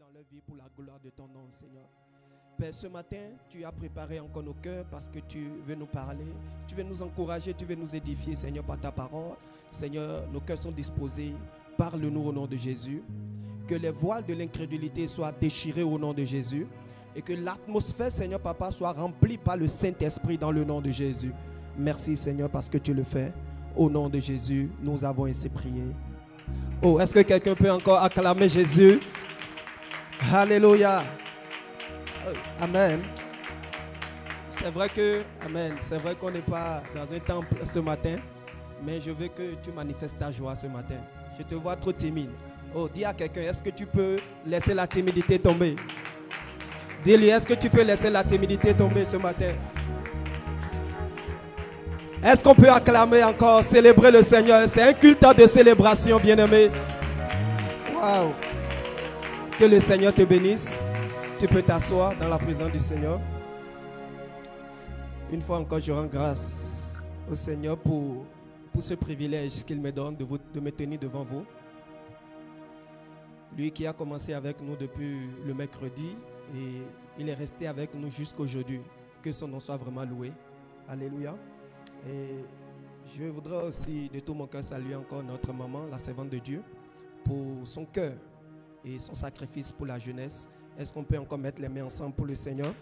dans leur vie pour la gloire de ton nom, Seigneur. Père, ce matin, tu as préparé encore nos cœurs parce que tu veux nous parler, tu veux nous encourager, tu veux nous édifier, Seigneur, par ta parole. Seigneur, nos cœurs sont disposés. Parle-nous au nom de Jésus. Que les voiles de l'incrédulité soient déchirés au nom de Jésus. Et que l'atmosphère, Seigneur Papa, soit remplie par le Saint-Esprit dans le nom de Jésus. Merci, Seigneur, parce que tu le fais. Au nom de Jésus, nous avons ainsi prié. Oh, est-ce que quelqu'un peut encore acclamer Jésus? Alléluia. Amen. C'est vrai que, amen, c'est vrai qu'on n'est pas dans un temple ce matin, mais je veux que tu manifestes ta joie ce matin. Je te vois trop timide. Oh, dis à quelqu'un, est-ce que tu peux laisser la timidité tomber? Dis-lui, est-ce que tu peux laisser la timidité tomber ce matin? Est-ce qu'on peut acclamer encore, célébrer le Seigneur? C'est un culte de célébration, bien-aimé. Waouh! Que le Seigneur te bénisse. Tu peux t'asseoir dans la présence du Seigneur. Une fois encore, je rends grâce au Seigneur pour ce privilège qu'il me donne de me tenir devant vous. Lui qui a commencé avec nous depuis le mercredi et il est resté avec nous jusqu'aujourd'hui. Que son nom soit vraiment loué. Alléluia. Et je voudrais aussi de tout mon cœur saluer encore notre maman, la servante de Dieu, pour son cœur et son sacrifice pour la jeunesse. Est-ce qu'on peut encore mettre les mains ensemble pour le Seigneur,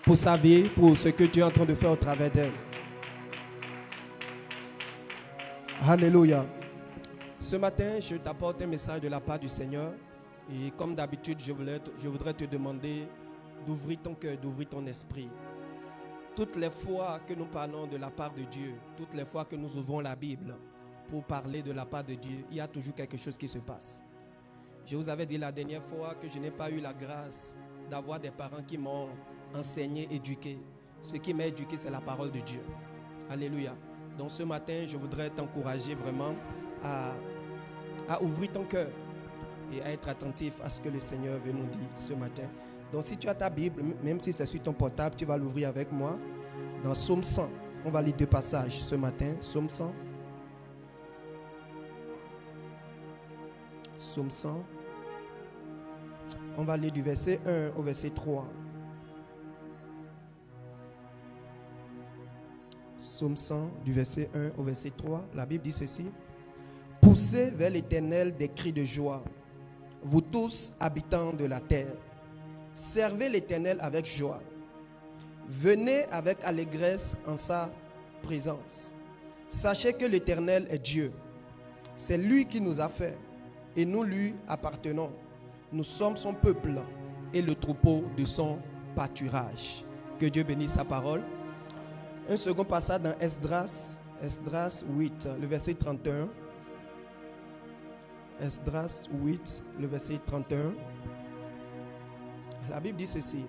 pour sa vie, pour ce que Dieu est en train de faire au travers d'elle? Alléluia. Ce matin, je t'apporte un message de la part du Seigneur. Et comme d'habitude, je voudrais te demander d'ouvrir ton cœur, d'ouvrir ton esprit. Toutes les fois que nous parlons de la part de Dieu, toutes les fois que nous ouvrons la Bible pour parler de la part de Dieu, il y a toujours quelque chose qui se passe. Je vous avais dit la dernière fois que je n'ai pas eu la grâce d'avoir des parents qui m'ont enseigné, éduqué. Ce qui m'a éduqué, c'est la parole de Dieu. Alléluia. Donc ce matin, je voudrais t'encourager vraiment à ouvrir ton cœur et à être attentif à ce que le Seigneur veut nous dire ce matin. Donc si tu as ta Bible, même si c'est sur ton portable, tu vas l'ouvrir avec moi. Dans Psaume 100, on va lire 2 passages ce matin. Psaume 100. Psaume 100. On va lire du verset 1 au verset 3. Psaume 100, du verset 1 au verset 3. La Bible dit ceci. Poussez vers l'Éternel des cris de joie, vous tous habitants de la terre. Servez l'Éternel avec joie. Venez avec allégresse en sa présence. Sachez que l'Éternel est Dieu. C'est lui qui nous a fait et nous lui appartenons. Nous sommes son peuple et le troupeau de son pâturage. Que Dieu bénisse sa parole. Un second passage dans Esdras 8, le verset 31. Esdras 8, le verset 31. La Bible dit ceci.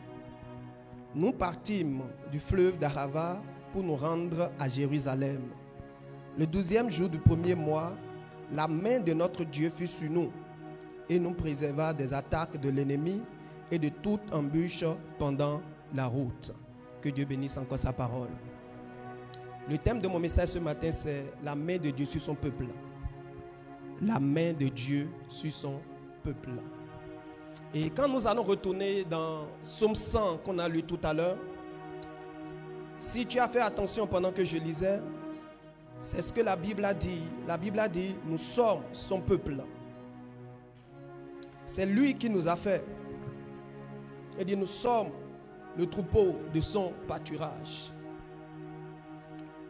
Nous partîmes du fleuve d'Arava pour nous rendre à Jérusalem. Le 12e jour du premier mois, la main de notre Dieu fut sur nous et nous préserva des attaques de l'ennemi et de toute embûche pendant la route. Que Dieu bénisse encore sa parole. Le thème de mon message ce matin, c'est la main de Dieu sur son peuple. La main de Dieu sur son peuple. Et quand nous allons retourner dans Psaume 100 qu'on a lu tout à l'heure, si tu as fait attention pendant que je lisais, c'est ce que la Bible a dit. La Bible a dit, nous sommes son peuple. C'est lui qui nous a fait. Il dit, nous sommes le troupeau de son pâturage.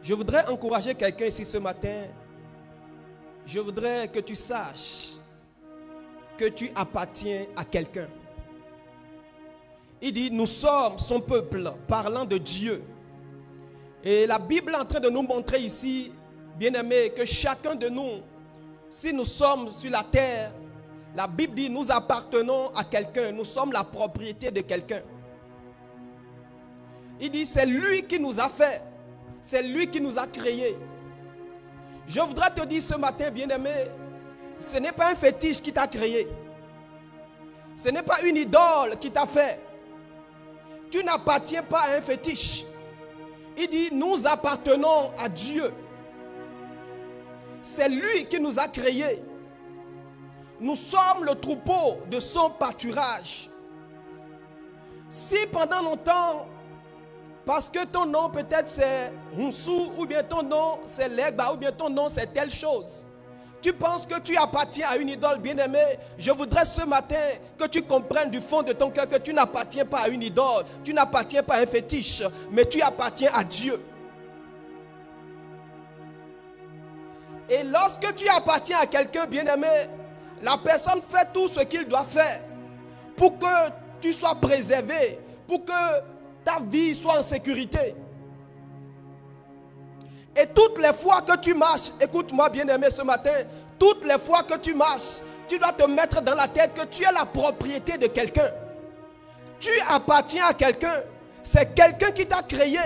Je voudrais encourager quelqu'un ici ce matin. Je voudrais que tu saches que tu appartiens à quelqu'un. Il dit, nous sommes son peuple, parlant de Dieu. Et la Bible est en train de nous montrer ici, bien-aimés, que chacun de nous, si nous sommes sur la terre, la Bible dit, nous appartenons à quelqu'un. Nous sommes la propriété de quelqu'un. Il dit, c'est lui qui nous a fait. C'est lui qui nous a créés. Je voudrais te dire ce matin, bien-aimé, ce n'est pas un fétiche qui t'a créé. Ce n'est pas une idole qui t'a fait. Tu n'appartiens pas à un fétiche. Il dit, nous appartenons à Dieu. C'est lui qui nous a créés. nous sommes le troupeau de son pâturage. Si pendant longtemps, parce que ton nom peut-être c'est Hunsou, ou bien ton nom c'est Legba, ou bien ton nom c'est telle chose, tu penses que tu appartiens à une idole, bien-aimé, je voudrais ce matin que tu comprennes du fond de ton cœur que tu n'appartiens pas à une idole, tu n'appartiens pas à un fétiche, mais tu appartiens à Dieu. Et lorsque tu appartiens à quelqu'un, bien-aimé, la personne fait tout ce qu'il doit faire pour que tu sois préservé, pour que ta vie soit en sécurité. Et toutes les fois que tu marches, écoute-moi bien-aimé ce matin, toutes les fois que tu marches, tu dois te mettre dans la tête que tu es la propriété de quelqu'un. Tu appartiens à quelqu'un. C'est quelqu'un qui t'a créé.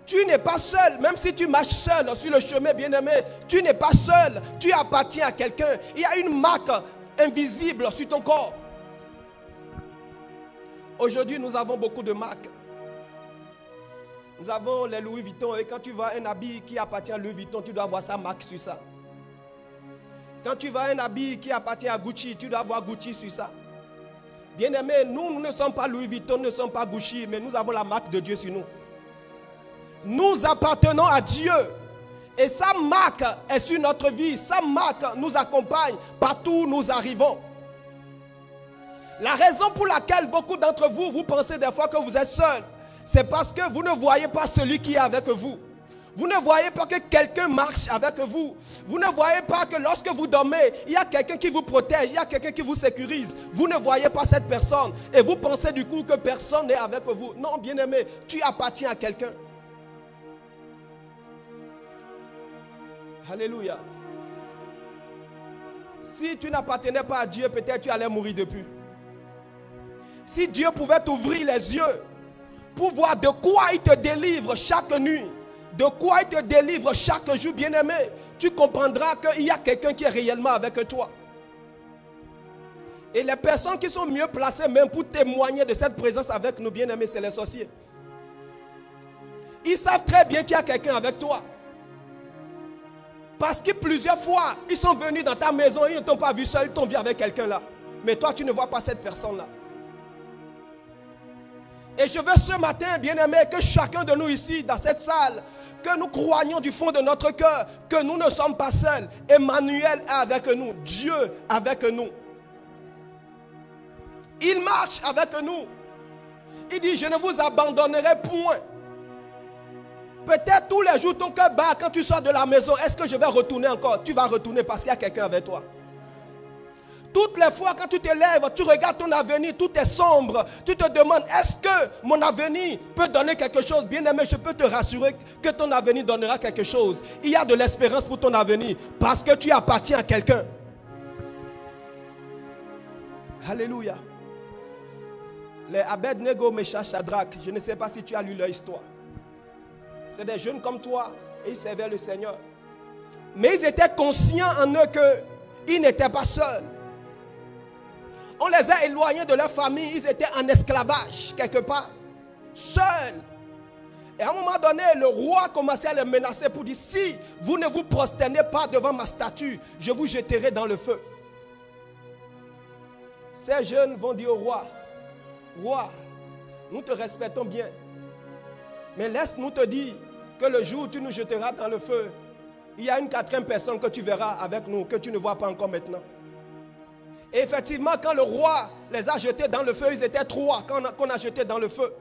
Tu n'es pas seul, même si tu marches seul sur le chemin, bien-aimé, tu n'es pas seul, tu appartiens à quelqu'un. Il y a une marque invisible sur ton corps. Aujourd'hui, nous avons beaucoup de marques. Nous avons les Louis Vuitton, et quand tu vois un habit qui appartient à Louis Vuitton, tu dois avoir sa marque sur ça. Quand tu vois un habit qui appartient à Gucci, tu dois avoir Gucci sur ça. Bien-aimé, nous ne sommes pas Louis Vuitton, nous ne sommes pas Gucci, mais nous avons la marque de Dieu sur nous. Nous appartenons à Dieu et sa marque est sur notre vie. Sa marque nous accompagne partout où nous arrivons. La raison pour laquelle beaucoup d'entre vous, vous pensez des fois que vous êtes seul, c'est parce que vous ne voyez pas celui qui est avec vous. Vous ne voyez pas que quelqu'un marche avec vous. Vous ne voyez pas que lorsque vous dormez, il y a quelqu'un qui vous protège, il y a quelqu'un qui vous sécurise. Vous ne voyez pas cette personne et vous pensez du coup que personne n'est avec vous. Non, bien-aimé, tu appartiens à quelqu'un. Alléluia. Si tu n'appartenais pas à Dieu, peut-être tu allais mourir depuis. Si Dieu pouvait t'ouvrir les yeux pour voir de quoi il te délivre chaque nuit, de quoi il te délivre chaque jour, bien-aimé, tu comprendras qu'il y a quelqu'un qui est réellement avec toi. Et les personnes qui sont mieux placées même pour témoigner de cette présence avec nous, bien-aimés, c'est les sorciers. Ils savent très bien qu'il y a quelqu'un avec toi. Parce que plusieurs fois, ils sont venus dans ta maison, ils ne t'ont pas vu seul, ils t'ont vu avec quelqu'un là. Mais toi, tu ne vois pas cette personne-là. Et je veux ce matin, bien-aimé, que chacun de nous ici, dans cette salle, que nous croyons du fond de notre cœur que nous ne sommes pas seuls. Emmanuel est avec nous, Dieu est avec nous. Il marche avec nous. Il dit, je ne vous abandonnerai point. Peut-être tous les jours ton cœur bat quand tu sors de la maison. Est-ce que je vais retourner encore? Tu vas retourner parce qu'il y a quelqu'un avec toi. Toutes les fois quand tu te lèves, tu regardes ton avenir, tout est sombre. Tu te demandes, est-ce que mon avenir peut donner quelque chose? Bien-aimé, je peux te rassurer que ton avenir donnera quelque chose. Il y a de l'espérance pour ton avenir parce que tu appartiens à quelqu'un. Alléluia. Les Abednego, Meshach, Shadrach, je ne sais pas si tu as lu leur histoire. C'est des jeunes comme toi et ils servaient le Seigneur. Mais ils étaient conscients en eux qu'ils n'étaient pas seuls. On les a éloignés de leur famille, ils étaient en esclavage quelque part, seuls. Et à un moment donné, le roi commençait à les menacer pour dire, si vous ne vous prosternez pas devant ma statue, je vous jeterai dans le feu. Ces jeunes vont dire au roi, roi, nous te respectons bien. Mais laisse-nous te dire que le jour où tu nous jeteras dans le feu, il y a une quatrième personne que tu verras avec nous, que tu ne vois pas encore maintenant. Et effectivement, quand le roi les a jetés dans le feu, ils étaient trois qu'on a jetés dans le feu.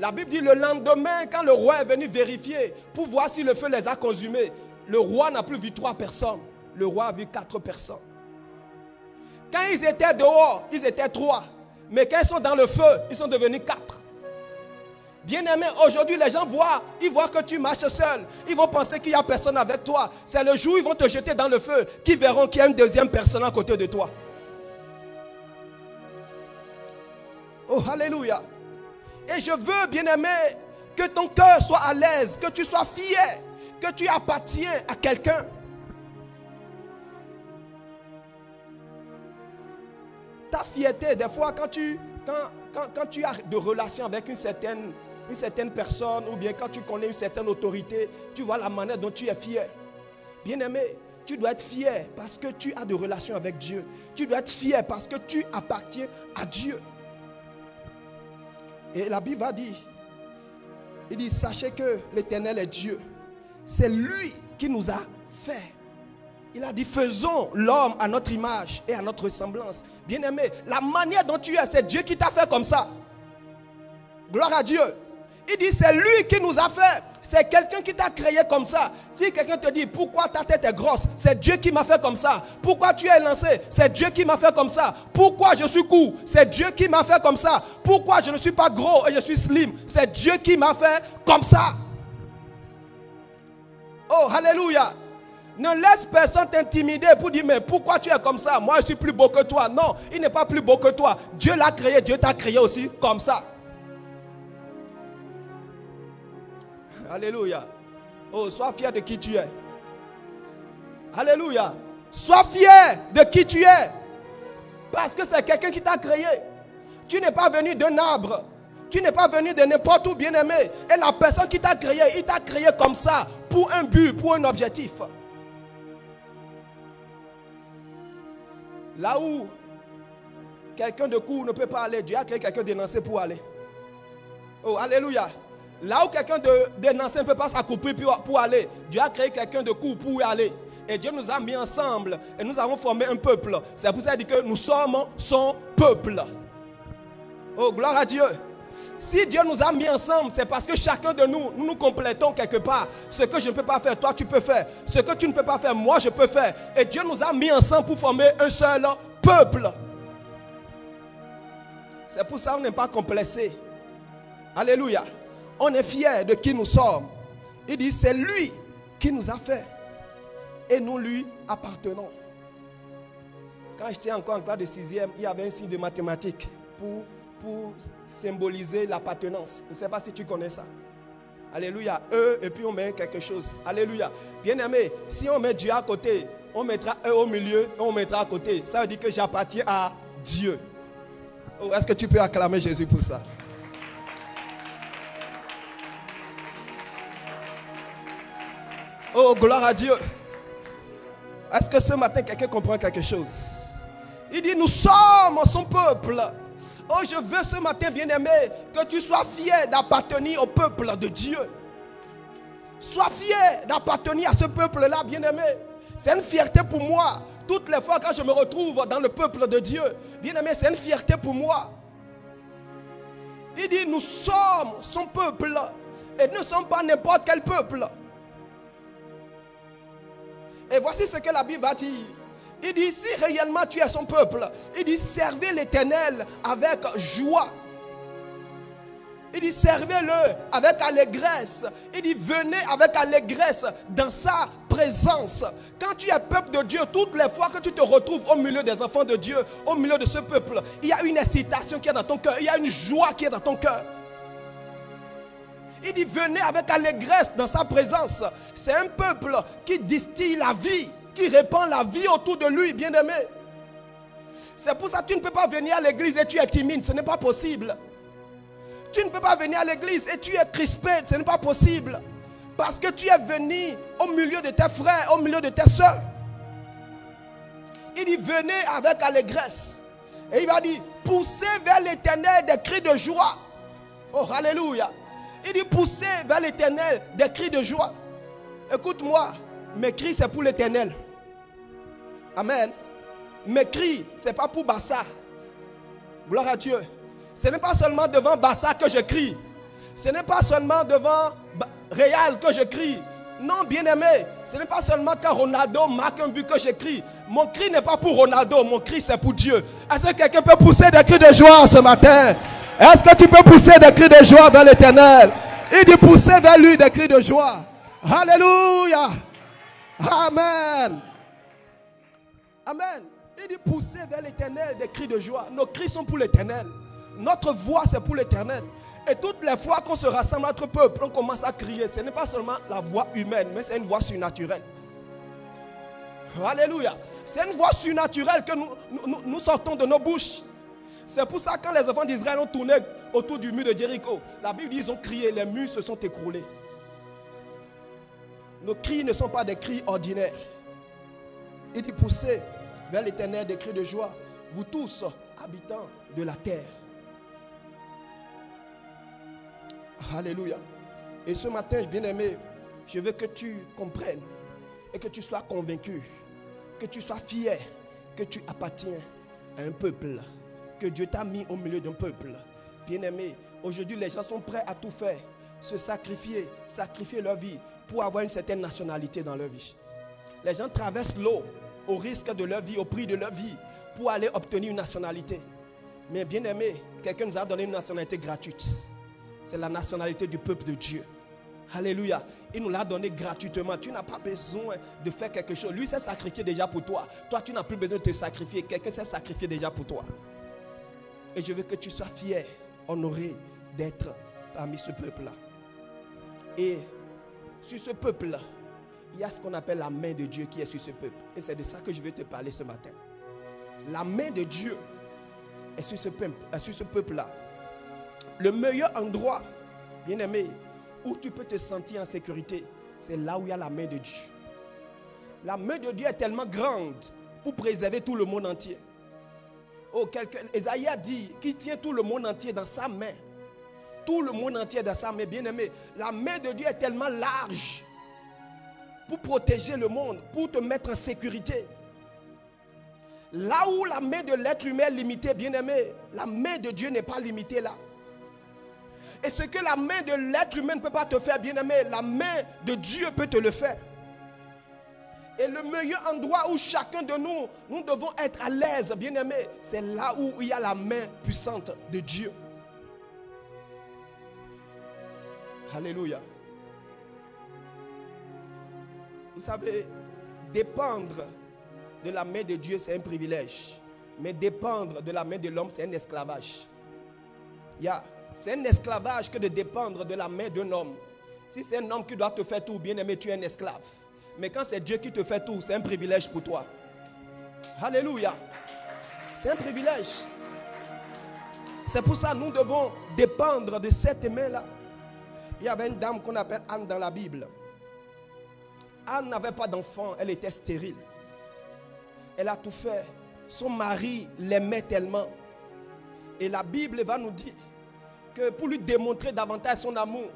La Bible dit le lendemain, quand le roi est venu vérifier pour voir si le feu les a consumés, le roi n'a plus vu 3 personnes. Le roi a vu 4 personnes. Quand ils étaient dehors, ils étaient 3. Mais quand ils sont dans le feu, ils sont devenus 4. Bien-aimé, aujourd'hui les gens voient, ils voient que tu marches seul. Ils vont penser qu'il n'y a personne avec toi. C'est le jour où ils vont te jeter dans le feu qu'ils verront qu'il y a une deuxième personne à côté de toi. Oh, alléluia. Et je veux, bien-aimé, que ton cœur soit à l'aise, que tu sois fier, que tu appartiens à quelqu'un. Ta fierté, des fois, quand tu as de relations avec une certaine personne, ou bien quand tu connais une certaine autorité, tu vois la manière dont tu es fier. Bien-aimé, Tu dois être fier parce que tu as des relations avec Dieu. Tu dois être fier parce que tu appartiens à Dieu. Et la Bible va dire, il dit, sachez que l'Éternel est Dieu. C'est lui qui nous a fait. Il a dit, faisons l'homme à notre image et à notre ressemblance. Bien-aimé, la manière dont tu es, c'est Dieu qui t'a fait comme ça. Gloire à Dieu. Il dit, c'est lui qui nous a fait. C'est quelqu'un qui t'a créé comme ça. Si quelqu'un te dit, pourquoi ta tête est grosse, c'est Dieu qui m'a fait comme ça. Pourquoi tu es lancé, c'est Dieu qui m'a fait comme ça. Pourquoi je suis court, c'est Dieu qui m'a fait comme ça. Pourquoi je ne suis pas gros et je suis slim, c'est Dieu qui m'a fait comme ça. Oh, alléluia. Ne laisse personne t'intimider pour dire, mais pourquoi tu es comme ça? Moi, je suis plus beau que toi. Non, il n'est pas plus beau que toi. Dieu l'a créé, Dieu t'a créé aussi comme ça. Alléluia. Oh, sois fier de qui tu es. Alléluia. Sois fier de qui tu es. Parce que c'est quelqu'un qui t'a créé. Tu n'es pas venu d'un arbre. Tu n'es pas venu de n'importe où, bien-aimé. Et la personne qui t'a créé, il t'a créé comme ça. Pour un but, pour un objectif. Là où quelqu'un de court ne peut pas aller, Dieu a créé quelqu'un d'élancé pour aller. Oh, alléluia. Là où quelqu'un d'élancé ne peut pas s'accoupler pour aller, Dieu a créé quelqu'un de court pour y aller. Et Dieu nous a mis ensemble et nous avons formé un peuple. C'est pour ça qu'il dit que nous sommes son peuple. Oh, gloire à Dieu. Si Dieu nous a mis ensemble, c'est parce que chacun de nous, nous nous complétons quelque part. Ce que je ne peux pas faire, toi tu peux faire. Ce que tu ne peux pas faire, moi je peux faire. Et Dieu nous a mis ensemble pour former un seul peuple. C'est pour ça qu'on n'est pas complexé. Alléluia. On est fiers de qui nous sommes. Il dit, c'est lui qui nous a fait. Et nous lui appartenons. Quand j'étais encore en classe de 6e, il y avait un signe de mathématiques pour symboliser l'appartenance. Je ne sais pas si tu connais ça. Alléluia. E et puis on met quelque chose. Alléluia. Bien-aimé, si on met Dieu à côté, on mettra E au milieu et on mettra à côté. Ça veut dire que j'appartiens à Dieu. Oh, est-ce que tu peux acclamer Jésus pour ça? Oh, gloire à Dieu. Est-ce que ce matin, quelqu'un comprend quelque chose? Il dit, nous sommes son peuple. Oh, je veux ce matin, bien-aimé, que tu sois fier d'appartenir au peuple de Dieu. Sois fier d'appartenir à ce peuple-là, bien-aimé. C'est une fierté pour moi. Toutes les fois quand je me retrouve dans le peuple de Dieu, bien-aimé, c'est une fierté pour moi. Il dit, nous sommes son peuple. Et nous ne sommes pas n'importe quel peuple. Et voici ce que la Bible va dire. Il dit, si réellement tu es son peuple, il dit, servez l'Éternel avec joie. Il dit, servez-le avec allégresse. Il dit, venez avec allégresse dans sa présence. Quand tu es peuple de Dieu, toutes les fois que tu te retrouves au milieu des enfants de Dieu, au milieu de ce peuple, il y a une excitation qui est dans ton cœur, il y a une joie qui est dans ton cœur. Il dit, venez avec allégresse dans sa présence. C'est un peuple qui distille la vie, qui répand la vie autour de lui, bien-aimé. C'est pour ça que tu ne peux pas venir à l'église et tu es timide, ce n'est pas possible. Tu ne peux pas venir à l'église et tu es crispé, ce n'est pas possible. Parce que tu es venu au milieu de tes frères, au milieu de tes soeurs. Il dit, venez avec allégresse. Et il va dire, poussez vers l'Éternel des cris de joie. Oh, alléluia. Il dit, poussez vers l'Éternel des cris de joie. Écoute-moi, mes cris c'est pour l'Éternel. Amen. Mes cris, ce n'est pas pour Bassa. Gloire à Dieu. Ce n'est pas seulement devant Bassa que je crie. Ce n'est pas seulement devant Real que je crie. Non, bien-aimé, ce n'est pas seulement quand Ronaldo marque un but que je crie. Mon cri n'est pas pour Ronaldo, mon cri c'est pour Dieu. Est-ce que quelqu'un peut pousser des cris de joie ce matin? Est-ce que tu peux pousser des cris de joie vers l'Éternel? Il dit pousser vers lui des cris de joie. Alléluia. Amen. Amen. Il dit pousser vers l'Éternel des cris de joie. Nos cris sont pour l'Éternel. Notre voix c'est pour l'Éternel. Et toutes les fois qu'on se rassemble à notre peuple, on commence à crier. Ce n'est pas seulement la voix humaine, mais c'est une voix surnaturelle. Alléluia. C'est une voix surnaturelle que nous sortons de nos bouches. C'est pour ça que quand les enfants d'Israël ont tourné autour du mur de Jéricho, la Bible dit qu'ils ont crié, les murs se sont écroulés. Nos cris ne sont pas des cris ordinaires. Il dit poussez vers l'Éternel des cris de joie, vous tous, habitants de la terre. Alléluia. Et ce matin, bien-aimé, je veux que tu comprennes et que tu sois convaincu, que tu sois fier, que tu appartiens à un peuple, que Dieu t'a mis au milieu d'un peuple. Bien-aimé, aujourd'hui les gens sont prêts à tout faire, se sacrifier leur vie pour avoir une certaine nationalité dans leur vie. Les gens traversent l'eau au risque de leur vie, au prix de leur vie, pour aller obtenir une nationalité. Mais bien-aimé, quelqu'un nous a donné une nationalité gratuite. C'est la nationalité du peuple de Dieu. Alléluia. Il nous l'a donné gratuitement. Tu n'as pas besoin de faire quelque chose. Lui s'est sacrifié déjà pour toi. Toi, tu n'as plus besoin de te sacrifier. Quelqu'un s'est sacrifié déjà pour toi. Et je veux que tu sois fier, honoré d'être parmi ce peuple-là. Et sur ce peuple-là, il y a ce qu'on appelle la main de Dieu qui est sur ce peuple. Et c'est de ça que je vais te parler ce matin. La main de Dieu est sur ce peuple-là. Le meilleur endroit, bien-aimé, où tu peux te sentir en sécurité, c'est là où il y a la main de Dieu. La main de Dieu est tellement grande pour préserver tout le monde entier. Oh, Esaïe a dit qu'il tient tout le monde entier dans sa main. Tout le monde entier dans sa main, bien-aimé. La main de Dieu est tellement large pour protéger le monde, pour te mettre en sécurité. Là où la main de l'être humain est limitée, bien-aimé, la main de Dieu n'est pas limitée là. Et ce que la main de l'être humain ne peut pas te faire, bien-aimé, la main de Dieu peut te le faire. Et le meilleur endroit où chacun de nous devons être à l'aise, bien-aimé, c'est là où il y a la main puissante de Dieu. Alléluia. Vous savez, dépendre de la main de Dieu, c'est un privilège. Mais dépendre de la main de l'homme, c'est un esclavage. C'est un esclavage que de dépendre de la main d'un homme. Si c'est un homme qui doit te faire tout, bien-aimé, tu es un esclave. Mais quand c'est Dieu qui te fait tout, c'est un privilège pour toi. Alléluia. C'est un privilège. C'est pour ça que nous devons dépendre de cette main-là. Il y avait une dame qu'on appelle Anne dans la Bible. Anne n'avait pas d'enfant, elle était stérile. Elle a tout fait. Son mari l'aimait tellement. Et la Bible va nous dire que pour lui démontrer davantage son amour,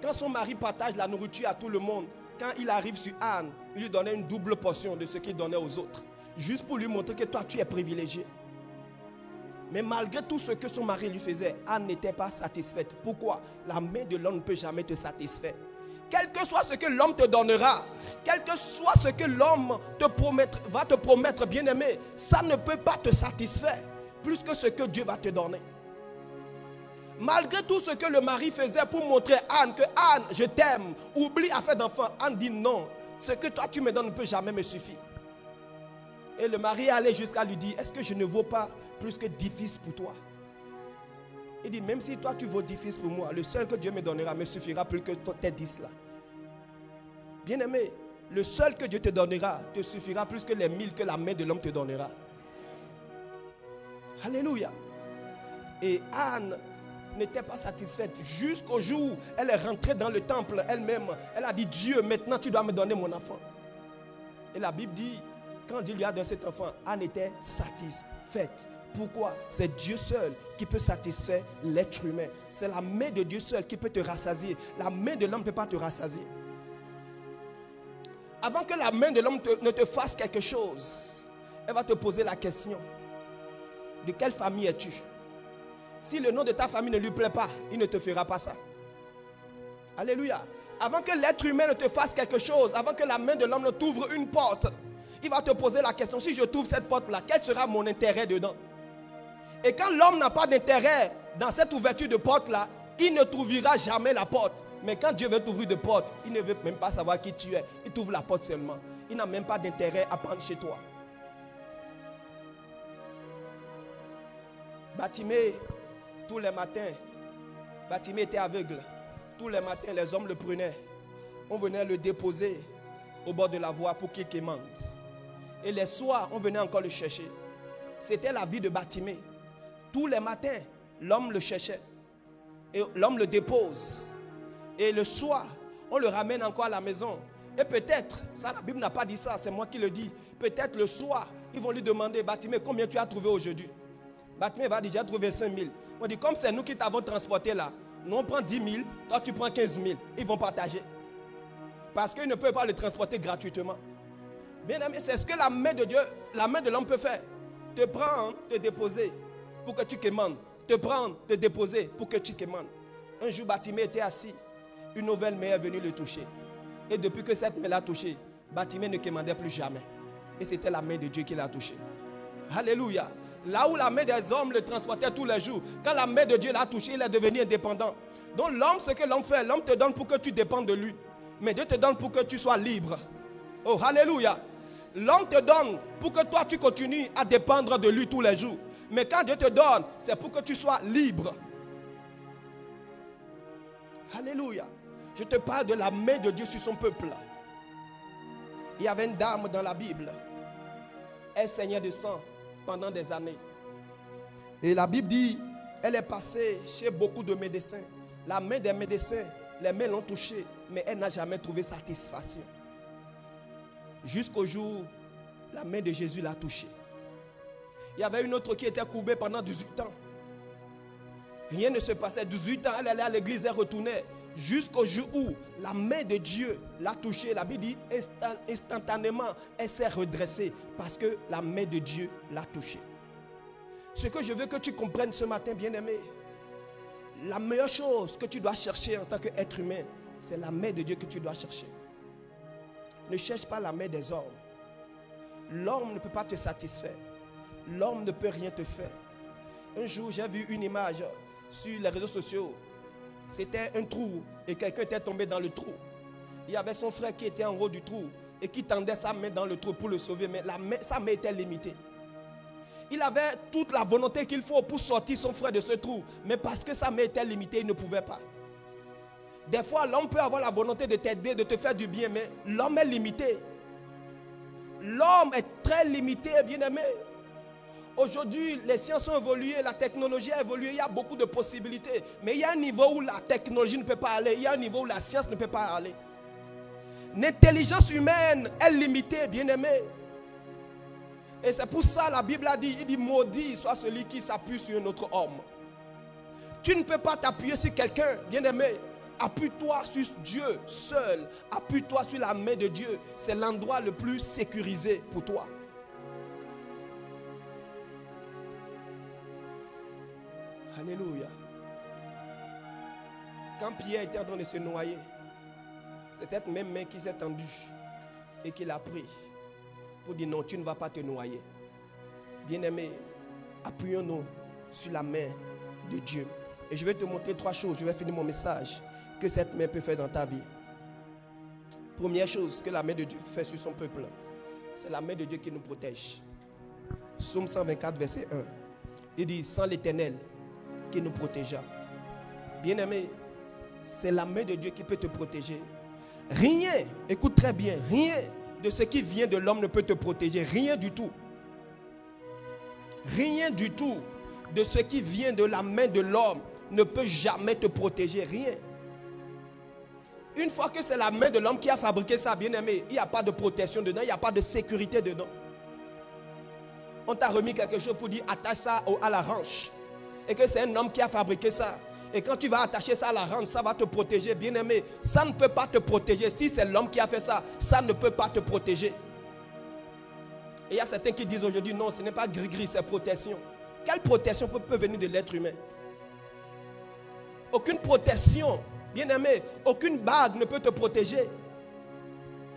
quand son mari partage la nourriture à tout le monde, quand il arrive sur Anne, il lui donnait une double portion de ce qu'il donnait aux autres. Juste pour lui montrer que toi, tu es privilégié. Mais malgré tout ce que son mari lui faisait, Anne n'était pas satisfaite. Pourquoi? La main de l'homme ne peut jamais te satisfaire. Quel que soit ce que l'homme te donnera, quel que soit ce que l'homme va te promettre, bien-aimé, ça ne peut pas te satisfaire plus que ce que Dieu va te donner. Malgré tout ce que le mari faisait pour montrer à Anne que Anne, je t'aime, oublie à faire d'enfant, Anne dit non, ce que toi tu me donnes ne peut jamais me suffire. Et le mari allait jusqu'à lui dire, est-ce que je ne vaux pas plus que 10 fils pour toi? Il dit, même si toi tu vaux 10 fils pour moi, le seul que Dieu me donnera me suffira plus que tes 10 là. Bien-aimé, le seul que Dieu te donnera te suffira plus que les 1000 que la main de l'homme te donnera. Alléluia. Et Anne n'était pas satisfaite jusqu'au jour où elle est rentrée dans le temple elle-même. Elle a dit, Dieu, maintenant tu dois me donner mon enfant. Et la Bible dit, quand Dieu lui a donné cet enfant, Anne était satisfaite. Pourquoi? C'est Dieu seul qui peut satisfaire l'être humain. C'est la main de Dieu seul qui peut te rassasier. La main de l'homme ne peut pas te rassasier. Avant que la main de l'homme ne te fasse quelque chose, elle va te poser la question. De quelle famille es-tu? Si le nom de ta famille ne lui plaît pas, il ne te fera pas ça. Alléluia. Avant que l'être humain ne te fasse quelque chose, avant que la main de l'homme ne t'ouvre une porte, il va te poser la question, si je t'ouvre cette porte-là, quel sera mon intérêt dedans? Et quand l'homme n'a pas d'intérêt dans cette ouverture de porte-là, il ne t'ouvrira jamais la porte. Mais quand Dieu veut t'ouvrir de porte, il ne veut même pas savoir qui tu es. Il t'ouvre la porte seulement. Il n'a même pas d'intérêt à prendre chez toi. Bartimée, tous les matins, Bartimée était aveugle. Tous les matins, les hommes le prenaient. On venait le déposer au bord de la voie pour qu'il quémande. Et les soirs, on venait encore le chercher. C'était la vie de Bartimée. Tous les matins, l'homme le cherchait. Et l'homme le dépose. Et le soir, on le ramène encore à la maison. Et peut-être, ça la Bible n'a pas dit ça, c'est moi qui le dis. Peut-être le soir, ils vont lui demander, Bartimée, combien tu as trouvé aujourd'hui? Bartimée va dire, j'ai trouvé 5 000. On dit, comme c'est nous qui t'avons transporté là, nous on prend 10 000, toi tu prends 15 000. Ils vont partager. Parce qu'ils ne peuvent pas le transporter gratuitement. Bien aimé, c'est ce que la main de Dieu, la main de l'homme peut faire. Te prendre, te déposer pour que tu quémandes. Te prendre, te déposer pour que tu quémandes. Un jour, Bartimée était assis. Une nouvelle main est venue le toucher. Et depuis que cette main l'a touché, Bartimée ne quémandait plus jamais. Et c'était la main de Dieu qui l'a touché. Alléluia. Là où la main des hommes le transportait tous les jours, quand la main de Dieu l'a touché, il est devenu indépendant. Donc l'homme, ce que l'homme fait, l'homme te donne pour que tu dépendes de lui. Mais Dieu te donne pour que tu sois libre. Oh, alléluia. L'homme te donne pour que toi tu continues à dépendre de lui tous les jours. Mais quand Dieu te donne, c'est pour que tu sois libre. Alléluia. Je te parle de la main de Dieu sur son peuple. Il y avait une dame dans la Bible. Elle saignait de sang pendant des années. Et la Bible dit, elle est passée chez beaucoup de médecins. La main des médecins, les mains l'ont touchée, mais elle n'a jamais trouvé satisfaction. Jusqu'au jour où la main de Jésus l'a touchée. Il y avait une autre qui était courbée pendant 18 ans. Rien ne se passait. 18 ans, elle allait à l'église, elle retournait. Jusqu'au jour où la main de Dieu l'a touchée. La Bible dit instantanément, elle s'est redressée parce que la main de Dieu l'a touchée. Ce que je veux que tu comprennes ce matin, bien-aimé, la meilleure chose que tu dois chercher en tant qu'être humain, c'est la main de Dieu que tu dois chercher. Ne cherche pas la main des hommes. L'homme ne peut pas te satisfaire. L'homme ne peut rien te faire. Un jour, j'ai vu une image sur les réseaux sociaux. C'était un trou et quelqu'un était tombé dans le trou. Il y avait son frère qui était en haut du trou et qui tendait sa main dans le trou pour le sauver, mais sa main était limitée. Il avait toute la volonté qu'il faut pour sortir son frère de ce trou, mais parce que sa main était limitée, il ne pouvait pas. Des fois, l'homme peut avoir la volonté de t'aider, de te faire du bien, mais l'homme est limité. L'homme est très limité, bien-aimé. Aujourd'hui, les sciences ont évolué, la technologie a évolué, il y a beaucoup de possibilités. Mais il y a un niveau où la technologie ne peut pas aller, il y a un niveau où la science ne peut pas aller. L'intelligence humaine est limitée, bien-aimé. Et c'est pour ça la Bible a dit, il dit, maudit soit celui qui s'appuie sur un autre homme. Tu ne peux pas t'appuyer sur quelqu'un, bien-aimé. Appuie-toi sur Dieu seul. Appuie-toi sur la main de Dieu. C'est l'endroit le plus sécurisé pour toi. Alléluia. Quand Pierre était en train de se noyer, c'est cette même main qui s'est tendue et qui l'a pris pour dire non, tu ne vas pas te noyer. Bien-aimé, appuyons-nous sur la main de Dieu. Et je vais te montrer 3 choses, je vais finir mon message, que cette main peut faire dans ta vie. Première chose que la main de Dieu fait sur son peuple, c'est la main de Dieu qui nous protège. Psaume 124, verset 1. Il dit, sans l'Éternel qui nous protégea. Bien-aimé, c'est la main de Dieu qui peut te protéger. Rien, écoute très bien, rien de ce qui vient de l'homme ne peut te protéger. Rien du tout. Rien du tout de ce qui vient de la main de l'homme ne peut jamais te protéger. Rien. Une fois que c'est la main de l'homme qui a fabriqué ça, bien-aimé, il n'y a pas de protection dedans, il n'y a pas de sécurité dedans. On t'a remis quelque chose pour dire attache ça à la hanche. Et que c'est un homme qui a fabriqué ça. Et quand tu vas attacher ça à la hanche, ça va te protéger. Bien-aimé, ça ne peut pas te protéger. Si c'est l'homme qui a fait ça, ça ne peut pas te protéger. Et il y a certains qui disent aujourd'hui, non, ce n'est pas gris-gris, c'est protection. Quelle protection peut venir de l'être humain? Aucune protection, bien-aimé, aucune bague ne peut te protéger.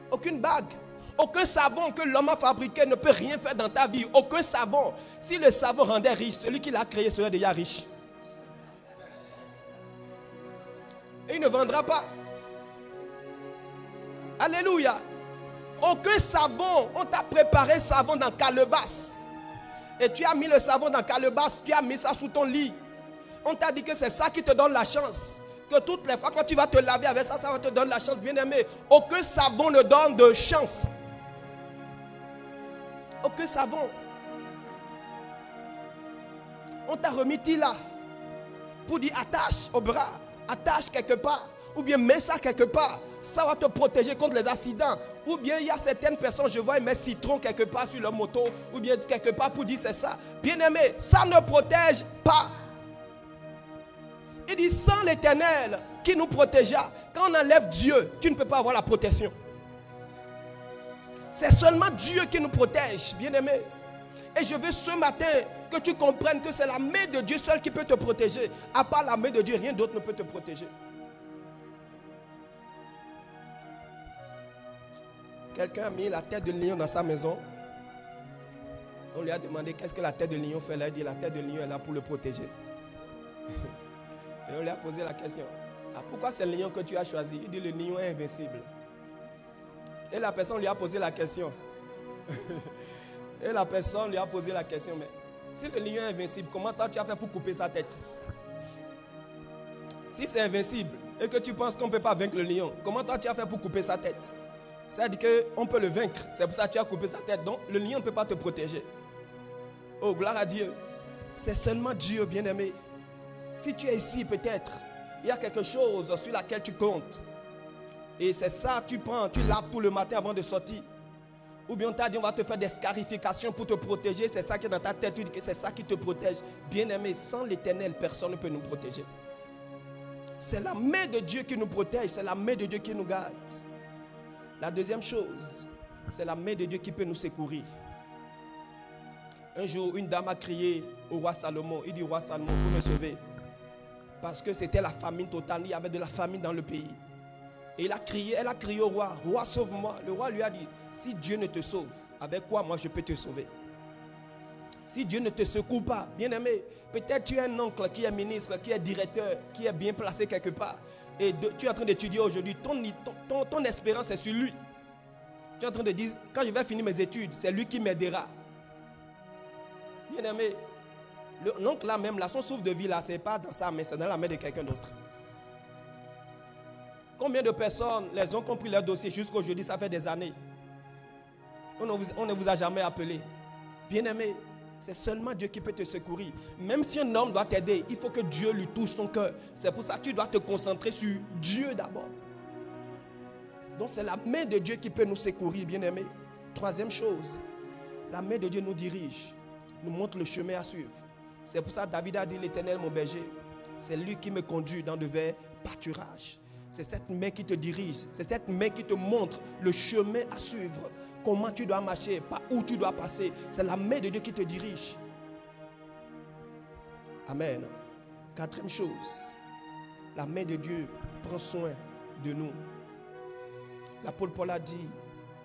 Aucune bague. Aucun savon que l'homme a fabriqué ne peut rien faire dans ta vie. Aucun savon. Si le savon rendait riche, celui qui l'a créé serait déjà riche. Et il ne vendra pas. Alléluia. Aucun savon. On t'a préparé savon dans calebasse. Et tu as mis le savon dans calebasse. Tu as mis ça sous ton lit. On t'a dit que c'est ça qui te donne la chance. Que toutes les fois quand tu vas te laver avec ça, ça va te donner la chance. Bien aimé. Aucun savon ne donne de chance. Aucun savon. On t'a remis là pour dire attache au bras, attache quelque part. ou bien mets ça quelque part. Ça va te protéger contre les accidents. Ou bien il y a certaines personnes, je vois, ils mettent citron quelque part sur leur moto, ou bien quelque part pour dire c'est ça. Bien-aimé, ça ne protège pas. Il dit sans l'Éternel qui nous protégea. Quand on enlève Dieu, tu ne peux pas avoir la protection. C'est seulement Dieu qui nous protège, bien-aimé. Et je veux ce matin que tu comprennes que c'est la main de Dieu seule qui peut te protéger. À part la main de Dieu, rien d'autre ne peut te protéger. Quelqu'un a mis la tête de lion dans sa maison. On lui a demandé qu'est-ce que la tête de lion fait là. Il dit la tête de lion est là pour le protéger. Et on lui a posé la question. Ah, pourquoi c'est le lion que tu as choisi? Il dit le lion est invincible. Et la personne lui a posé la question. Et la personne lui a posé la question. Mais si le lion est invincible, comment toi tu as fait pour couper sa tête? Si c'est invincible et que tu penses qu'on ne peut pas vaincre le lion, comment toi tu as fait pour couper sa tête? Ça veut dire qu'on peut le vaincre. C'est pour ça que tu as coupé sa tête. Donc le lion ne peut pas te protéger. Oh, gloire à Dieu. C'est seulement Dieu, bien-aimé. Si tu es ici, peut-être, il y a quelque chose sur laquelle tu comptes. Et c'est ça, tu prends, tu laves tout le matin avant de sortir. Ou bien on t'a dit, on va te faire des scarifications pour te protéger. C'est ça qui est dans ta tête, tu dis que c'est ça qui te protège. Bien-aimé, sans l'Éternel, personne ne peut nous protéger. C'est la main de Dieu qui nous protège. C'est la main de Dieu qui nous garde. La deuxième chose, c'est la main de Dieu qui peut nous secourir. Un jour, une dame a crié au roi Salomon. Il dit, roi Salomon, vous me sauvez. Parce que c'était la famine totale. Il y avait de la famine dans le pays. Et elle a crié au roi, roi sauve-moi. Le roi lui a dit, si Dieu ne te sauve, avec quoi moi je peux te sauver? Si Dieu ne te secoue pas, bien-aimé, peut-être tu as un oncle qui est ministre, qui est directeur, qui est bien placé quelque part. Et tu es en train d'étudier aujourd'hui, ton espérance est sur lui. Tu es en train de dire, quand je vais finir mes études, c'est lui qui m'aidera. Bien-aimé, l'oncle là même, là, son souffle de vie là, ce n'est pas dans sa main, c'est dans la main de quelqu'un d'autre. Combien de personnes les ont compris leur dossier jusqu'aujourd'hui, ça fait des années. On ne vous a jamais appelé. Bien-aimé, c'est seulement Dieu qui peut te secourir. Même si un homme doit t'aider, il faut que Dieu lui touche ton cœur. C'est pour ça que tu dois te concentrer sur Dieu d'abord. Donc c'est la main de Dieu qui peut nous secourir, bien-aimé. Troisième chose, la main de Dieu nous dirige, nous montre le chemin à suivre. C'est pour ça que David a dit, l'Éternel mon berger, c'est lui qui me conduit dans de verts pâturages. C'est cette main qui te dirige, c'est cette main qui te montre le chemin à suivre. Comment tu dois marcher, pas où tu dois passer. C'est la main de Dieu qui te dirige. Amen. Quatrième chose, la main de Dieu prend soin de nous. L'apôtre Paul a dit,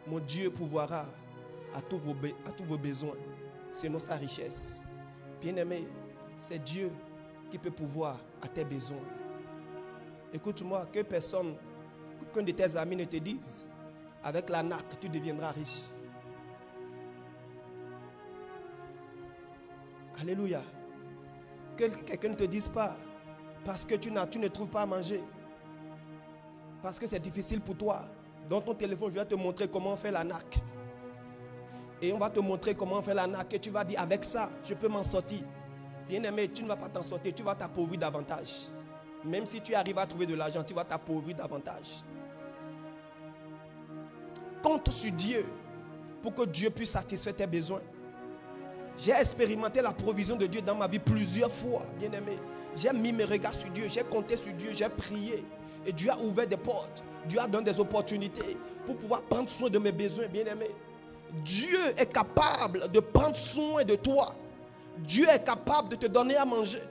mon Dieu pourvoira à tous vos besoins, selon sa richesse. Bien-aimé, c'est Dieu qui peut pourvoir à tes besoins. Écoute-moi, que personne, qu'aucun de tes amis ne te dise, avec la NAC, tu deviendras riche. Alléluia. Que quelqu'un ne te dise pas, parce que tu ne trouves pas à manger, parce que c'est difficile pour toi. Dans ton téléphone, je vais te montrer comment on fait la NAC. Et on va te montrer comment on fait la NAC. Et tu vas dire, avec ça, je peux m'en sortir. Bien-aimé, tu ne vas pas t'en sortir, tu vas t'appauvrir davantage. Même si tu arrives à trouver de l'argent, tu vas t'appauvrir davantage. Compte sur Dieu pour que Dieu puisse satisfaire tes besoins. J'ai expérimenté la provision de Dieu dans ma vie plusieurs fois, bien-aimé. J'ai mis mes regards sur Dieu, j'ai compté sur Dieu, j'ai prié. Et Dieu a ouvert des portes. Dieu a donné des opportunités pour pouvoir prendre soin de mes besoins, bien-aimé. Dieu est capable de prendre soin de toi. Dieu est capable de te donner à manger.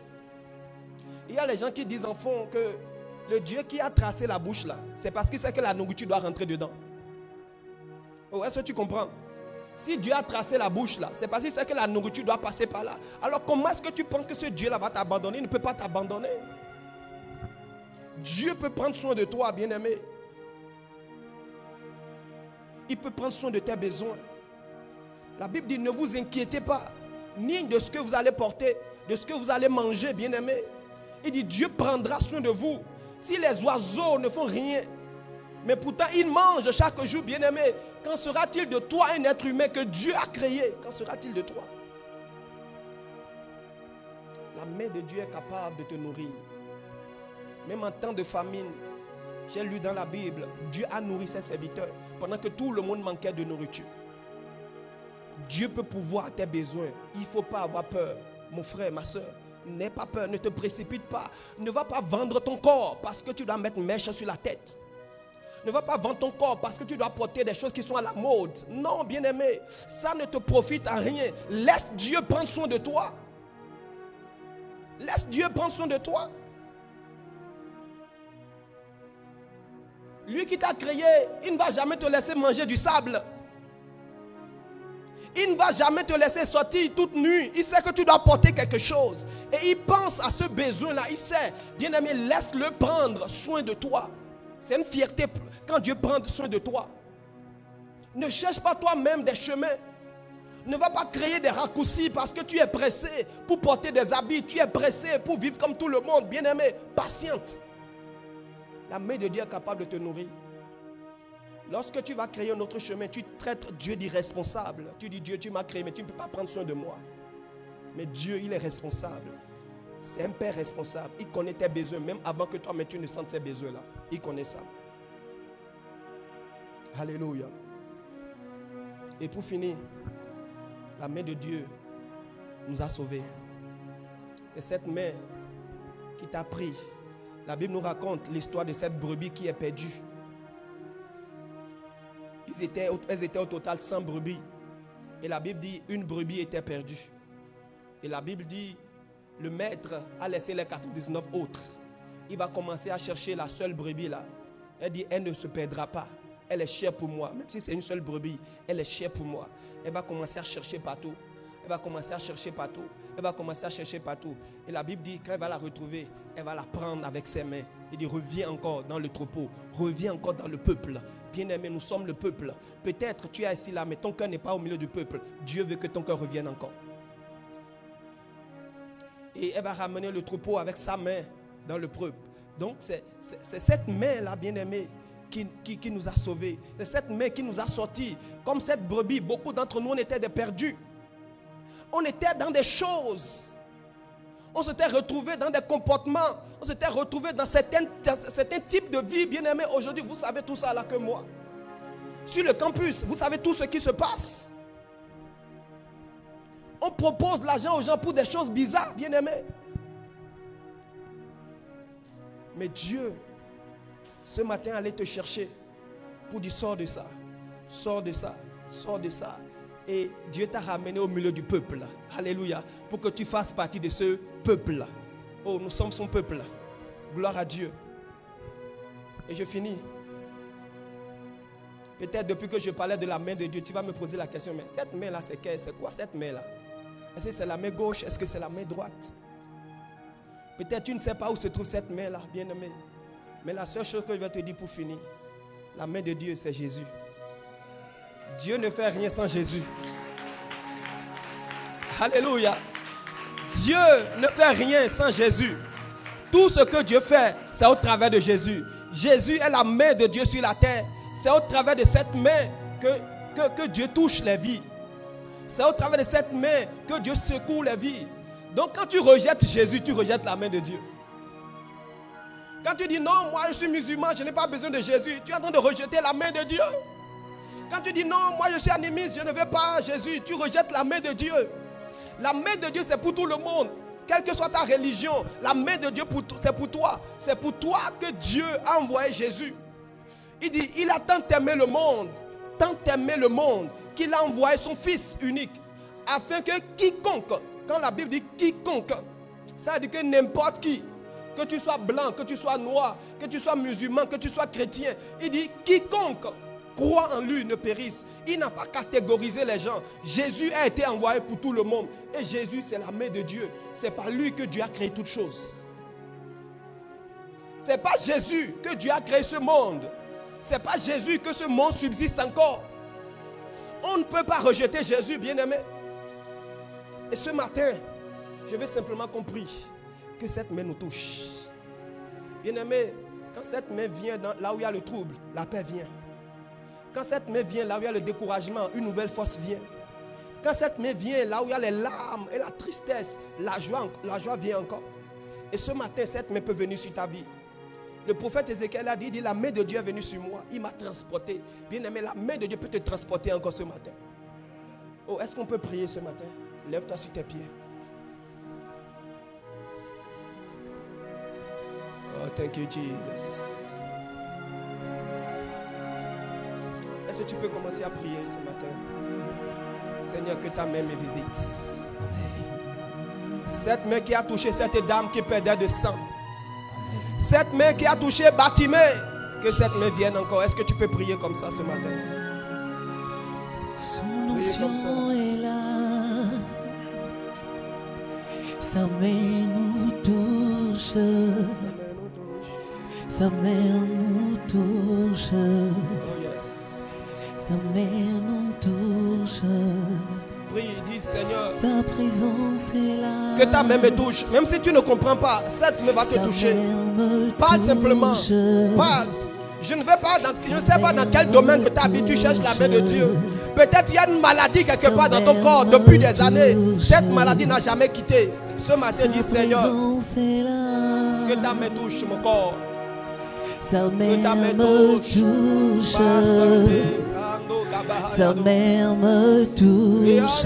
Il y a les gens qui disent en fond que le Dieu qui a tracé la bouche là, c'est parce qu'il sait que la nourriture doit rentrer dedans. Oh, est-ce que tu comprends? Si Dieu a tracé la bouche là, c'est parce qu'il sait que la nourriture doit passer par là. Alors comment est-ce que tu penses que ce Dieu là va t'abandonner? Il ne peut pas t'abandonner. Dieu peut prendre soin de toi, bien-aimé. Il peut prendre soin de tes besoins. La Bible dit, ne vous inquiétez pas, ni de ce que vous allez porter, de ce que vous allez manger, bien-aimé. Il dit, Dieu prendra soin de vous. Si les oiseaux ne font rien, mais pourtant ils mangent chaque jour, bien-aimé, qu'en sera-t-il de toi, un être humain que Dieu a créé? Qu'en sera-t-il de toi? La main de Dieu est capable de te nourrir. Même en temps de famine, J'ai lu dans la Bible, Dieu a nourri ses serviteurs pendant que tout le monde manquait de nourriture. Dieu peut pourvoir tes besoins. Il ne faut pas avoir peur. Mon frère, ma soeur, n'aie pas peur, ne te précipite pas. Ne va pas vendre ton corps parce que tu dois mettre mèche sur la tête. Ne va pas vendre ton corps parce que tu dois porter des choses qui sont à la mode. Non, bien-aimé, ça ne te profite à rien. Laisse Dieu prendre soin de toi. Laisse Dieu prendre soin de toi. Lui qui t'a créé, il ne va jamais te laisser manger du sable. Il ne va jamais te laisser sortir toute nue. Il sait que tu dois porter quelque chose. Et il pense à ce besoin-là. Il sait, bien-aimé, laisse-le prendre soin de toi. C'est une fierté quand Dieu prend soin de toi. Ne cherche pas toi-même des chemins. Ne va pas créer des raccourcis parce que tu es pressé pour porter des habits. Tu es pressé pour vivre comme tout le monde. Bien-aimé, patiente. La main de Dieu est capable de te nourrir. Lorsque tu vas créer un autre chemin, tu traites Dieu d'irresponsable. Tu dis, Dieu, tu m'as créé, mais tu ne peux pas prendre soin de moi. Mais Dieu, il est responsable. C'est un père responsable. Il connaît tes besoins, même avant que toi, mais tu ne sentes ces besoins-là. Il connaît ça. Alléluia. Et pour finir, la main de Dieu nous a sauvés. Et cette main qui t'a pris, la Bible nous raconte l'histoire de cette brebis qui est perdue. Elles étaient au total 100 brebis. Et la Bible dit, une brebis était perdue. Et la Bible dit, le maître a laissé les 99 autres. Il va commencer à chercher la seule brebis là. Elle dit, elle ne se perdra pas. Elle est chère pour moi. Même si c'est une seule brebis, elle est chère pour moi. Elle va commencer à chercher partout. Elle va commencer à chercher partout. Elle va commencer à chercher partout. Et la Bible dit, quand elle va la retrouver, elle va la prendre avec ses mains. Il dit, reviens encore dans le troupeau. Reviens encore dans le peuple. Bien-aimé, nous sommes le peuple. Peut-être tu es assis là, mais ton cœur n'est pas au milieu du peuple. Dieu veut que ton cœur revienne encore. Et elle va ramener le troupeau avec sa main dans le peuple. Donc c'est cette main-là, bien-aimé, qui nous a sauvés. C'est cette main qui nous a sortis. Comme cette brebis, beaucoup d'entre nous, on était des perdus. On était dans des choses. On s'était retrouvés dans des comportements. On s'était retrouvés dans certains types de vie. Bien-aimés, aujourd'hui, vous savez tout ça là que moi. Sur le campus, vous savez tout ce qui se passe. On propose de l'argent aux gens pour des choses bizarres, bien-aimés. Mais Dieu, ce matin, allait te chercher pour dire, sors de ça, sors de ça, sors de ça. Et Dieu t'a ramené au milieu du peuple. Alléluia. Pour que tu fasses partie de ce peuple. Oh, nous sommes son peuple. Gloire à Dieu. Et je finis. Peut-être depuis que je parlais de la main de Dieu, tu vas me poser la question, mais cette main-là, c'est quoi cette main-là? Est-ce que c'est la main gauche? Est-ce que c'est la main droite? Peut-être tu ne sais pas où se trouve cette main-là, bien-aimé. Mais la seule chose que je vais te dire pour finir, la main de Dieu, c'est Jésus. Dieu ne fait rien sans Jésus. Alléluia. Dieu ne fait rien sans Jésus. Tout ce que Dieu fait, c'est au travers de Jésus. Jésus est la main de Dieu sur la terre. C'est au travers de cette main que Dieu touche les vies. C'est au travers de cette main que Dieu secoue les vies. Donc quand tu rejettes Jésus, tu rejettes la main de Dieu. Quand tu dis non, moi je suis musulman, je n'ai pas besoin de Jésus, tu es en train de rejeter la main de Dieu. Quand tu dis non, moi je suis animiste, je ne veux pas Jésus, tu rejettes la main de Dieu. La main de Dieu, c'est pour tout le monde. Quelle que soit ta religion, la main de Dieu, c'est pour toi. C'est pour toi que Dieu a envoyé Jésus. Il dit, il a tant aimé le monde, qu'il a envoyé son Fils unique, afin que quiconque, quand la Bible dit quiconque, ça veut dire que n'importe qui, que tu sois blanc, que tu sois noir, que tu sois musulman, que tu sois chrétien, il dit quiconque croit en lui ne périsse. Il n'a pas catégorisé les gens. Jésus a été envoyé pour tout le monde. Et Jésus, c'est la main de Dieu. C'est par lui que Dieu a créé toutes choses. C'est pas Jésus que Dieu a créé ce monde. C'est pas Jésus que ce monde subsiste encore. On ne peut pas rejeter Jésus, bien-aimé. Et ce matin, je veux simplement comprendre que cette main nous touche. Bien-aimé, quand cette main vient là où il y a le trouble, la paix vient. Quand cette main vient là où il y a le découragement, une nouvelle force vient. Quand cette main vient là où il y a les larmes et la tristesse, la joie vient encore. Et ce matin, cette main peut venir sur ta vie. Le prophète Ézéchiel a dit, la main de Dieu est venue sur moi. Il m'a transporté. Bien aimé, la main de Dieu peut te transporter encore ce matin. Oh, est-ce qu'on peut prier ce matin? Lève-toi sur tes pieds. Oh, thank you, Jesus. Est-ce que tu peux commencer à prier ce matin? Seigneur, que ta main me visite. Cette main qui a touché cette dame qui perdait de sang. Cette main qui a touché Bartimée, que cette main vienne encore. Est-ce que tu peux prier comme ça ce matin? Son onction est là. Sa main nous touche. Sa main nous touche. Oh yes. Sa main nous touche. Prie, dis Seigneur, sa présence est là. Que ta main me touche. Même si tu ne comprends pas, cette main va te toucher. Parle simplement. Parle. Je ne sais pas dans quel domaine de ta vie tu cherches la main de Dieu. Peut-être il y a une maladie quelque part dans ton corps depuis des années. Cette maladie n'a jamais quitté. Ce matin, dis Seigneur, que ta main touche mon corps. Que ta main touche. Sa mère me touche.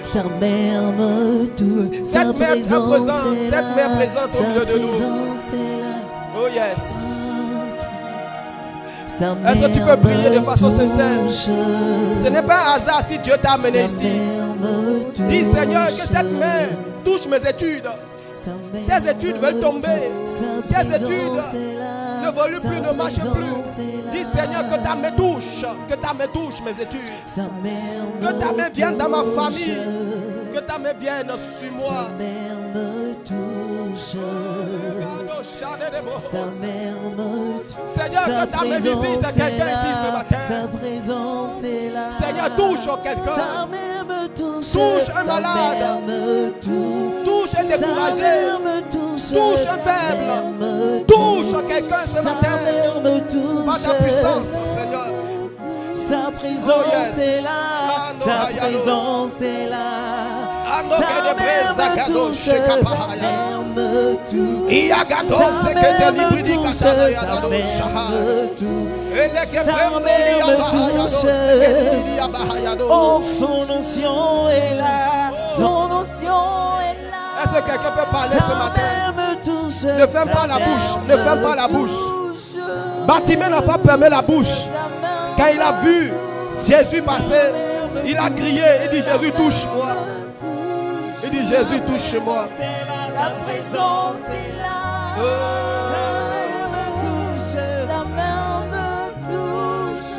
Sa mère me touche. Cette mère présente au milieu de nous. Oh yes. Est-ce que tu peux prier de façon sincère? Ce n'est pas un hasard si Dieu t'a amené ici. Dis Seigneur, que cette main touche mes études. Tes études veulent tomber. Tes études ne volent plus, ne marchent plus. Dis Seigneur, que ta main touche. Que ta main touche mes études. Que ta main vienne dans ma famille. Que ta main vienne sur moi. Seigneur, que ta main visite quelqu'un ici ce matin. Sa présence est là. Seigneur, touche quelqu'un. Touche un malade. Touche un découragé. Touche un faible. Touche quelqu'un ce matin. Par ta puissance, Seigneur. Sa présence est là. Sa présence est là. Sa mère me touche. Sa mère me touche. Sa mère me touche. Sa mère me touche. Oh, son onction est là. Son onction est là. Est-ce que quelqu'un peut parler ce matin? Ne ferme pas la bouche. Ne ferme pas la bouche. Bartimée n'a pas fermé la bouche. Quand il a vu Jésus passer, il a crié. Il dit Jésus touche-moi. Il dit Jésus touche-moi. Sa présence est là. Sa main me touche.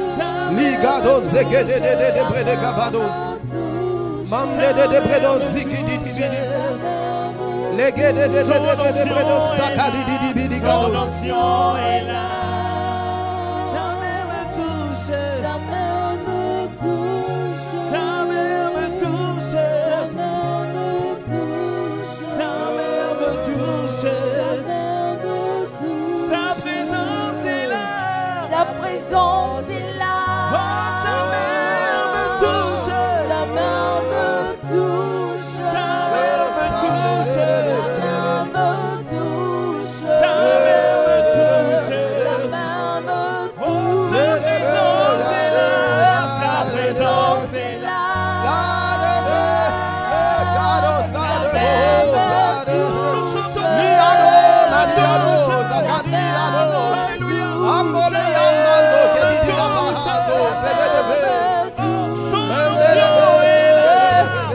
Ligado zeke de brede gabados. Mande de bredos ziki di di. Lege de bredos sakadi di di gados. Son onction est là. Sa mère me touche. Sa main me touche. Sa mère me touche. Sa main me touche. Sa mère me touche. Sa main me touche. Sa présence est là. Sa présence est là. Oh, sa mère me touche. Sa main me touche. Sa mère me touche. Sa main me touche. Sa mère me touche. Sa main me touche. Oh, sa présence est là. Sa présence est là.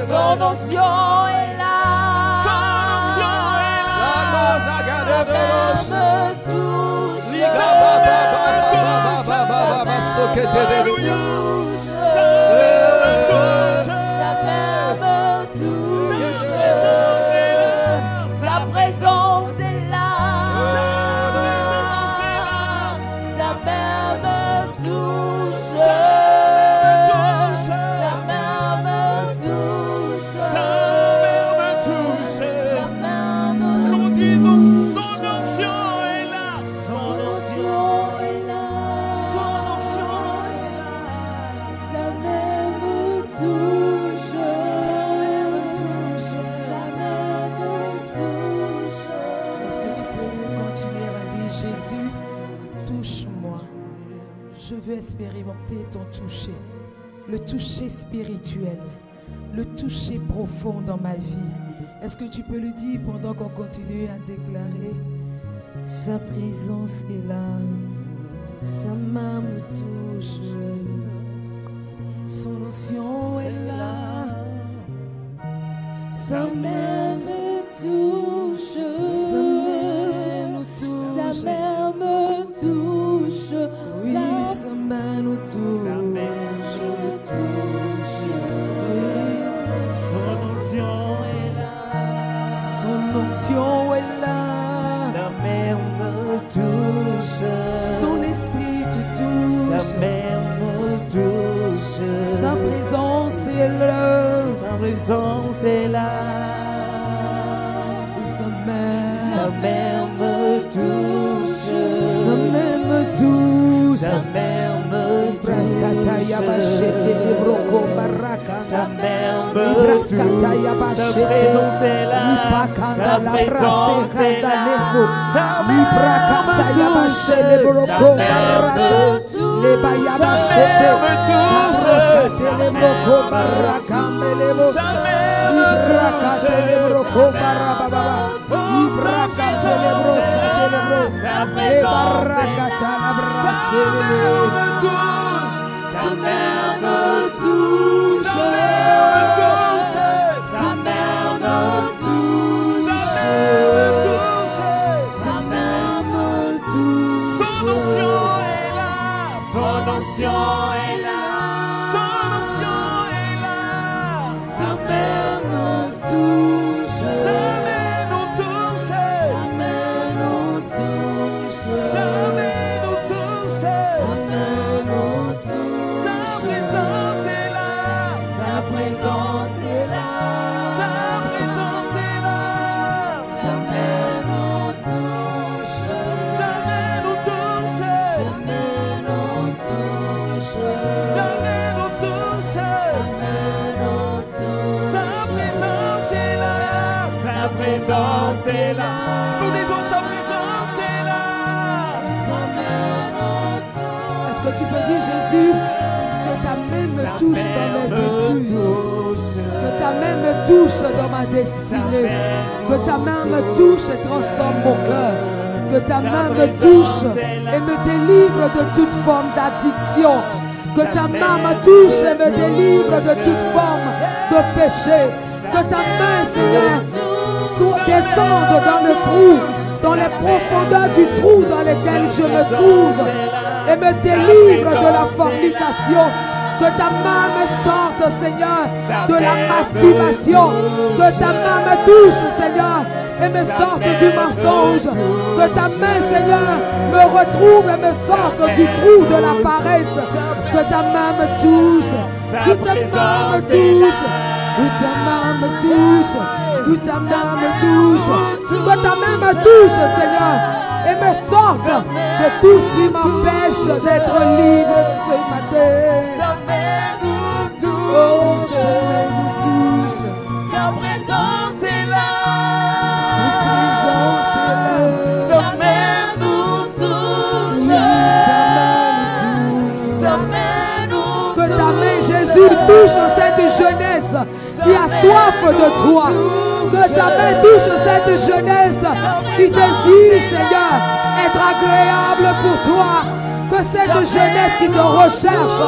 Son onction est là. Son onction est là. Sa main me touche. Alléluia. Sa main me touche. Sa présence est là. Sa main me touche. Sa main me touche. Sa main me Nous disons son onction est là. Son onction est là. Son onction est là. veux expérimenter ton toucher, le toucher spirituel, le toucher profond dans ma vie. Est-ce que tu peux le dire pendant qu'on continue à déclarer? Sa présence est là, sa main me touche, son onction est là, sa main me touche, sa main nous touche, sa main me touche, oui, sa main nous touche, sa main me touche, son onction est là, son onction est là, sa main me touche, son esprit te touche, sa main me touche, sa présence est là, sa présence est là, sa main me touche, sa main me touche, sa main me touche, sa main me touche, sa présence est là, sa présence est là, sa main me touche, sa main me présence est là. Nous disons sa présence est là. Est-ce que tu peux dire, Jésus, que ta main me touche dans mes études, que ta main me touche dans ma destinée, que ta main me touche et transforme mon cœur, que ta main me touche et me délivre de toute forme d'addiction, que ta main me touche et me délivre de toute forme de péché, que ta main, Seigneur, descende dans le trou, dans les profondeurs du trou dans lequel je me trouve et me délivre de la fornication. Que ta main me sorte, Seigneur, de la masturbation. Que ta main me touche, Seigneur, et me sorte du mensonge. Que ta main, Seigneur, me retrouve et me sorte du trou de la paresse. Que ta main me touche. Que ta main me touche. Que ta main me touche. Que ta main me touche. Que ta main me touche, Seigneur, et me sorte de tout ce qui m'empêche d'être libre ce matin. Sa main nous touche. Oh, sa main nous touche. Sa présence est là. Sa présence est là. Sa main nous touche. Sa main nous touche. Que ta main, Jésus, touche cette jeunesse qui a soif de toi. Que ta main touche cette jeunesse qui désire, Seigneur, être agréable pour toi. Que cette jeunesse qui te recherche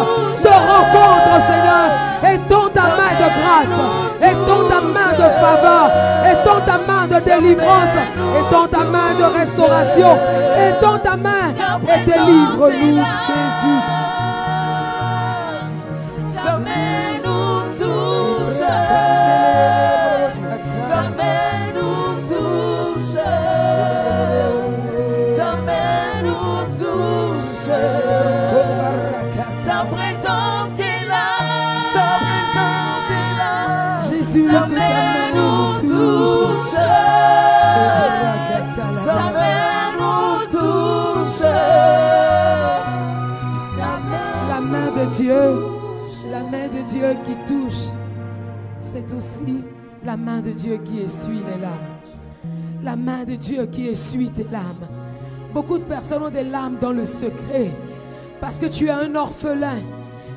te rencontre, Seigneur, et tend ta main de grâce, et tend ta main de faveur, et tend ta main de délivrance, et tend ta main de restauration, et tend ta main et délivre-nous, Jésus. Sa main nous touche. Sa main nous touche. Sa main nous touche. Sa présence est là. Sa présence est là. Jésus, Sa que ta main main nous nous touche. touche. Sa main nous touche. Sa main. La main de Dieu, la main de Dieu qui touche, c'est aussi la main de Dieu qui essuie les larmes. La main de Dieu qui essuie tes larmes. Beaucoup de personnes ont des larmes dans le secret. Parce que tu es un orphelin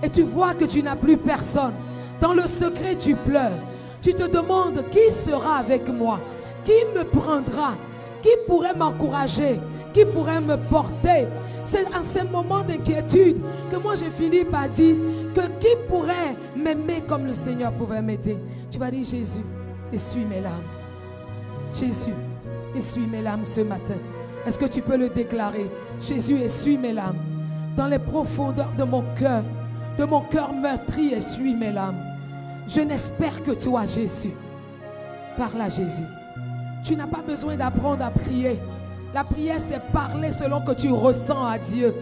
et tu vois que tu n'as plus personne. Dans le secret, tu pleures. Tu te demandes qui sera avec moi, qui me prendra, qui pourrait m'encourager, qui pourrait me porter. C'est en ces moments d'inquiétude que moi j'ai fini par dire que qui pourrait m'aimer comme le Seigneur pouvait m'aider. Tu vas dire Jésus, essuie mes larmes. Jésus, essuie mes larmes ce matin. Est-ce que tu peux le déclarer? Jésus, essuie mes larmes. Dans les profondeurs de mon cœur meurtri, essuie mes larmes. Je n'espère que toi, Jésus. Parle à Jésus. Tu n'as pas besoin d'apprendre à prier. La prière, c'est parler selon que tu ressens à Dieu.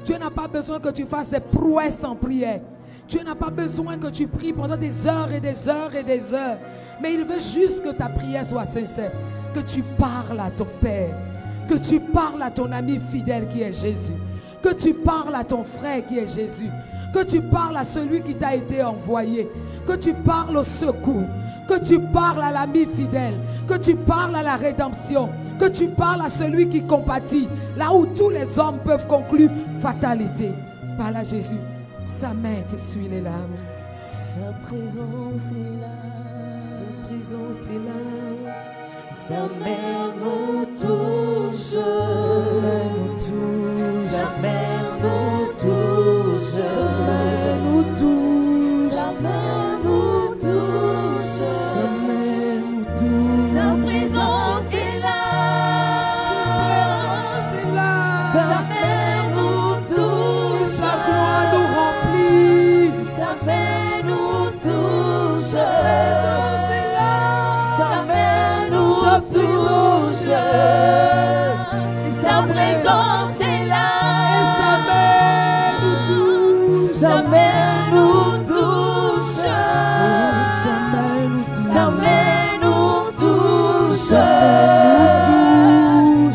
Tu n'as pas besoin que tu fasses des prouesses en prière. Tu n'as pas besoin que tu pries pendant des heures et des heures et des heures. Mais il veut juste que ta prière soit sincère. Que tu parles à ton Père. Que tu parles à ton ami fidèle qui est Jésus. Que tu parles à ton frère qui est Jésus. Que tu parles à celui qui t'a été envoyé. Que tu parles au secours. Que tu parles à l'ami fidèle. Que tu parles à la rédemption. Que tu parles à celui qui compatit. Là où tous les hommes peuvent conclure fatalité. Parle à Jésus. Sa main t'essuie les larmes. Sa présence est là. Sa présence est là. Sa main me touche. Sa main nous touche. Sa main me touche. Sa main nous touche. Sa main nous touche. Sa main nous touche. Sa présence est là. C'est là. Sa main nous touche. Sa gloire nous remplit. Sa main nous touche. Sa présence est là. Sa main nous Sa touche. Sa présence est là. Et sa main nous touche. Sa main nous touche. Sa main nous touche. Sa main nous touche.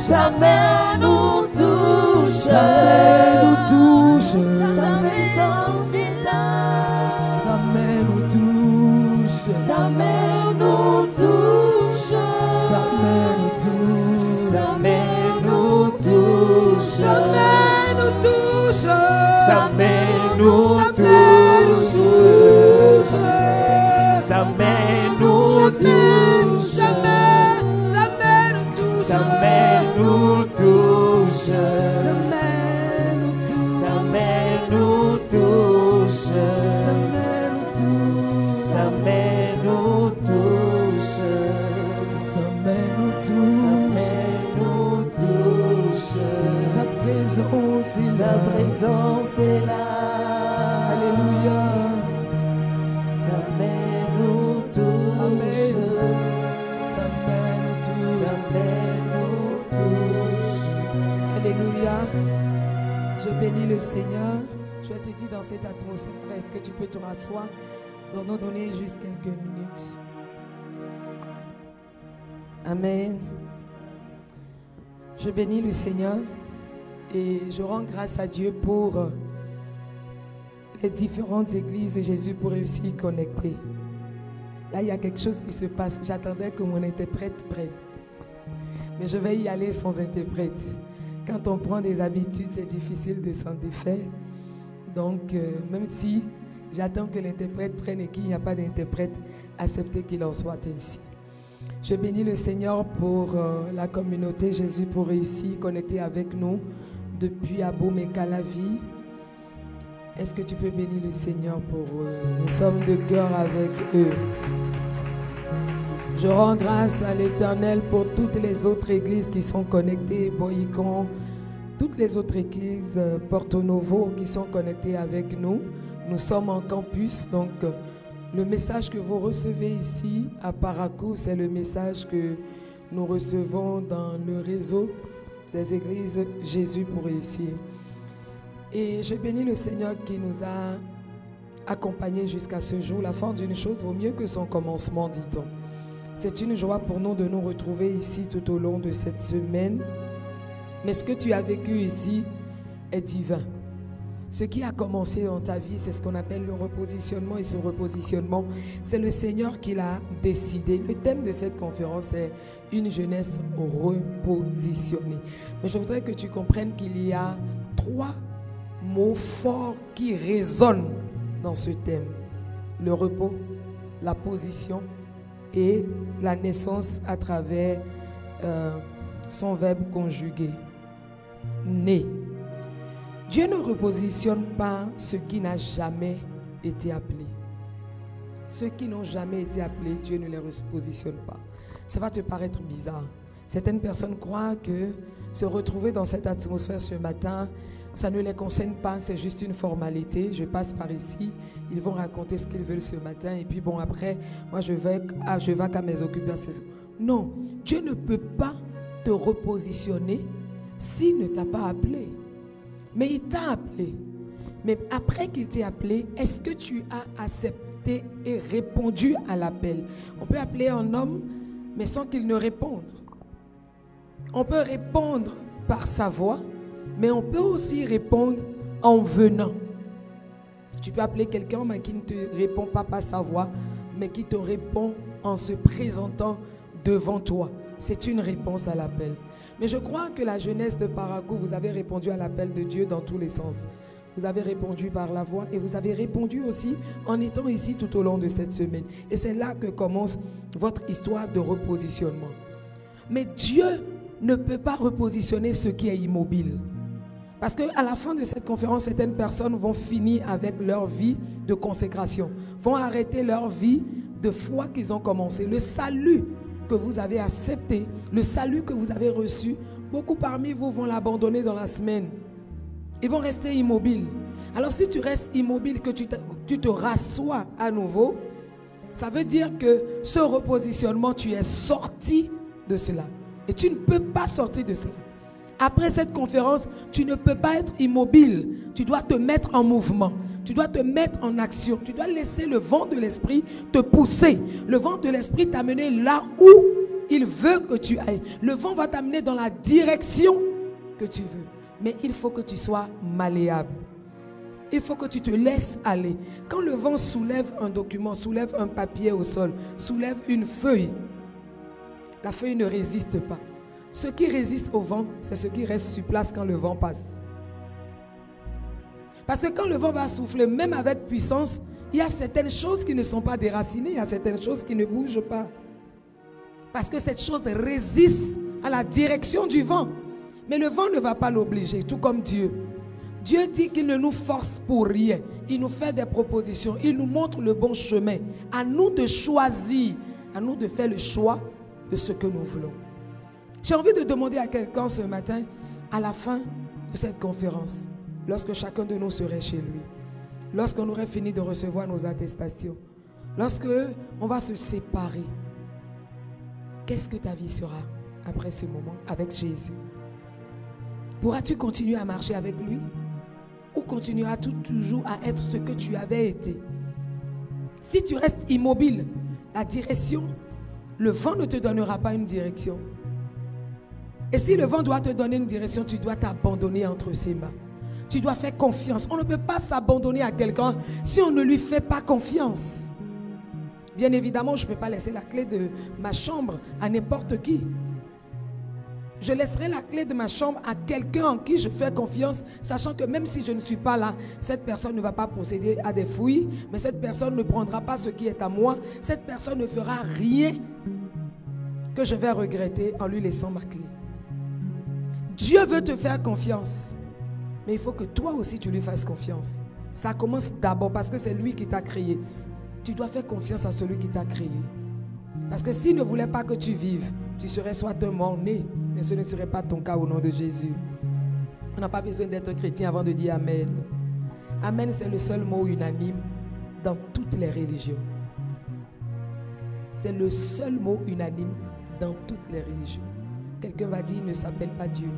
Sa main nous touche. Sa main nous touche. Sa main nous touche. Sa présence est là. Sa main nous touche. Sa main nous touche. Sa main nous touche. Sa main nous touche. Sa main nous touche. Sa main nous Sa touche. main nous touche. Sa main nous touche. Sa main nous touche. Sa main nous touche. Sa main nous touche. Sa main nous touche. Sa main nous touche. Sa main nous touche. Sa main nous Sa touche. main nous touche. Sa présence est Sa là. présence est là. Alléluia. Sa main nous touche. Amen. Sa main nous touche. Sa main nous touche. Alléluia. Je bénis le Seigneur. Je te dis dans cette atmosphère, est-ce que tu peux te rasseoir? Nous donner juste quelques minutes. Amen. Je bénis le Seigneur et je rends grâce à Dieu pour les différentes églises et Jésus pour réussir à connecter. Là, il y a quelque chose qui se passe. J'attendais que mon interprète prenne. Mais je vais y aller sans interprète. Quand on prend des habitudes, c'est difficile de s'en défaire. Donc, même si j'attends que l'interprète prenne et qu'il n'y a pas d'interprète, acceptez qu'il en soit ainsi. Je bénis le Seigneur pour la communauté Jésus pour réussir, connecter avec nous depuis Aboum et Calavi. Est-ce que tu peux bénir le Seigneur pour eux? Nous sommes de cœur avec eux. Je rends grâce à l'Éternel pour toutes les autres églises qui sont connectées, Boïcon, toutes les autres églises, Porto Novo qui sont connectées avec nous. Nous sommes en campus, donc le message que vous recevez ici à Paracou, c'est le message que nous recevons dans le réseau des églises Jésus pour réussir. Et je bénis le Seigneur qui nous a accompagnés jusqu'à ce jour. La fin d'une chose vaut mieux que son commencement, dit-on. C'est une joie pour nous de nous retrouver ici tout au long de cette semaine. Mais ce que tu as vécu ici est divin. Ce qui a commencé dans ta vie, c'est ce qu'on appelle le repositionnement. Et ce repositionnement, c'est le Seigneur qui l'a décidé. Le thème de cette conférence est une jeunesse repositionnée. Mais je voudrais que tu comprennes qu'il y a 3 mots forts qui résonnent dans ce thème. Le repos, la position et la naissance à travers son verbe conjugué. Né. Dieu ne repositionne pas ce qui n'a jamais été appelé. Ceux qui n'ont jamais été appelés, Dieu ne les repositionne pas. Ça va te paraître bizarre. Certaines personnes croient que se retrouver dans cette atmosphère ce matin, ça ne les concerne pas, c'est juste une formalité. Je passe par ici, ils vont raconter ce qu'ils veulent ce matin et puis bon, après, moi je vais qu'à mes occupations. Non, Dieu ne peut pas te repositionner s'il ne t'a pas appelé. Mais il t'a appelé. Mais après qu'il t'ait appelé, est-ce que tu as accepté et répondu à l'appel? On peut appeler un homme, mais sans qu'il ne réponde. On peut répondre par sa voix, mais on peut aussi répondre en venant. Tu peux appeler quelqu'un mais qui ne te répond pas par sa voix, mais qui te répond en se présentant devant toi. C'est une réponse à l'appel. Mais je crois que la jeunesse de Parakou, vous avez répondu à l'appel de Dieu dans tous les sens. Vous avez répondu par la voix et vous avez répondu aussi en étant ici tout au long de cette semaine. Et c'est là que commence votre histoire de repositionnement. Mais Dieu ne peut pas repositionner ce qui est immobile. Parce qu'à la fin de cette conférence, certaines personnes vont finir avec leur vie de consécration, vont arrêter leur vie de foi qu'ils ont commencé. Le salut que vous avez accepté, le salut que vous avez reçu, beaucoup parmi vous vont l'abandonner dans la semaine. Ils vont rester immobiles. Alors si tu restes immobile, que tu te rassois à nouveau, ça veut dire que ce repositionnement, tu es sorti de cela. Et tu ne peux pas sortir de cela. Après cette conférence, tu ne peux pas être immobile. Tu dois te mettre en mouvement. Tu dois te mettre en action. Tu dois laisser le vent de l'esprit te pousser. Le vent de l'esprit t'amener là où il veut que tu ailles. Le vent va t'amener dans la direction que tu veux. Mais il faut que tu sois malléable. Il faut que tu te laisses aller. Quand le vent soulève un document, soulève un papier au sol, soulève une feuille, la feuille ne résiste pas. Ce qui résiste au vent, c'est ce qui reste sur place quand le vent passe. Parce que quand le vent va souffler, même avec puissance, il y a certaines choses qui ne sont pas déracinées, il y a certaines choses qui ne bougent pas. Parce que cette chose résiste à la direction du vent. Mais le vent ne va pas l'obliger, tout comme Dieu. Dieu dit qu'il ne nous force pour rien. Il nous fait des propositions, il nous montre le bon chemin. À nous de choisir, à nous de faire le choix de ce que nous voulons. J'ai envie de demander à quelqu'un ce matin, à la fin de cette conférence, lorsque chacun de nous serait chez lui, lorsqu'on aurait fini de recevoir nos attestations, lorsque on va se séparer, qu'est-ce que ta vie sera après ce moment avec Jésus? Pourras-tu continuer à marcher avec lui? Ou continueras-tu toujours à être ce que tu avais été? Si tu restes immobile, la direction, le vent ne te donnera pas une direction. Et si le vent doit te donner une direction, tu dois t'abandonner entre ses mains. Tu dois faire confiance. On ne peut pas s'abandonner à quelqu'un si on ne lui fait pas confiance. Bien évidemment, je ne peux pas laisser la clé de ma chambre à n'importe qui. Je laisserai la clé de ma chambre à quelqu'un en qui je fais confiance, sachant que même si je ne suis pas là, cette personne ne va pas procéder à des fouilles, mais cette personne ne prendra pas ce qui est à moi. Cette personne ne fera rien que je vais regretter en lui laissant ma clé. Dieu veut te faire confiance, mais il faut que toi aussi tu lui fasses confiance. Ça commence d'abord parce que c'est lui qui t'a créé. Tu dois faire confiance à celui qui t'a créé. Parce que s'il ne voulait pas que tu vives, tu serais soit un mort-né, mais ce ne serait pas ton cas au nom de Jésus. On n'a pas besoin d'être chrétien avant de dire Amen. Amen, c'est le seul mot unanime dans toutes les religions. C'est le seul mot unanime dans toutes les religions. Quelqu'un va dire, il ne s'appelle pas Dieu,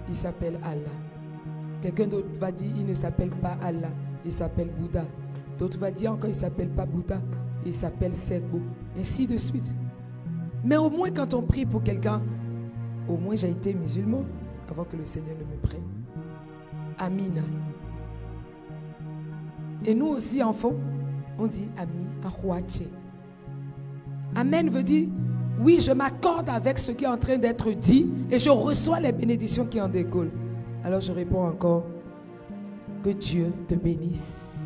il s'appelle Allah. Quelqu'un d'autre va dire, il ne s'appelle pas Allah, il s'appelle Bouddha. D'autres va dire encore, il ne s'appelle pas Bouddha, il s'appelle Segbo. Ainsi de suite. Mais au moins quand on prie pour quelqu'un, au moins j'ai été musulman avant que le Seigneur ne me prenne. Amina. Et nous aussi, enfants, on dit Ami Ahuache. Amen veut dire, oui, je m'accorde avec ce qui est en train d'être dit et je reçois les bénédictions qui en découlent. Alors je réponds encore, Que Dieu te bénisse.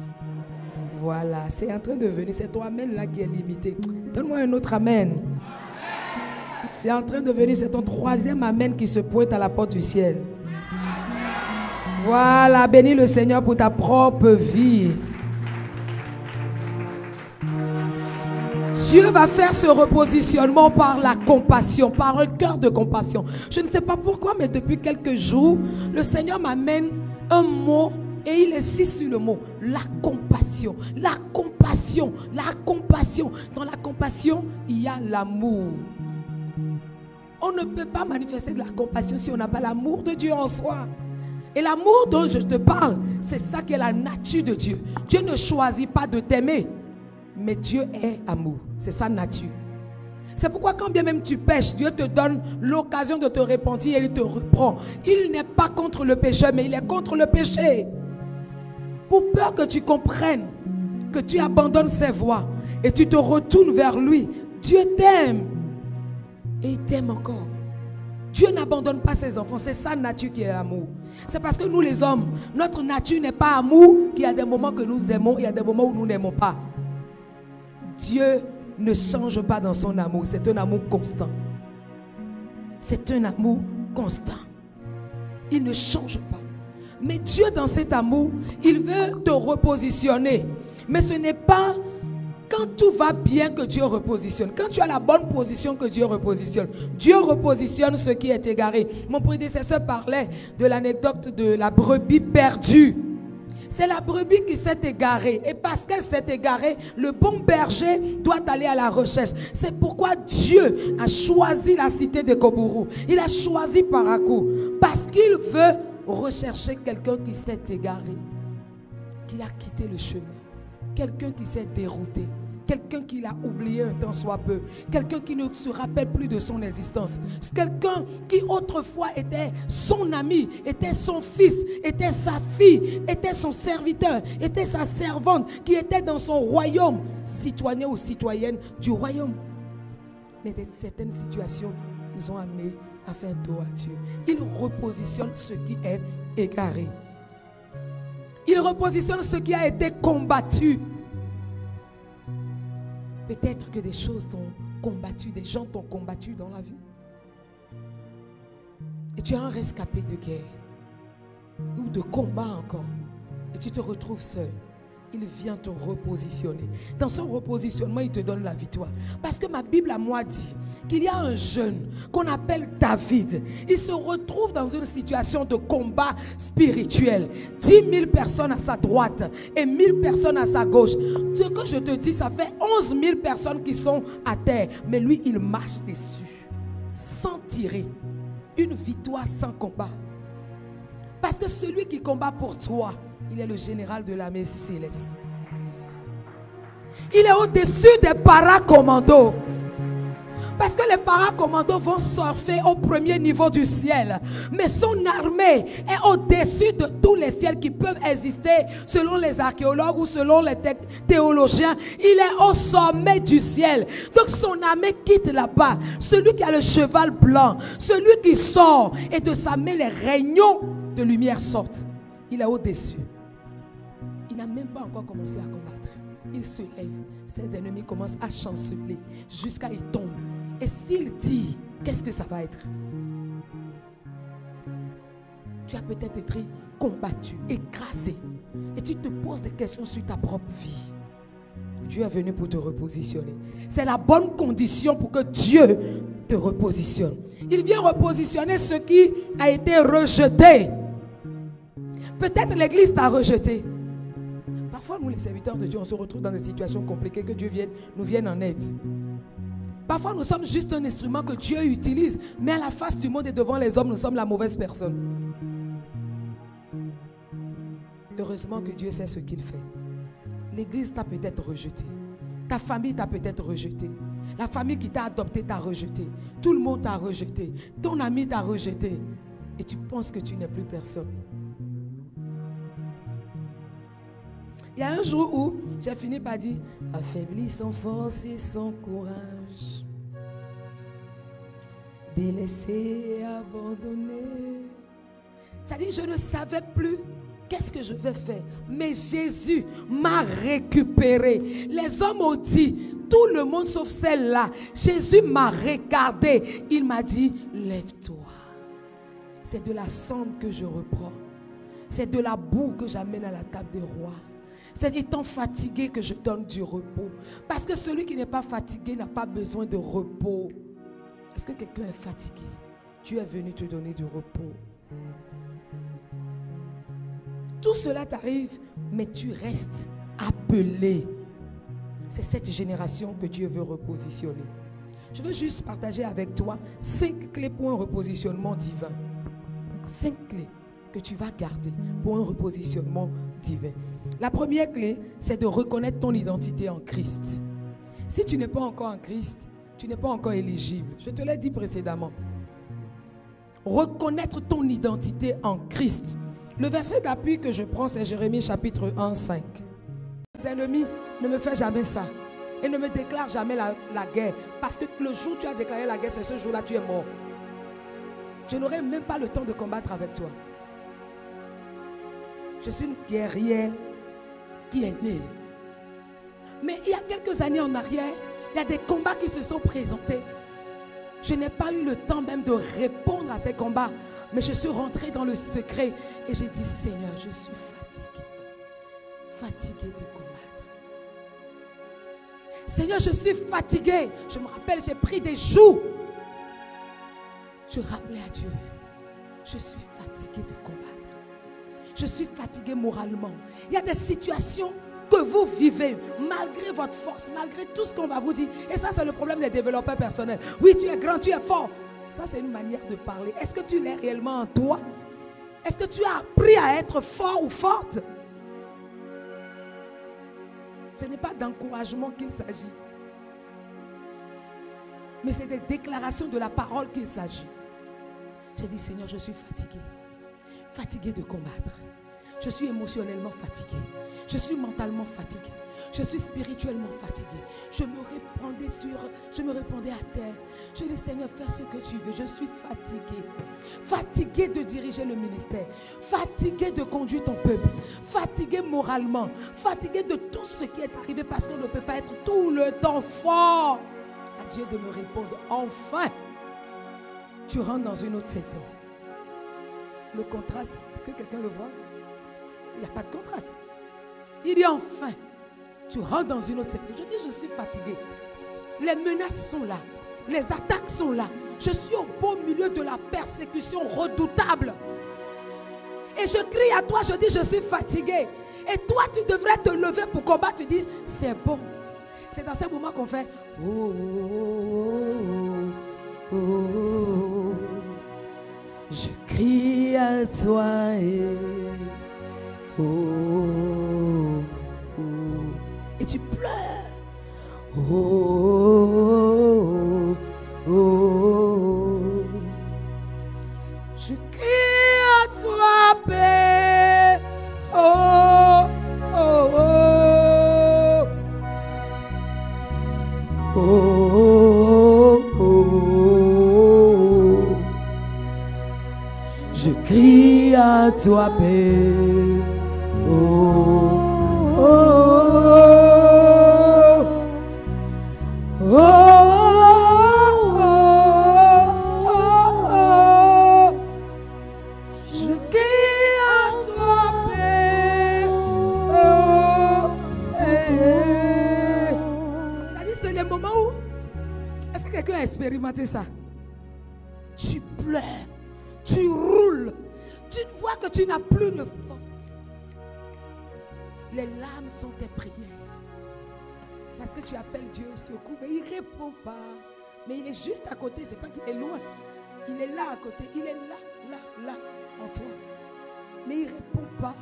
Voilà, c'est en train de venir. C'est ton amen là qui est limité. Donne-moi un autre amen. C'est en train de venir. C'est ton troisième amen qui se pointe à la porte du ciel. Voilà, bénis le Seigneur pour ta propre vie. Dieu va faire ce repositionnement par la compassion, par un cœur de compassion. Je ne sais pas pourquoi, mais depuis quelques jours, le Seigneur m'amène un mot et il insiste sur le mot, la compassion. La compassion, la compassion. Dans la compassion, il y a l'amour. On ne peut pas manifester de la compassion si on n'a pas l'amour de Dieu en soi. Et l'amour dont je te parle, c'est ça qui est la nature de Dieu. Dieu ne choisit pas de t'aimer, mais Dieu est amour. C'est sa nature. C'est pourquoi quand bien même tu pèches, Dieu te donne l'occasion de te repentir et il te reprend. Il n'est pas contre le péché, mais il est contre le péché. Pour peur que tu comprennes, que tu abandonnes ses voies et tu te retournes vers lui. Dieu t'aime. Et il t'aime encore. Dieu n'abandonne pas ses enfants. C'est sa nature qui est l'amour. C'est parce que nous les hommes, notre nature n'est pas amour qu'il y a des moments que nous aimons, il y a des moments où nous n'aimons pas. Dieu ne change pas dans son amour. C'est un amour constant. C'est un amour constant. Il ne change pas. Mais Dieu dans cet amour, il veut te repositionner. Mais ce n'est pas quand tout va bien que Dieu repositionne. Quand tu as la bonne position que Dieu repositionne. Dieu repositionne ce qui est égaré. Mon prédécesseur parlait de l'anecdote de la brebis perdue. C'est la brebis qui s'est égarée. Et parce qu'elle s'est égarée, le bon berger doit aller à la recherche. C'est pourquoi Dieu a choisi la cité de Kobourou. Il a choisi Parakou. Parce qu'il veut rechercher quelqu'un qui s'est égaré. Qui a quitté le chemin. Quelqu'un qui s'est dérouté. Quelqu'un qui l'a oublié un temps soit peu. Quelqu'un qui ne se rappelle plus de son existence. Quelqu'un qui autrefois était son ami, était son fils, était sa fille, était son serviteur, était sa servante, qui était dans son royaume, citoyen ou citoyenne du royaume. Mais certaines situations nous ont amenés à faire dos à Dieu. Il repositionne ce qui est égaré. Il repositionne ce qui a été combattu. Peut-être que des choses t'ont combattu, des gens t'ont combattu dans la vie. Et tu es un rescapé de guerre ou de combat encore. Et tu te retrouves seul. Il vient te repositionner. Dans son repositionnement, il te donne la victoire. Parce que ma Bible à moi dit qu'il y a un jeune qu'on appelle David. Il se retrouve dans une situation de combat spirituel. 10 000 personnes à sa droite et 1000 personnes à sa gauche. Ce que je te dis, ça fait 11 000 personnes qui sont à terre. Mais lui, il marche dessus. Sans tirer. Une victoire sans combat. Parce que celui qui combat pour toi, il est le général de l'armée céleste. Il est au-dessus des paracommandos. Parce que les paracommandos vont surfer au premier niveau du ciel. Mais son armée est au-dessus de tous les ciels qui peuvent exister selon les archéologues ou selon les théologiens. Il est au sommet du ciel. Donc son armée quitte là-bas. Celui qui a le cheval blanc, celui qui sort et de sa main les rayons de lumière sortent. Il est au-dessus. Il n'a même pas encore commencé à combattre. Il se lève. Ses ennemis commencent à chanceler jusqu'à il tombe. Et s'il dit, qu'est-ce que ça va être? Tu as peut-être été combattu, écrasé. Et tu te poses des questions sur ta propre vie. Dieu est venu pour te repositionner. C'est la bonne condition pour que Dieu te repositionne. Il vient repositionner ce qui a été rejeté. Peut-être l'église t'a rejeté. Parfois, nous les serviteurs de Dieu, on se retrouve dans des situations compliquées, que Dieu nous vienne en aide. Parfois, nous sommes juste un instrument que Dieu utilise, mais à la face du monde et devant les hommes, nous sommes la mauvaise personne. Heureusement que Dieu sait ce qu'il fait. L'église t'a peut-être rejeté. Ta famille t'a peut-être rejeté. La famille qui t'a adopté t'a rejeté. Tout le monde t'a rejeté. Ton ami t'a rejeté. Et tu penses que tu n'es plus personne. Il y a un jour où j'ai fini par dire: affaibli sans force et sans courage, délaissé et abandonné. C'est-à-dire, je ne savais plus qu'est-ce que je vais faire? Mais Jésus m'a récupéré. Les hommes ont dit, tout le monde sauf celle-là. Jésus m'a regardé. Il m'a dit, lève-toi. C'est de la cendre que je reprends. C'est de la boue que j'amène à la table des rois. C'est étant fatigué que je donne du repos. Parce que celui qui n'est pas fatigué n'a pas besoin de repos. Est-ce que quelqu'un est fatigué? Tu es venu te donner du repos. Tout cela t'arrive, mais tu restes appelé. C'est cette génération que Dieu veut repositionner. Je veux juste partager avec toi 5 clés pour un repositionnement divin. 5 clés que tu vas garder pour un repositionnement divin. La première clé, c'est de reconnaître ton identité en Christ. Si tu n'es pas encore en Christ, tu n'es pas encore éligible. Je te l'ai dit précédemment. Reconnaître ton identité en Christ. Le verset d'appui que je prends, c'est Jérémie chapitre 1, 5. Ennemi, ne me fais jamais ça. Et ne me déclare jamais la guerre. Parce que le jour où tu as déclaré la guerre, c'est ce jour-là tu es mort. Je n'aurai même pas le temps de combattre avec toi. Je suis une guerrière qui est née. Mais il y a quelques années en arrière, il y a des combats qui se sont présentés. Je n'ai pas eu le temps même de répondre à ces combats. Mais je suis rentrée dans le secret et j'ai dit, Seigneur, je suis fatiguée. Fatiguée de combattre. Seigneur, je suis fatiguée. Je me rappelle, j'ai pris des jours. Je rappelais à Dieu, je suis fatiguée de combattre. Je suis fatiguée moralement. Il y a des situations que vous vivez malgré votre force, malgré tout ce qu'on va vous dire. Et ça, c'est le problème des développeurs personnels. Oui, tu es grand, tu es fort. Ça, c'est une manière de parler. Est-ce que tu l'es réellement en toi? Est-ce que tu as appris à être fort ou forte? Ce n'est pas d'encouragement qu'il s'agit. Mais c'est des déclarations de la parole qu'il s'agit. J'ai dit, Seigneur, je suis fatiguée. Fatiguée de combattre. Je suis émotionnellement fatiguée. Je suis mentalement fatiguée. Je suis spirituellement fatiguée. Je me répandais à terre. Je dis, Seigneur, fais ce que tu veux. Je suis fatiguée. Fatiguée de diriger le ministère. Fatiguée de conduire ton peuple. Fatiguée moralement. Fatiguée de tout ce qui est arrivé parce qu'on ne peut pas être tout le temps fort. À Dieu de me répondre, enfin, tu rentres dans une autre saison. Le contraste, est-ce que quelqu'un le voit? Il n'y a pas de contraste. Il dit enfin, tu rentres dans une autre saison. Je dis, je suis fatiguée. Les menaces sont là. Les attaques sont là. Je suis au beau milieu de la persécution redoutable. Et je crie à toi, je dis, je suis fatiguée. Et toi, tu devrais te lever pour combattre. Tu dis, c'est bon. C'est dans ces moments qu'on fait, oh, oh, oh, oh. Je crie à toi et oh, oh. Et tu pleures. Oh, oh, oh. Je crie à toi, paix. Oh, oh, oh. Oh, oh, oh. Je crie à toi, paix. Oh, oh, oh, oh, oh. Je crie à toi, paix. Oh, ça dit, c'est les moments où, est-ce que quelqu'un a expérimenté ça? Tu pleures, tu roules, tu vois que tu n'as plus de force. Les larmes sont tes prières. Parce que tu appelles Dieu au secours, mais il ne répond pas. Mais il est juste à côté, c'est pas qu'il est loin. Il est là à côté, il est là, là, là, en toi. Mais il ne répond pas.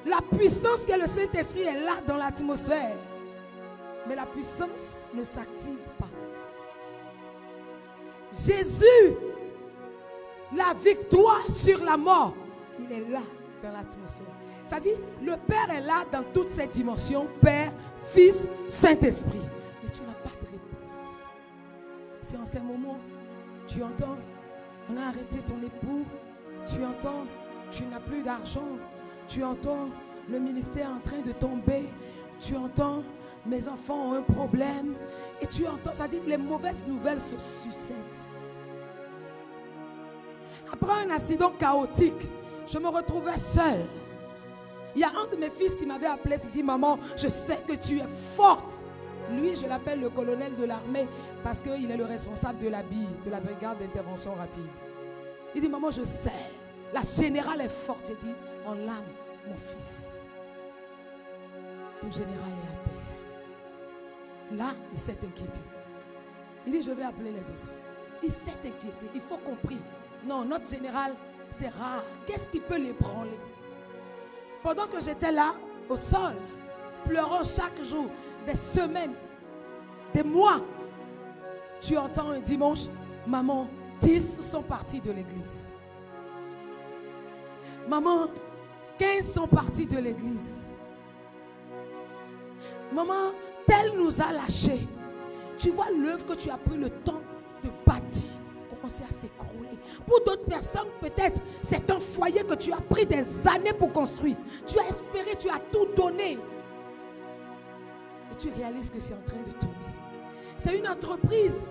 La puissance qu'est le Saint-Esprit est là dans l'atmosphère. Mais la puissance ne s'active pas. Jésus, la victoire sur la mort, il est là dans l'atmosphère. Ça dit, le Père est là dans toutes ses dimensions, Père, Fils, Saint-Esprit. Mais tu n'as pas de réponse. C'est en ces moments, tu entends, on a arrêté ton époux, tu entends, Tu n'as plus d'argent. Tu entends le ministère en train de tomber. Tu entends mes enfants ont un problème. Et tu entends, ça dit les mauvaises nouvelles se succèdent. Après un accident chaotique, je me retrouvais seule. Il y a un de mes fils qui m'avait appelé et dit, maman, je sais que tu es forte. Lui, je l'appelle le colonel de l'armée parce qu'il est le responsable de la BI, de la brigade d'intervention rapide. Il dit, maman, je sais, la générale est forte. J'ai dit, en l'âme, mon fils, ton général est à terre. Là, il s'est inquiété. Il dit, je vais appeler les autres. Il s'est inquiété, il faut compris. Non, notre général, c'est rare. Qu'est-ce qui peut l'ébranler? Pendant que j'étais là, au sol, pleurant chaque jour, des semaines, des mois, tu entends un dimanche, maman, 10 sont partis de l'église. Maman, 15 sont partis de l'église. Maman, tel nous a lâchés. Tu vois l'œuvre que tu as pris le temps de bâtir, commencer à s'écrouler. Pour d'autres personnes, peut-être, c'est un foyer que tu as pris des années pour construire. Tu as espéré, tu as tout donné. Et tu réalises que c'est en train de tomber. C'est une entreprise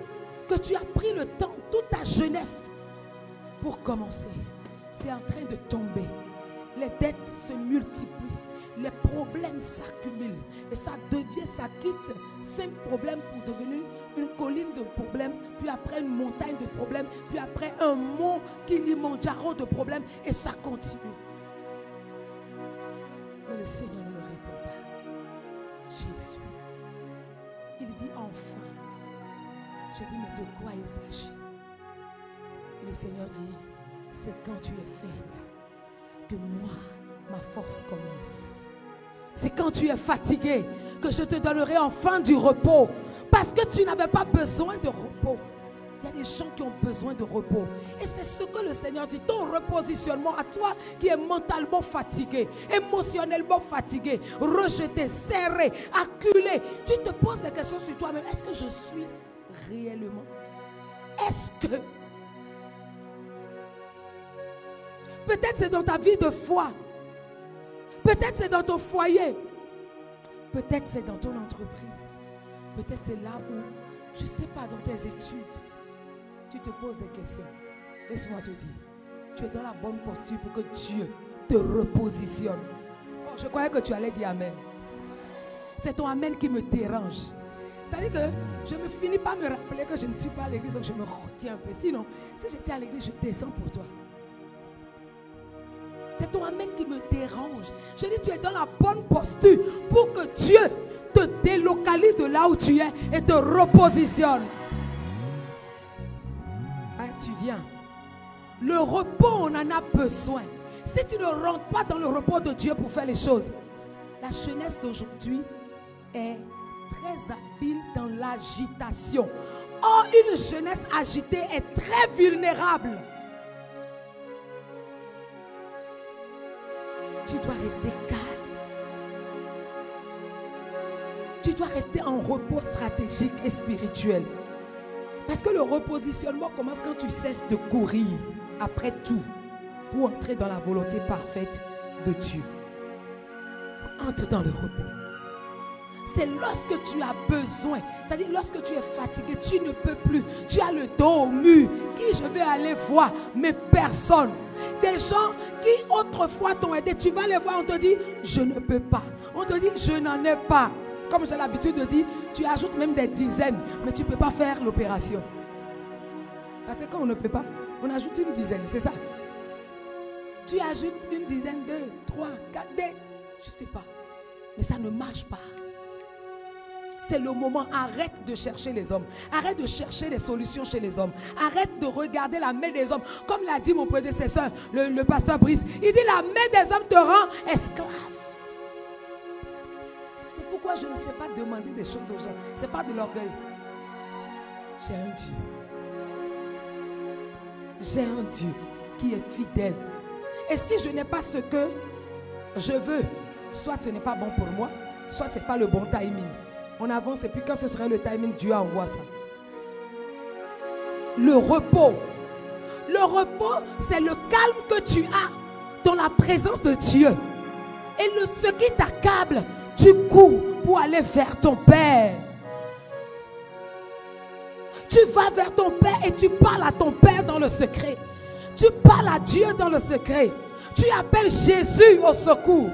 que tu as pris le temps, toute ta jeunesse, pour commencer. C'est en train de tomber. Les dettes se multiplient. Les problèmes s'accumulent. Et ça devient, ça quitte 5 problèmes pour devenir une colline de problèmes. Puis après une montagne de problèmes. Puis après un mont Kilimandjaro de problèmes. Et ça continue. Mais le Seigneur ne me répond pas. Jésus. Il dit enfin. Je dis, mais de quoi il s'agit? Et le Seigneur dit, c'est quand tu es faible que moi, ma force commence. C'est quand tu es fatigué que je te donnerai enfin du repos. Parce que tu n'avais pas besoin de repos. Il y a des gens qui ont besoin de repos. Et c'est ce que le Seigneur dit. Ton repositionnement à toi qui est mentalement fatigué, émotionnellement fatigué, rejeté, serré, acculé. Tu te poses des questions sur toi-même. Est-ce que je suis réellement? Est-ce que? Peut-être c'est dans ta vie de foi. Peut-être c'est dans ton foyer. Peut-être c'est dans ton entreprise. Peut-être c'est là où, je ne sais pas, dans tes études, tu te poses des questions. Laisse-moi te dire, tu es dans la bonne posture pour que Dieu te repositionne. Oh, je croyais que tu allais dire Amen. C'est ton Amen qui me dérange. C'est-à-dire que je me finis par me rappeler que je ne suis pas à l'église, donc je me retiens un peu. Sinon, si j'étais à l'église, je descends pour toi. C'est ton Amen qui me dérange. Je dis, tu es dans la bonne posture pour que Dieu te délocalise de là où tu es et te repositionne. Hein, tu viens. Le repos, on en a besoin. Si tu ne rentres pas dans le repos de Dieu pour faire les choses, la jeunesse d'aujourd'hui est très habile dans l'agitation. Or, une jeunesse agitée est très vulnérable. Tu dois rester calme. Tu dois rester en repos stratégique et spirituel. Parce que le repositionnement commence quand tu cesses de courir après tout pour entrer dans la volonté parfaite de Dieu. Entre dans le repos. C'est lorsque tu as besoin, c'est-à-dire lorsque tu es fatigué, tu ne peux plus, tu as le dos au mur. Qui je vais aller voir? Mais personne. Des gens qui autrefois t'ont aidé, tu vas les voir, on te dit, je ne peux pas. On te dit, je n'en ai pas. Comme j'ai l'habitude de dire, tu ajoutes même des dizaines, mais tu ne peux pas faire l'opération. Parce que quand on ne peut pas, on ajoute une dizaine, c'est ça. Tu ajoutes une dizaine, 2, 3, 4, je ne sais pas. Mais ça ne marche pas. C'est le moment, arrête de chercher les hommes. Arrête de chercher les solutions chez les hommes. Arrête de regarder la main des hommes. Comme l'a dit mon prédécesseur, le pasteur Brice. Il dit la main des hommes te rend esclave. C'est pourquoi je ne sais pas demander des choses aux gens. Ce n'est pas de l'orgueil. J'ai un Dieu. J'ai un Dieu qui est fidèle. Et si je n'ai pas ce que je veux, soit ce n'est pas bon pour moi, soit ce n'est pas le bon timing. On avance et puis quand ce serait le timing, Dieu envoie ça. Le repos. Le repos, c'est le calme que tu as dans la présence de Dieu. Et ce qui t'accable, tu cours pour aller vers ton Père. Tu vas vers ton Père et tu parles à ton Père dans le secret. Tu parles à Dieu dans le secret. Tu appelles Jésus au secours.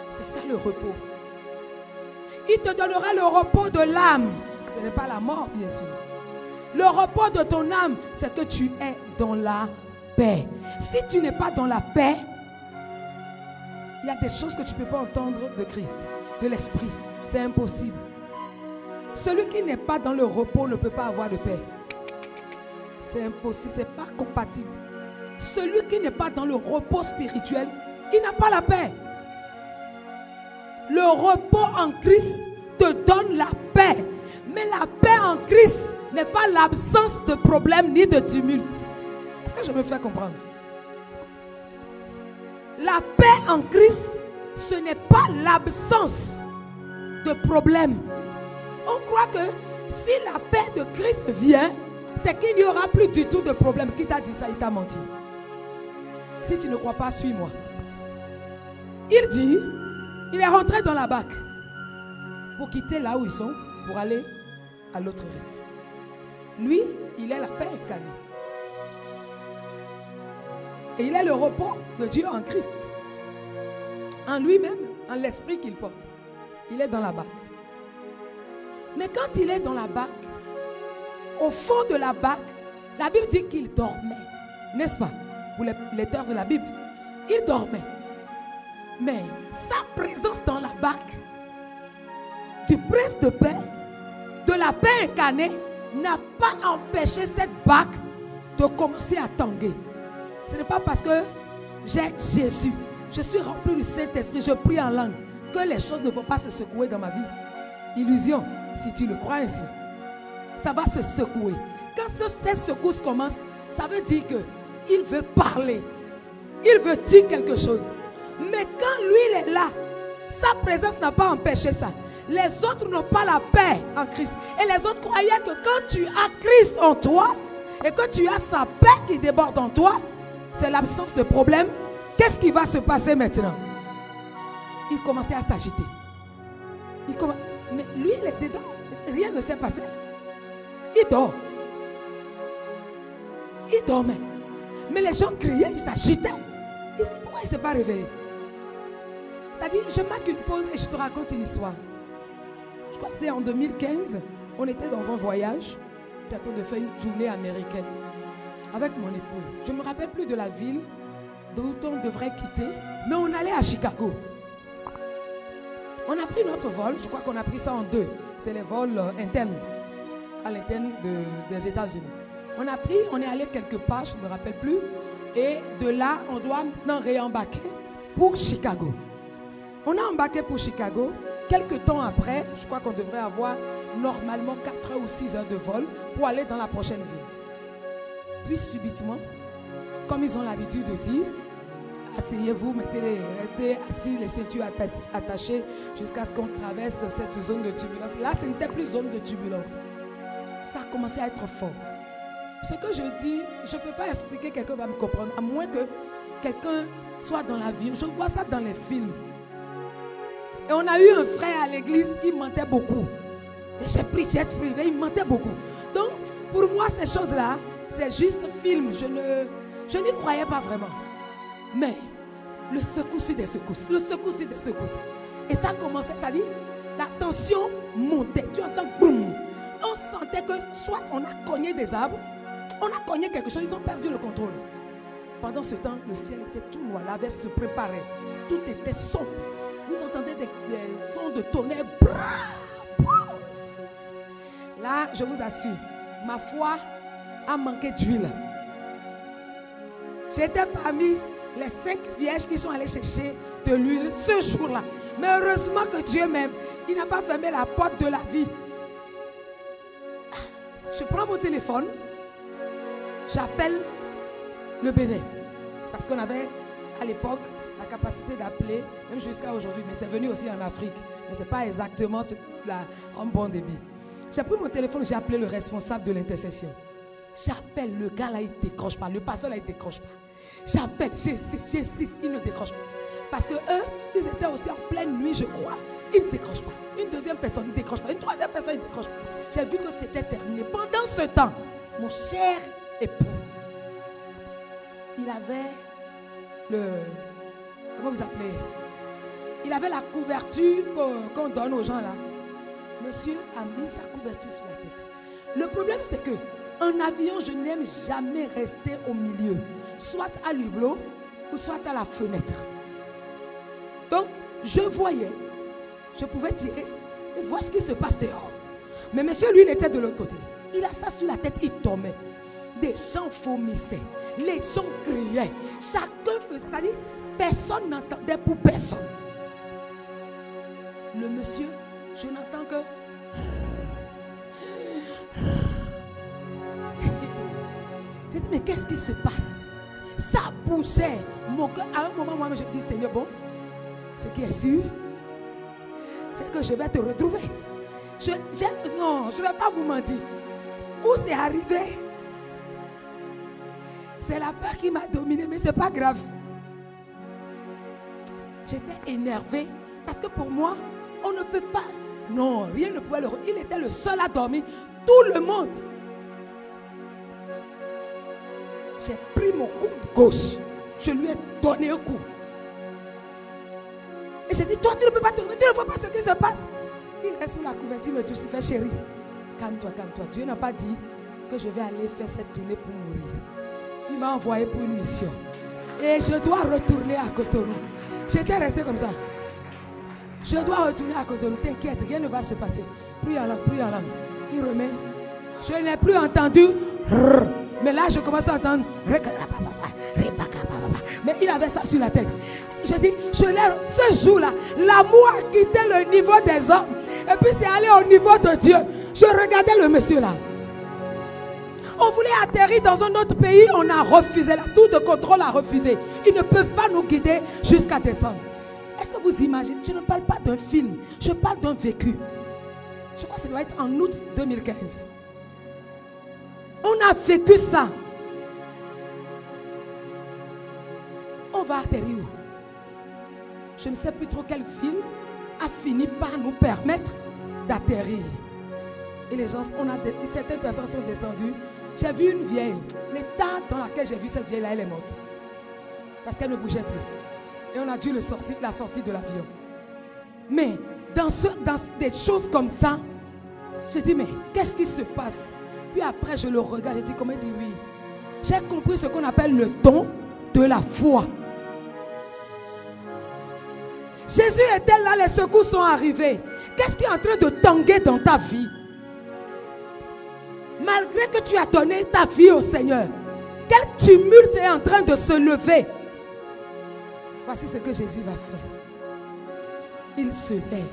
C'est ça le repos. Il te donnera le repos de l'âme. Ce n'est pas la mort, bien sûr. Le repos de ton âme, c'est que tu es dans la paix. Si tu n'es pas dans la paix, il y a des choses que tu ne peux pas entendre de Christ, de l'Esprit. C'est impossible. Celui qui n'est pas dans le repos ne peut pas avoir de paix. C'est impossible, ce n'est pas compatible. Celui qui n'est pas dans le repos spirituel, il n'a pas la paix. Le repos en Christ te donne la paix. Mais la paix en Christ n'est pas l'absence de problème ni de tumulte. Est-ce que je me fais comprendre? La paix en Christ, ce n'est pas l'absence de problème. On croit que si la paix de Christ vient, c'est qu'il n'y aura plus du tout de problème. Qui t'a dit ça? Il t'a menti. Si tu ne crois pas, suis-moi. Il dit, il est rentré dans la barque pour quitter là où ils sont, pour aller à l'autre rive. Lui, il est la paix incarnée. Et il est le repos de Dieu en Christ. En lui-même, en l'esprit qu'il porte. Il est dans la barque. Mais quand il est dans la barque, au fond de la barque, la Bible dit qu'il dormait. N'est-ce pas? Pour les lecteurs de la Bible. Il dormait. Mais sa présence dans la barque, du prince de paix, de la paix incarnée, n'a pas empêché cette barque de commencer à tanguer. Ce n'est pas parce que j'ai Jésus, je suis rempli du Saint-Esprit, je prie en langue, que les choses ne vont pas se secouer dans ma vie. Illusion, si tu le crois ainsi. Ça va se secouer. Quand ces secousses commencent, ça veut dire qu'il veut parler. Il veut dire quelque chose. Mais quand lui il est là, sa présence n'a pas empêché ça. Les autres n'ont pas la paix en Christ. Et les autres croyaient que quand tu as Christ en toi et que tu as sa paix qui déborde en toi, c'est l'absence de problème. Qu'est-ce qui va se passer maintenant? Il commençait à s'agiter. Mais lui, il est dedans. Rien ne s'est passé. Il dort. Il dormait. Mais les gens criaient, ils s'agitaient. Ils disaient, pourquoi il ne s'est pas réveillé? C'est-à-dire, je marque une pause et je te raconte une histoire. Je crois que c'était en 2015. On était dans un voyage. J'étais en train de faire une journée américaine avec mon époux. Je ne me rappelle plus de la ville d'où on devrait quitter. Mais on allait à Chicago. On a pris notre vol. Je crois qu'on a pris ça en deux. C'est les vols internes. À l'interne des États-Unis. On est allé quelque part, je ne me rappelle plus. Et de là, on doit maintenant réembarquer pour Chicago. On a embarqué pour Chicago. Quelques temps après, je crois qu'on devrait avoir normalement 4 ou 6 heures de vol pour aller dans la prochaine ville. Puis subitement, comme ils ont l'habitude de dire, asseyez-vous, restez assis, les ceintures attachées jusqu'à ce qu'on traverse cette zone de turbulence. Là, ce n'était plus zone de turbulence. Ça a commencé à être fort. Ce que je dis, je ne peux pas expliquer, quelqu'un va me comprendre, à moins que quelqu'un soit dans l'avion. Je vois ça dans les films. Et on a eu un frère à l'église qui mentait beaucoup. Et j'ai pris jet privé, il mentait beaucoup. Donc, pour moi, ces choses-là, c'est juste film. Je n'y croyais pas vraiment. Mais, le secousse des secousses. Le secousse des secousses. Et ça commençait, ça dit, la tension montait. Tu entends, boum. On sentait que soit on a cogné des arbres, on a cogné quelque chose, ils ont perdu le contrôle. Pendant ce temps, le ciel était tout noir, la veste se préparait, tout était sombre. Vous entendez des sons de tonnerre. Là, je vous assure, ma foi a manqué d'huile. J'étais parmi les 5 vierges qui sont allées chercher de l'huile ce jour-là. Mais heureusement que Dieu m'aime, il n'a pas fermé la porte de la vie. Je prends mon téléphone, j'appelle le Bénin. Parce qu'on avait à l'époque la capacité d'appeler, même jusqu'à aujourd'hui, mais c'est venu aussi en Afrique. Mais ce n'est pas exactement en bon débit. J'ai pris mon téléphone, j'ai appelé le responsable de l'intercession. J'appelle le gars là, il ne décroche pas. Le pasteur là, il ne décroche pas. J'appelle, j'ai 6, il ne décroche pas. Parce que eux, ils étaient aussi en pleine nuit, je crois. Ils ne décrochent pas. Une deuxième personne ne décroche pas. Une troisième personne ne décroche pas. J'ai vu que c'était terminé. Pendant ce temps, mon cher époux, il avait le... Comment vous appelez? Il avait la couverture qu'on donne aux gens là. Monsieur a mis sa couverture sur la tête. Le problème c'est que en avion, je n'aime jamais rester au milieu. Soit à l'hublot ou soit à la fenêtre. Donc, je voyais, je pouvais tirer et voir ce qui se passe dehors. Mais monsieur, lui, il était de l'autre côté. Il a ça sur la tête, il tombait. Des gens vomissaient, les gens criaient. Chacun faisait, c'est-à-dire, personne n'entendait pour personne. Le monsieur, je n'entends que... J'ai dit, mais qu'est-ce qui se passe? Ça bougeait. Mon cœur, à un moment, moi, je me dis, Seigneur, bon, ce qui est sûr, c'est que je vais te retrouver. Non, je ne vais pas vous mentir. Où c'est arrivé? C'est la peur qui m'a dominé, mais ce n'est pas grave. J'étais énervée parce que pour moi, on ne peut pas. Non, rien ne pouvait le... Il était le seul à dormir. Tout le monde. J'ai pris mon coude gauche. Je lui ai donné un coup. Et j'ai dit, toi tu ne peux pas te lever, tu ne vois pas ce qui se passe. Il reste sous la couverture, il me touche, il fait chérie. Calme-toi, calme-toi. Dieu n'a pas dit que je vais aller faire cette tournée pour mourir. Il m'a envoyé pour une mission. Et je dois retourner à Cotonou. J'étais resté comme ça. Je dois retourner à Cotonou. T'inquiète, rien ne va se passer. Prie en langue, prie en langue. Il remet. Je n'ai plus entendu. Mais là, je commence à entendre. Mais il avait ça sur la tête. Je dis, ce jour-là, l'amour a quitté le niveau des hommes. Et puis c'est allé au niveau de Dieu. Je regardais le monsieur là. On voulait atterrir dans un autre pays, on a refusé. La tour de contrôle a refusé. Ils ne peuvent pas nous guider jusqu'à descendre. Est-ce que vous imaginez? Je ne parle pas d'un film, je parle d'un vécu. Je crois que ça doit être en août 2015. On a vécu ça. On va atterrir où? Je ne sais plus trop quelle ville a fini par nous permettre d'atterrir. Et les gens, certaines personnes sont descendues. J'ai vu une vieille. L'état dans lequel j'ai vu cette vieille-là, elle est morte. Parce qu'elle ne bougeait plus. Et on a dû la sortir de l'avion. Mais dans des choses comme ça, je dis, mais qu'est-ce qui se passe? Puis après, je le regarde, je dis, comment il dit oui. J'ai compris ce qu'on appelle le don de la foi. Jésus était là, les secours sont arrivés. Qu'est-ce qui est en train de tanguer dans ta vie? Malgré que tu as donné ta vie au Seigneur, quel tumulte est en train de se lever? Voici ce que Jésus va faire. Il se lève.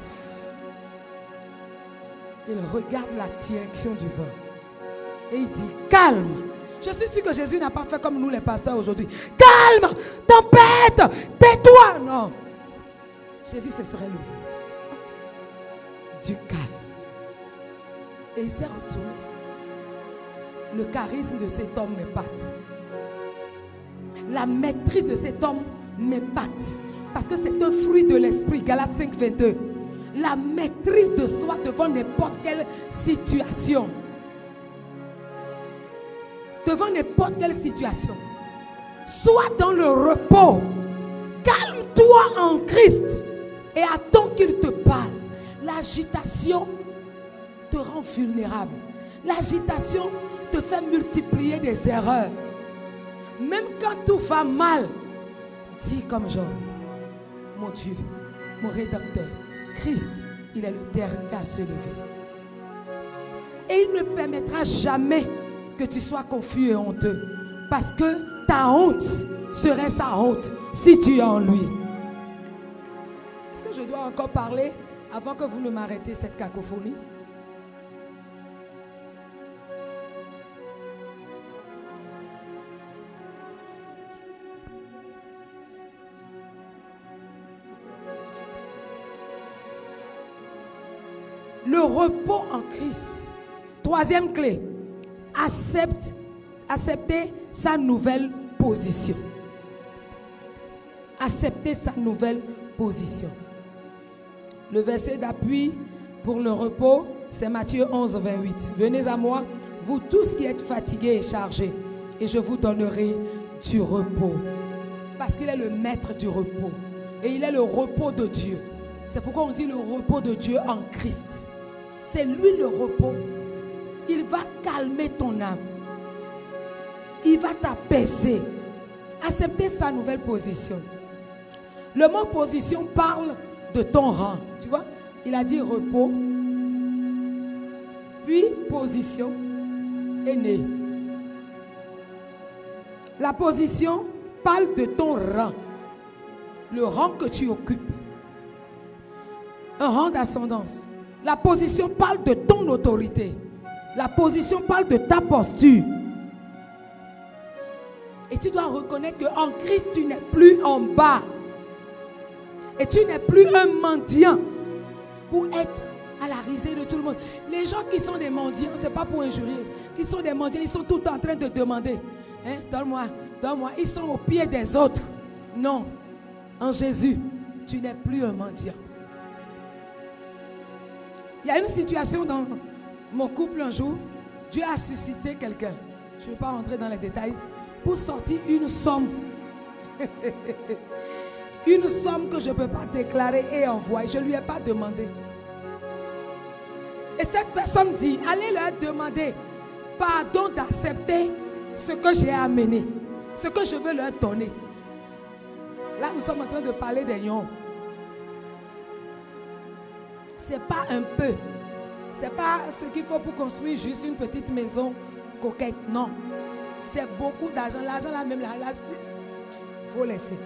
Il regarde la direction du vent. Et il dit, calme. Je suis sûr que Jésus n'a pas fait comme nous les pasteurs aujourd'hui. Calme, tempête, tais-toi. Non. Jésus se serait levé. Du calme. Et il s'est retourné. Le charisme de cet homme m'épate. La maîtrise de cet homme m'épate. Parce que c'est un fruit de l'esprit. Galates 5, 22. La maîtrise de soi devant n'importe quelle situation. Devant n'importe quelle situation. Sois dans le repos. Calme-toi en Christ. Et attends qu'il te parle. L'agitation te rend vulnérable. L'agitation te fait multiplier des erreurs. Même quand tout va mal, dis comme Job, mon Dieu, mon Rédempteur, Christ, il est le dernier à se lever. Et il ne permettra jamais que tu sois confus et honteux. Parce que ta honte serait sa honte si tu es en lui. Est-ce que je dois encore parler avant que vous ne m'arrêtez cette cacophonie? Le repos en Christ. Troisième clé. Accepte accepter sa nouvelle position. Accepter sa nouvelle position. Le verset d'appui pour le repos, c'est Matthieu 11, 28. Venez à moi, vous tous qui êtes fatigués et chargés, et je vous donnerai du repos. Parce qu'il est le maître du repos. Et il est le repos de Dieu. C'est pourquoi on dit le repos de Dieu en Christ. C'est lui le repos. Il va calmer ton âme. Il va t'apaiser. Accepter sa nouvelle position. Le mot position parle de ton rang. Tu vois, il a dit repos, puis position est né. La position parle de ton rang, le rang que tu occupes, un rang d'ascendance. La position parle de ton autorité. La position parle de ta posture. Et tu dois reconnaître qu'en Christ, tu n'es plus en bas. Et tu n'es plus un mendiant pour être à la risée de tout le monde. Les gens qui sont des mendiants, ce n'est pas pour injurier. Qui sont des mendiants, ils sont tout en train de demander. Hein, donne-moi, donne-moi. Ils sont au pied des autres. Non. En Jésus, tu n'es plus un mendiant. Il y a une situation dans mon couple un jour. Dieu a suscité quelqu'un. Je ne vais pas rentrer dans les détails. Pour sortir une somme. Une somme que je ne peux pas déclarer et envoyer. Je ne lui ai pas demandé. Et cette personne dit, allez leur demander pardon d'accepter ce que j'ai amené. Ce que je veux leur donner. Là, nous sommes en train de parler des lions. Ce n'est pas un peu. Ce n'est pas ce qu'il faut pour construire juste une petite maison coquette. Non. C'est beaucoup d'argent. L'argent là même, là, il faut laisser.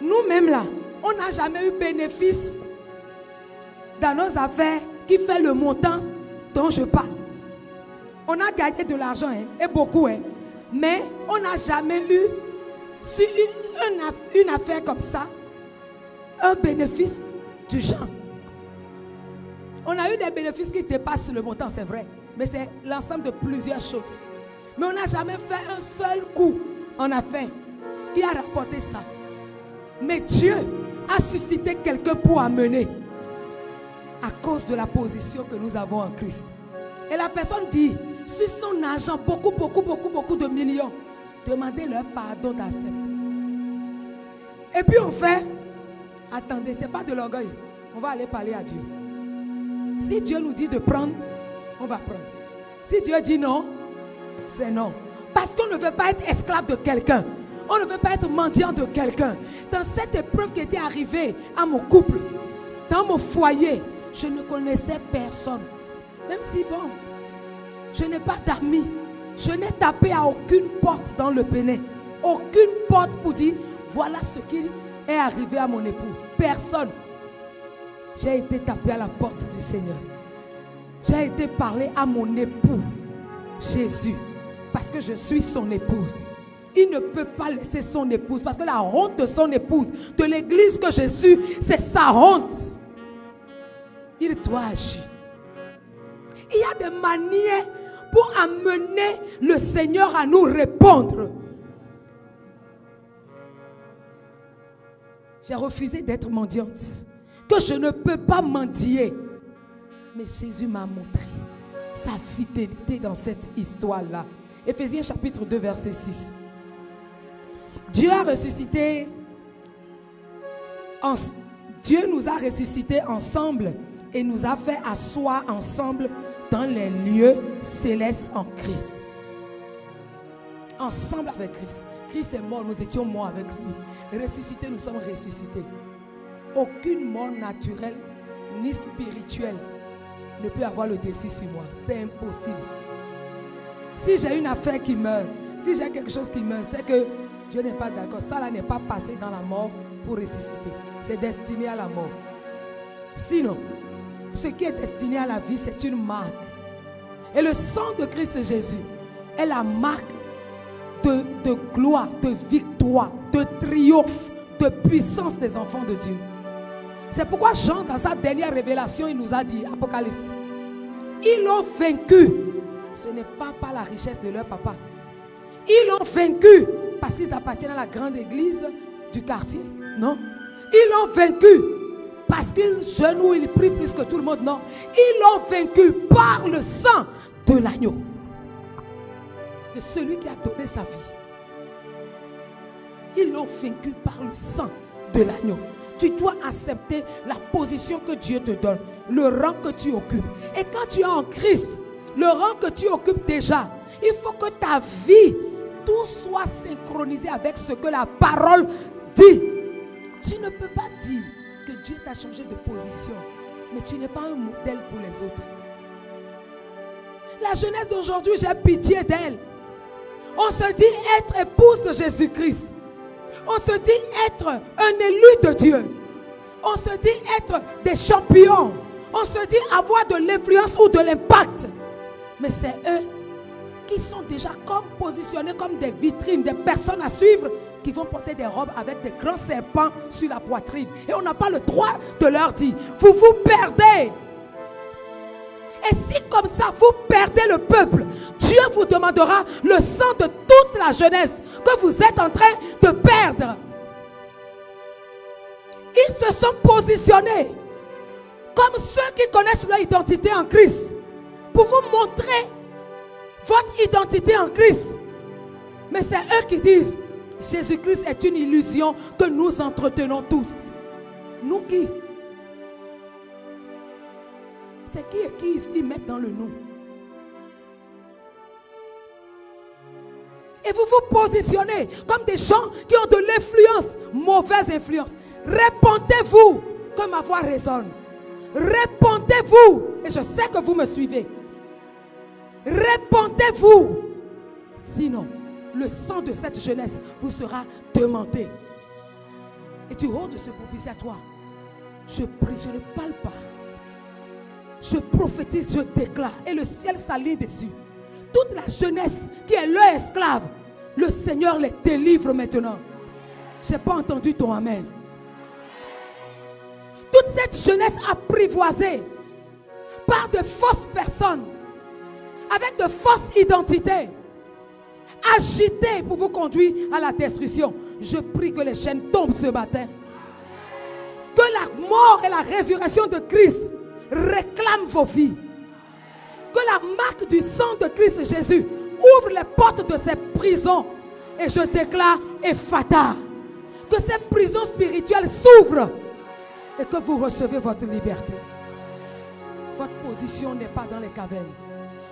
Nous-mêmes là, on n'a jamais eu bénéfice dans nos affaires qui fait le montant dont je parle. On a gagné de l'argent, hein, et beaucoup, hein, mais on n'a jamais eu sur une affaire comme ça un bénéfice du genre. On a eu des bénéfices qui dépassent le montant, c'est vrai, mais c'est l'ensemble de plusieurs choses. Mais on n'a jamais fait un seul coup en affaires qui a rapporté ça. Mais Dieu a suscité quelqu'un pour amener à cause de la position que nous avons en Christ. Et la personne dit, sur son argent, beaucoup de millions, demandez-leur pardon d'accepter. Et puis on fait, attendez, ce n'est pas de l'orgueil, on va aller parler à Dieu. Si Dieu nous dit de prendre, on va prendre. Si Dieu dit non, c'est non. Parce qu'on ne veut pas être esclave de quelqu'un. On ne veut pas être mendiant de quelqu'un. Dans cette épreuve qui était arrivée à mon couple, dans mon foyer, je ne connaissais personne. Même si, bon, je n'ai pas d'amis. Je n'ai tapé à aucune porte dans le Bénin. Aucune porte pour dire, voilà ce qui est arrivé à mon époux. Personne. J'ai été tapé à la porte du Seigneur. J'ai été parler à mon époux, Jésus, parce que je suis son épouse. Il ne peut pas laisser son épouse, parce que la honte de son épouse, de l'église que je suis, c'est sa honte. Il doit agir. Il y a des manières pour amener le Seigneur à nous répondre. J'ai refusé d'être mendiante, que je ne peux pas mendier. Mais Jésus m'a montré sa fidélité dans cette histoire-là. Éphésiens chapitre 2, verset 6. Dieu nous a ressuscités ensemble et nous a fait asseoir ensemble dans les lieux célestes en Christ. Ensemble avec Christ. Christ est mort, nous étions morts avec lui. Ressuscités, nous sommes ressuscités. Aucune mort naturelle ni spirituelle ne peut avoir le dessus sur moi. C'est impossible. Si j'ai une affaire qui meurt, si j'ai quelque chose qui meurt, c'est que Dieu n'est pas d'accord. Ça là n'est pas passé dans la mort pour ressusciter. C'est destiné à la mort. Sinon, ce qui est destiné à la vie, c'est une marque. Et le sang de Christ Jésus est la marque de gloire, de victoire, de triomphe, de puissance des enfants de Dieu. C'est pourquoi Jean, dans sa dernière révélation, il nous a dit, Apocalypse, ils l'ont vaincu Ce n'est pas par la richesse de leur papa. Ils l'ont vaincu parce qu'ils appartiennent à la grande église du quartier. Non. Ils l'ont vaincu parce qu'ils genouillent, ils prient plus que tout le monde. Non. Ils l'ont vaincu par le sang de l'agneau. De celui qui a donné sa vie. Ils l'ont vaincu par le sang de l'agneau. Tu dois accepter la position que Dieu te donne, le rang que tu occupes. Et quand tu es en Christ, le rang que tu occupes déjà, il faut que ta vie, tout soit synchronisé avec ce que la parole dit. Tu ne peux pas dire que Dieu t'a changé de position, mais tu n'es pas un modèle pour les autres. La jeunesse d'aujourd'hui, j'ai pitié d'elle. On se dit être épouse de Jésus-Christ. On se dit être un élu de Dieu. On se dit être des champions. On se dit avoir de l'influence ou de l'impact. Mais c'est eux qui sont déjà comme positionnés comme des vitrines, des personnes à suivre, qui vont porter des robes avec des grands serpents sur la poitrine. Et on n'a pas le droit de leur dire, vous vous perdez. Et si comme ça vous perdez le peuple, Dieu vous demandera le sang de toute la jeunesse que vous êtes en train de perdre. Ils se sont positionnés comme ceux qui connaissent leur identité en Christ pour vous montrer votre identité en Christ. Mais c'est eux qui disent Jésus-Christ est une illusion que nous entretenons tous. Nous qui? C'est qui et qui ils mettent dans le nous. Et vous vous positionnez comme des gens qui ont de l'influence, mauvaise influence. Répondez-vous que ma voix résonne. Répondez-vous, et je sais que vous me suivez. Répondez-vous. Sinon, le sang de cette jeunesse vous sera demandé. Et tu oses se propulser à toi. Je prie, je ne parle pas. Je prophétise, je déclare. Et le ciel s'aligne dessus. Toute la jeunesse qui est leur esclave, le Seigneur les délivre maintenant. Je n'ai pas entendu ton amen. Toute cette jeunesse apprivoisée par de fausses personnes, avec de fausses identités, agitées pour vous conduire à la destruction. Je prie que les chaînes tombent ce matin. Que la mort et la résurrection de Christ réclament vos vies. Que la marque du sang de Christ Jésus ouvre les portes de ces prisons. Et je déclare Ephata. Que ces prisons spirituelles s'ouvrent. Et que vous recevez votre liberté. Votre position n'est pas dans les cavernes.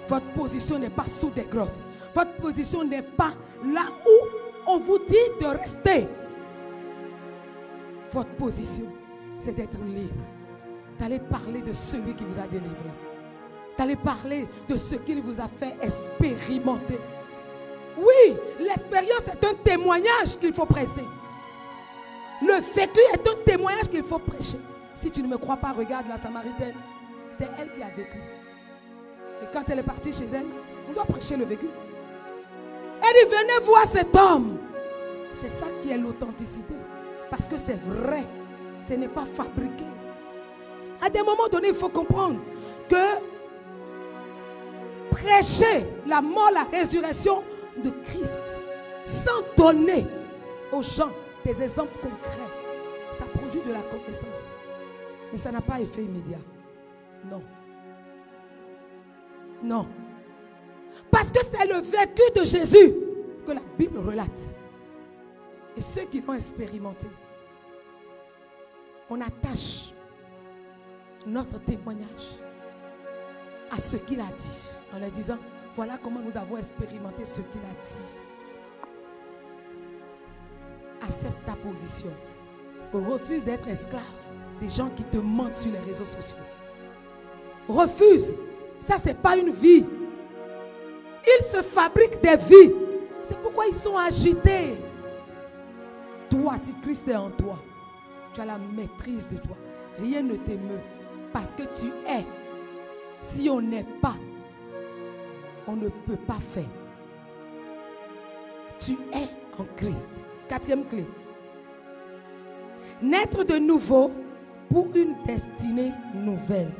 Votre position n'est pas sous des grottes. Votre position n'est pas là où on vous dit de rester. Votre position, c'est d'être libre. D'aller parler de celui qui vous a délivré. D'aller parler de ce qu'il vous a fait expérimenter. Oui, l'expérience est un témoignage qu'il faut prêcher. Le vécu est un témoignage qu'il faut prêcher. Si tu ne me crois pas, regarde la Samaritaine. C'est elle qui a vécu. Et quand elle est partie chez elle, on doit prêcher le vécu. Elle dit, venez voir cet homme. C'est ça qui est l'authenticité. Parce que c'est vrai. Ce n'est pas fabriqué. À des moments donnés, il faut comprendre que prêcher la mort, la résurrection de Christ, sans donner aux gens des exemples concrets, ça produit de la connaissance. Mais ça n'a pas effet immédiat. Non. Non. Parce que c'est le vécu de Jésus que la Bible relate. Et ceux qui l'ont expérimenté, on attache notre témoignage à ce qu'il a dit, en leur disant, voilà comment nous avons expérimenté ce qu'il a dit. Accepte ta position. Refuse d'être esclave des gens qui te mentent sur les réseaux sociaux. Refuse. Ça, ce n'est pas une vie. Ils se fabriquent des vies. C'est pourquoi ils sont agités. Toi, si Christ est en toi, tu as la maîtrise de toi. Rien ne t'émeut. Parce que tu es. Si on n'est pas, on ne peut pas faire. Tu es en Christ. Quatrième clé. Naître de nouveau pour une destinée nouvelle.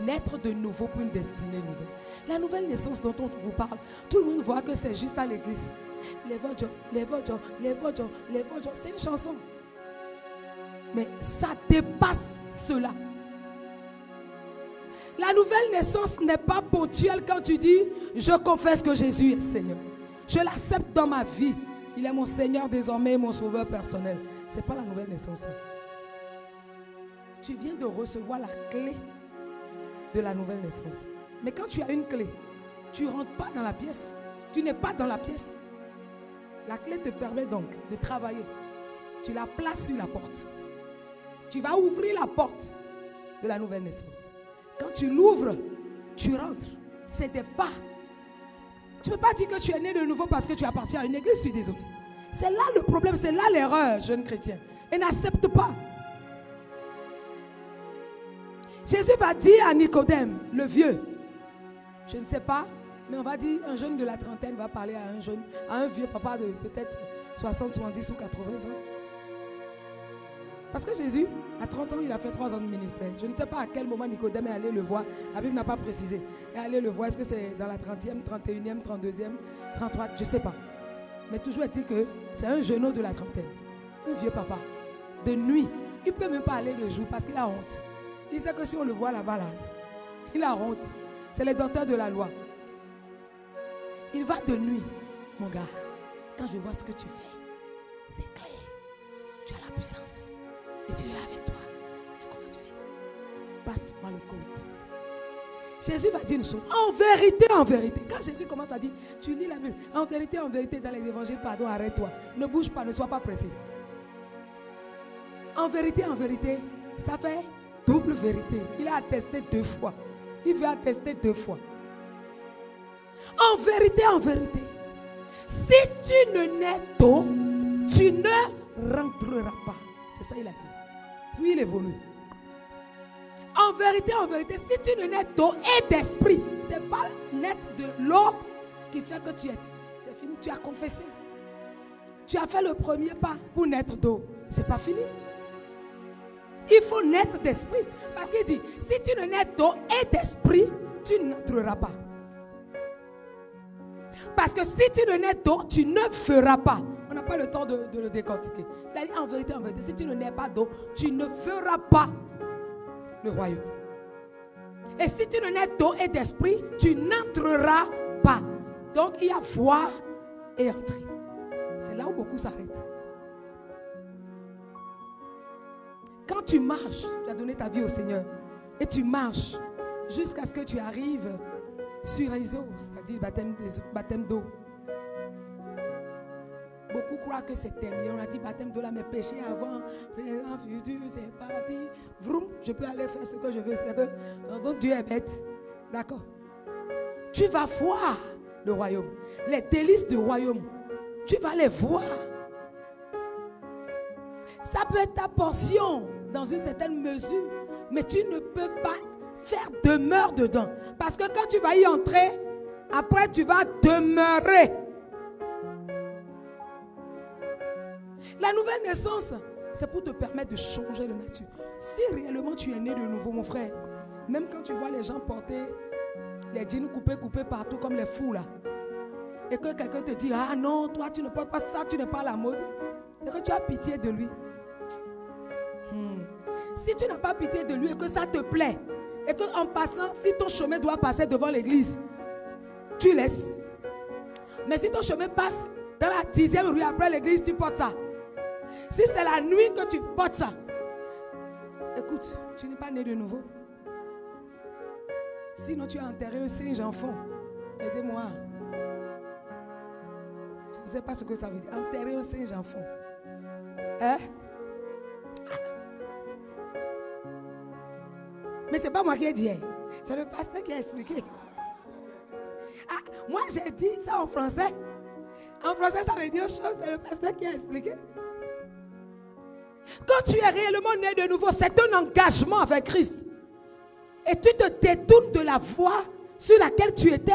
naître de nouveau pour une destinée nouvelle. La nouvelle naissance dont on vous parle, tout le monde voit que c'est juste à l'église. Les vojo, les vojo, les vojo, les vojo, c'est une chanson. Mais ça dépasse cela. La nouvelle naissance n'est pas ponctuelle quand tu dis « Je confesse que Jésus est Seigneur. Je l'accepte dans ma vie. Il est mon Seigneur désormais et mon sauveur personnel. » Ce n'est pas la nouvelle naissance. Tu viens de recevoir la clé de la nouvelle naissance. Mais quand tu as une clé, tu ne rentres pas dans la pièce. Tu n'es pas dans la pièce. La clé te permet donc de travailler. Tu la places sur la porte. Tu vas ouvrir la porte de la nouvelle naissance. Quand tu l'ouvres, tu rentres. C'est des pas. Tu ne peux pas dire que tu es né de nouveau parce que tu appartiens à une église. Je suis désolé. C'est là le problème, c'est là l'erreur, jeune chrétien. Et n'accepte pas. Jésus va dire à Nicodème, le vieux, je ne sais pas, mais on va dire un jeune de la trentaine va parler à un vieux papa de peut-être 60, 70 ou 80 ans. Parce que Jésus, à 30 ans, il a fait 3 ans de ministère. Je ne sais pas à quel moment Nicodème est allé le voir. La Bible n'a pas précisé. Il est allé le voir. Est-ce que c'est dans la 30e, 31e, 32e, 33e? Je ne sais pas. Mais toujours est-il que c'est un jeune de la trentaine. Un vieux papa. De nuit. Il ne peut même pas aller le jour parce qu'il a honte. Il sait que si on le voit là-bas, là, il a honte. C'est les docteurs de la loi. Il va de nuit. Mon gars, quand je vois ce que tu fais, c'est clair. Tu as la puissance. Et Dieu est avec toi. Et comment tu fais? Passe-moi le code. Jésus va dire une chose. En vérité, quand Jésus commence à dire, tu lis la Bible. En vérité, dans les évangiles, pardon, arrête-toi. Ne bouge pas, ne sois pas pressé. En vérité, ça fait double vérité. Il a attesté 2 fois. Il veut attester 2 fois. En vérité, si tu ne nais d'eau, tu ne rentreras pas. C'est ça il a dit. Puis il évolue. En vérité, si tu ne nais d'eau et d'esprit, ce n'est pas naître de l'eau qui fait que tu es. C'est fini, tu as confessé. Tu as fait le premier pas pour naître d'eau. Ce n'est pas fini. Il faut naître d'esprit. Parce qu'il dit, si tu ne nais d'eau et d'esprit, tu n'entreras pas. Parce que si tu ne nais d'eau, tu ne feras pas. On n'a pas le temps de le décortiquer. Il a dit en vérité, si tu ne nais pas d'eau, tu ne feras pas le royaume. Et si tu ne nais d'eau et d'esprit, tu n'entreras pas. Donc il y a voir et entrer. C'est là où beaucoup s'arrêtent. Quand tu marches, tu as donné ta vie au Seigneur. Et tu marches jusqu'à ce que tu arrives sur les eaux, c'est-à-dire baptême d'eau. Beaucoup croient que c'est terminé. On a dit baptême d'eau là, mes péchés avant, présent, futur, c'est parti. Vroom, je peux aller faire ce que je veux. Donc Dieu est bête. D'accord. Tu vas voir le royaume. Les délices du royaume. Tu vas les voir. Ça peut être ta portion dans une certaine mesure. Mais tu ne peux pas faire demeure dedans. Parce que quand tu vas y entrer, après tu vas demeurer. La nouvelle naissance, c'est pour te permettre de changer de nature. Si réellement tu es né de nouveau, mon frère, même quand tu vois les gens porter les jeans coupés partout comme les fous là, et que quelqu'un te dit, ah non, toi tu ne portes pas ça, tu n'es pas à la mode, c'est que tu as pitié de lui. Si tu n'as pas pitié de lui et que ça te plaît, et qu'en passant, si ton chemin doit passer devant l'église, tu laisses. Mais si ton chemin passe dans la 10e rue après l'église, tu portes ça. Si c'est la nuit que tu portes ça, écoute, tu n'es pas né de nouveau. Sinon tu as enterré un singe enfant. Aidez-moi. Je ne sais pas ce que ça veut dire. Enterrer un singe enfant. Hein? Mais ce n'est pas moi qui ai dit. C'est le pasteur qui a expliqué. Ah, moi j'ai dit ça en français. En français ça veut dire autre chose. C'est le pasteur qui a expliqué. Quand tu es réellement né de nouveau, c'est un engagement avec Christ. Et tu te détournes de la voie sur laquelle tu étais.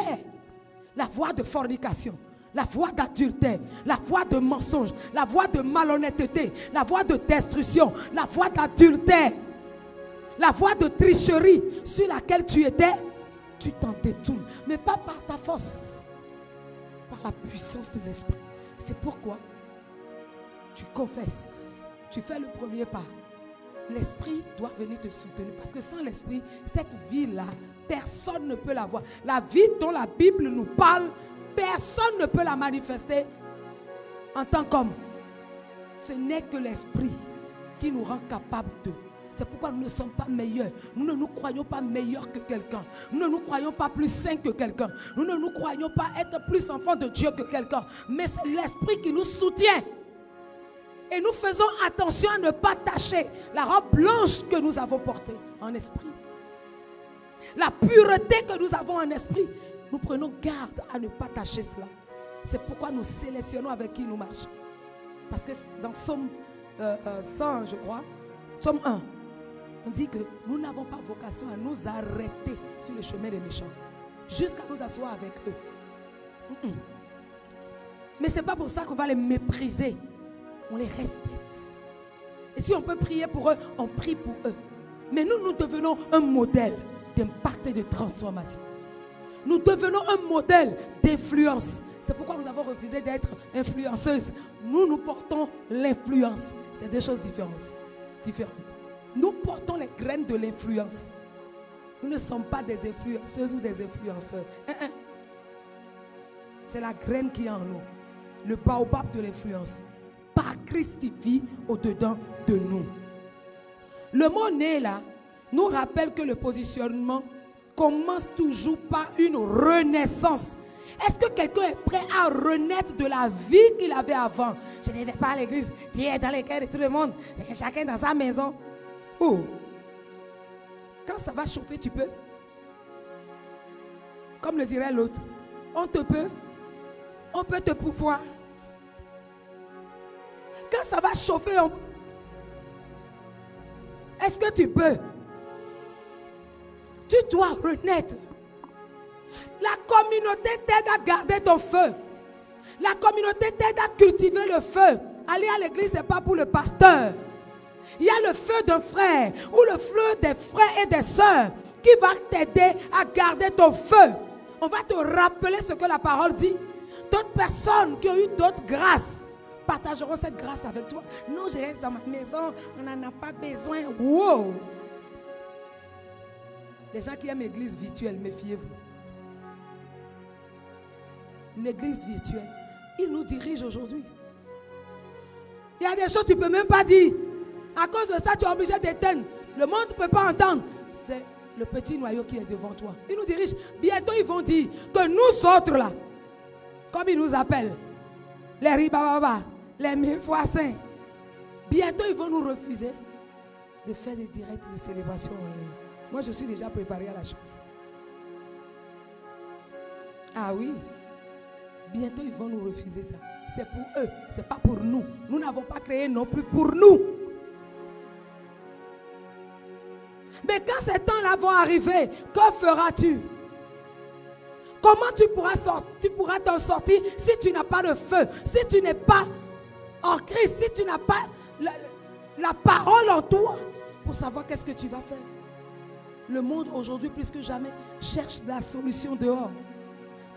La voie de fornication, la voie d'adultère, la voie de mensonge, la voie de malhonnêteté, la voie de destruction, la voie d'adultère, La voie de tricherie sur laquelle tu étais, tu t'en détournes. Mais pas par ta force, par la puissance de l'esprit. C'est pourquoi tu confesses, tu fais le premier pas. L'esprit doit venir te soutenir. Parce que sans l'esprit, cette vie-là, personne ne peut la voir. La vie dont la Bible nous parle, personne ne peut la manifester en tant qu'homme. Ce n'est que l'esprit qui nous rend capables de. C'est pourquoi nous ne sommes pas meilleurs. Nous ne nous croyons pas meilleurs que quelqu'un. Nous ne nous croyons pas plus saints que quelqu'un. Nous ne nous croyons pas être plus enfants de Dieu que quelqu'un. Mais c'est l'esprit qui nous soutient. Et nous faisons attention à ne pas tacher la robe blanche que nous avons portée en esprit. La pureté que nous avons en esprit. Nous prenons garde à ne pas tacher cela. C'est pourquoi nous sélectionnons avec qui nous marchons. Parce que dans Somme 100, je crois, Somme 1, on dit que nous n'avons pas vocation à nous arrêter sur le chemin des méchants, jusqu'à nous asseoir avec eux. Mais ce n'est pas pour ça qu'on va les mépriser. On les respecte. Et si on peut prier pour eux, on prie pour eux. Mais nous devenons un modèle d'impact et de transformation. Nous devenons un modèle d'influence. C'est pourquoi nous avons refusé d'être influenceuses. Nous portons l'influence. C'est deux choses différentes. Nous portons les graines de l'influence. Nous ne sommes pas des influenceuses ou des influenceurs. C'est la graine qui est en nous. Le baobab de l'influence. Par Christ qui vit au-dedans de nous. Le mot né là nous rappelle que le positionnement commence toujours par une renaissance. Est-ce que quelqu'un est prêt à renaître de la vie qu'il avait avant? Je ne vais pas à l'église. Tu es dans les cœurs de tout le monde. Chacun dans sa maison. Oh. Quand ça va chauffer, tu peux. Comme le dirait l'autre. On te peut. On peut te pouvoir. Quand ça va chauffer, est-ce que tu peux? Tu dois renaître. La communauté t'aide à garder ton feu. La communauté t'aide à cultiver le feu. Aller à l'église, ce n'est pas pour le pasteur. Il y a le feu d'un frère ou le feu des frères et des sœurs qui va t'aider à garder ton feu. On va te rappeler ce que la parole dit. D'autres personnes qui ont eu d'autres grâces partageront cette grâce avec toi. Non, je reste dans ma maison, on n'en a pas besoin. Wow! Les gens qui aiment l'église virtuelle, méfiez-vous. L'église virtuelle, il nous dirige aujourd'hui. Il y a des choses que tu ne peux même pas dire. À cause de ça, tu es obligé d'éteindre. Le monde ne peut pas entendre. C'est le petit noyau qui est devant toi. Il nous dirige. Bientôt, ils vont dire que nous autres là, comme ils nous appellent, les ribababa, les 1000 fois saints, bientôt, ils vont nous refuser de faire des directs de célébration en ligne. Moi, je suis déjà préparé à la chose. Ah oui. Bientôt, ils vont nous refuser ça. C'est pour eux, ce n'est pas pour nous. Nous n'avons pas créé non plus pour nous. Mais quand ces temps-là vont arriver, que feras-tu? Comment tu pourras t'en sortir si tu n'as pas de feu, si tu n'es pas en Christ, si tu n'as pas la parole en toi pour savoir qu'est-ce que tu vas faire? Le monde aujourd'hui, plus que jamais, cherche la solution dehors.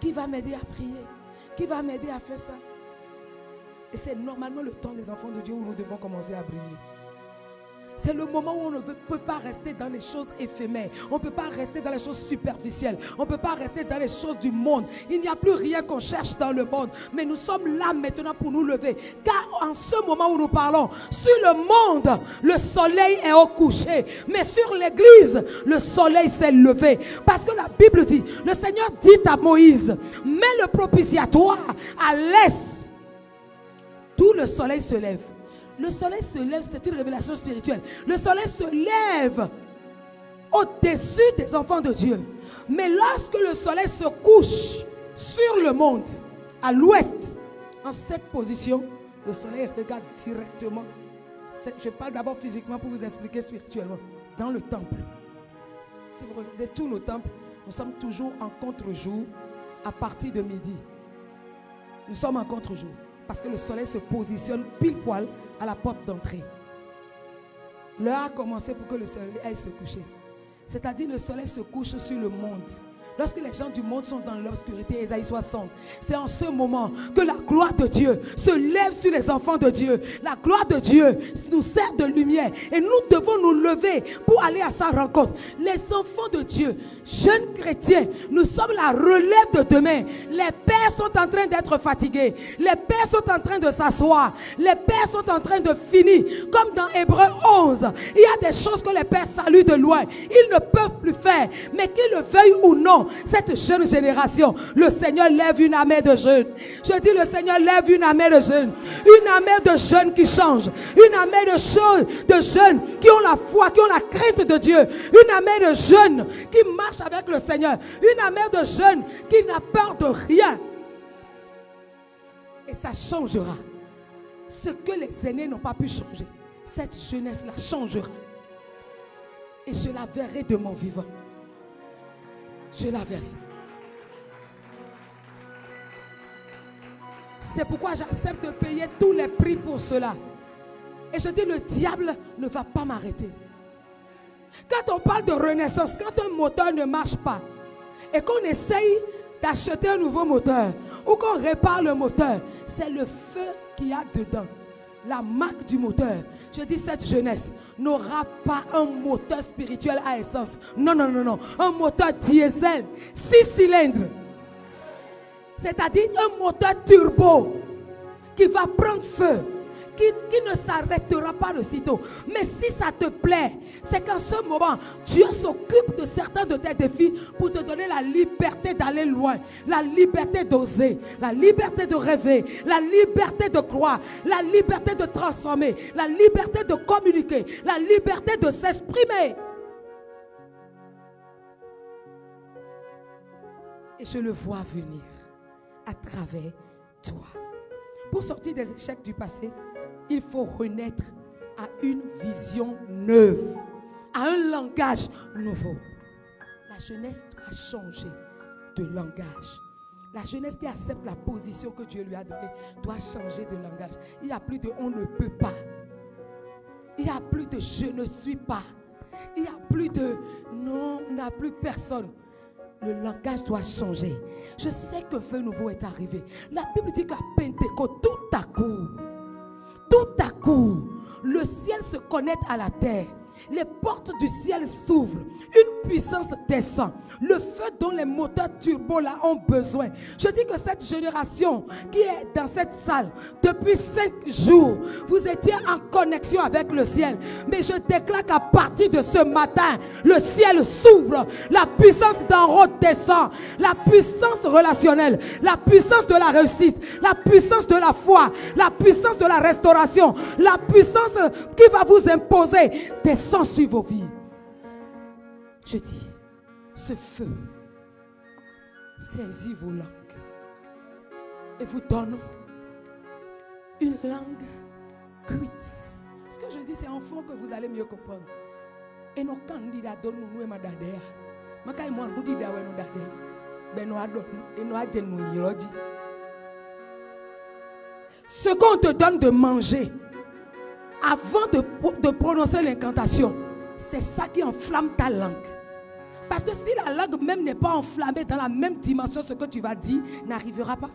Qui va m'aider à prier? Qui va m'aider à faire ça? Et c'est normalement le temps des enfants de Dieu où nous devons commencer à briller. C'est le moment où on ne peut pas rester dans les choses éphémères. On ne peut pas rester dans les choses superficielles. On ne peut pas rester dans les choses du monde. Il n'y a plus rien qu'on cherche dans le monde. Mais nous sommes là maintenant pour nous lever. Car en ce moment où nous parlons, sur le monde, le soleil est au coucher. Mais sur l'église, le soleil s'est levé. Parce que la Bible dit, le Seigneur dit à Moïse, mets le propitiatoire à l'est. Tout le soleil se lève. Le soleil se lève, c'est une révélation spirituelle. Le soleil se lève au-dessus des enfants de Dieu. Mais lorsque le soleil se couche sur le monde, à l'ouest, en cette position, le soleil regarde directement. Je parle d'abord physiquement pour vous expliquer spirituellement. Dans le temple. Si vous regardez tous nos temples, nous sommes toujours en contre-jour à partir de midi. Nous sommes en contre-jour. Parce que le soleil se positionne pile poil à la porte d'entrée. L'heure a commencé pour que le soleil aille se coucher. C'est-à-dire le soleil se couche sur le monde. Lorsque les gens du monde sont dans l'obscurité, Ésaïe 60, c'est en ce moment que la gloire de Dieu se lève sur les enfants de Dieu. La gloire de Dieu nous sert de lumière et nous devons nous lever pour aller à sa rencontre. Les enfants de Dieu, jeunes chrétiens, nous sommes la relève de demain. Les pères sont en train d'être fatigués. Les pères sont en train de s'asseoir. Les pères sont en train de finir. Comme dans Hébreux 11, il y a des choses que les pères saluent de loin. Ils ne peuvent plus faire, mais qu'ils le veuillent ou non, cette jeune génération, le Seigneur lève une armée de jeunes. Je dis, le Seigneur lève une armée de jeunes. Une armée de jeunes qui changent. Une armée de jeunes qui ont la foi, qui ont la crainte de Dieu. Une armée de jeunes qui marchent avec le Seigneur. Une armée de jeunes qui n'a peur de rien. Et ça changera. Ce que les aînés n'ont pas pu changer, cette jeunesse-là changera. Et je la verrai de mon vivant. Je la verrai. C'est pourquoi j'accepte de payer tous les prix pour cela. Et je dis, le diable ne va pas m'arrêter. Quand on parle de renaissance, quand un moteur ne marche pas et qu'on essaye d'acheter un nouveau moteur ou qu'on répare le moteur, c'est le feu qu'il y a dedans. La marque du moteur. Je dis, cette jeunesse n'aura pas un moteur spirituel à essence. Non, non, non, non. Un moteur diesel, 6 cylindres. C'est-à-dire un moteur turbo qui va prendre feu, qui ne s'arrêtera pas de sitôt. Mais si ça te plaît, c'est qu'en ce moment, Dieu s'occupe de certains de tes défis pour te donner la liberté d'aller loin, la liberté d'oser, la liberté de rêver, la liberté de croire, la liberté de transformer, la liberté de communiquer, la liberté de s'exprimer. Et je le vois venir à travers toi. Pour sortir des échecs du passé, il faut renaître à une vision neuve, à un langage nouveau. La jeunesse doit changer de langage. La jeunesse qui accepte la position que Dieu lui a donnée doit changer de langage. Il n'y a plus de on ne peut pas. Il n'y a plus de je ne suis pas. Il n'y a plus de non, on n'a plus personne. Le langage doit changer. Je sais que feu nouveau est arrivé. La Bible dit qu'à Pentecôte, tout à coup, le ciel se connecte à la terre. Les portes du ciel s'ouvrent. Une puissance descend. Le feu dont les moteurs turbo là ont besoin. Je dis que cette génération qui est dans cette salle depuis 5 jours, vous étiez en connexion avec le ciel. Mais je déclare qu'à partir de ce matin, le ciel s'ouvre. La puissance d'en haut descend. La puissance relationnelle, la puissance de la réussite, la puissance de la foi, la puissance de la restauration, la puissance qui va vous imposer descend sur vos vies. Je dis, ce feu saisit vos langues et vous donne une langue cuite. Ce que je dis, c'est enfant que vous allez mieux comprendre. Et nos candidats donnent nous et ma dadéa. Ma kai moi nous dit dawe nous dadé. Ben nous adon et nous adé nous yodi. Ce qu'on te donne de manger avant de prononcer l'incantation, c'est ça qui enflamme ta langue. Parce que si la langue même n'est pas enflammée dans la même dimension, ce que tu vas dire n'arrivera pas.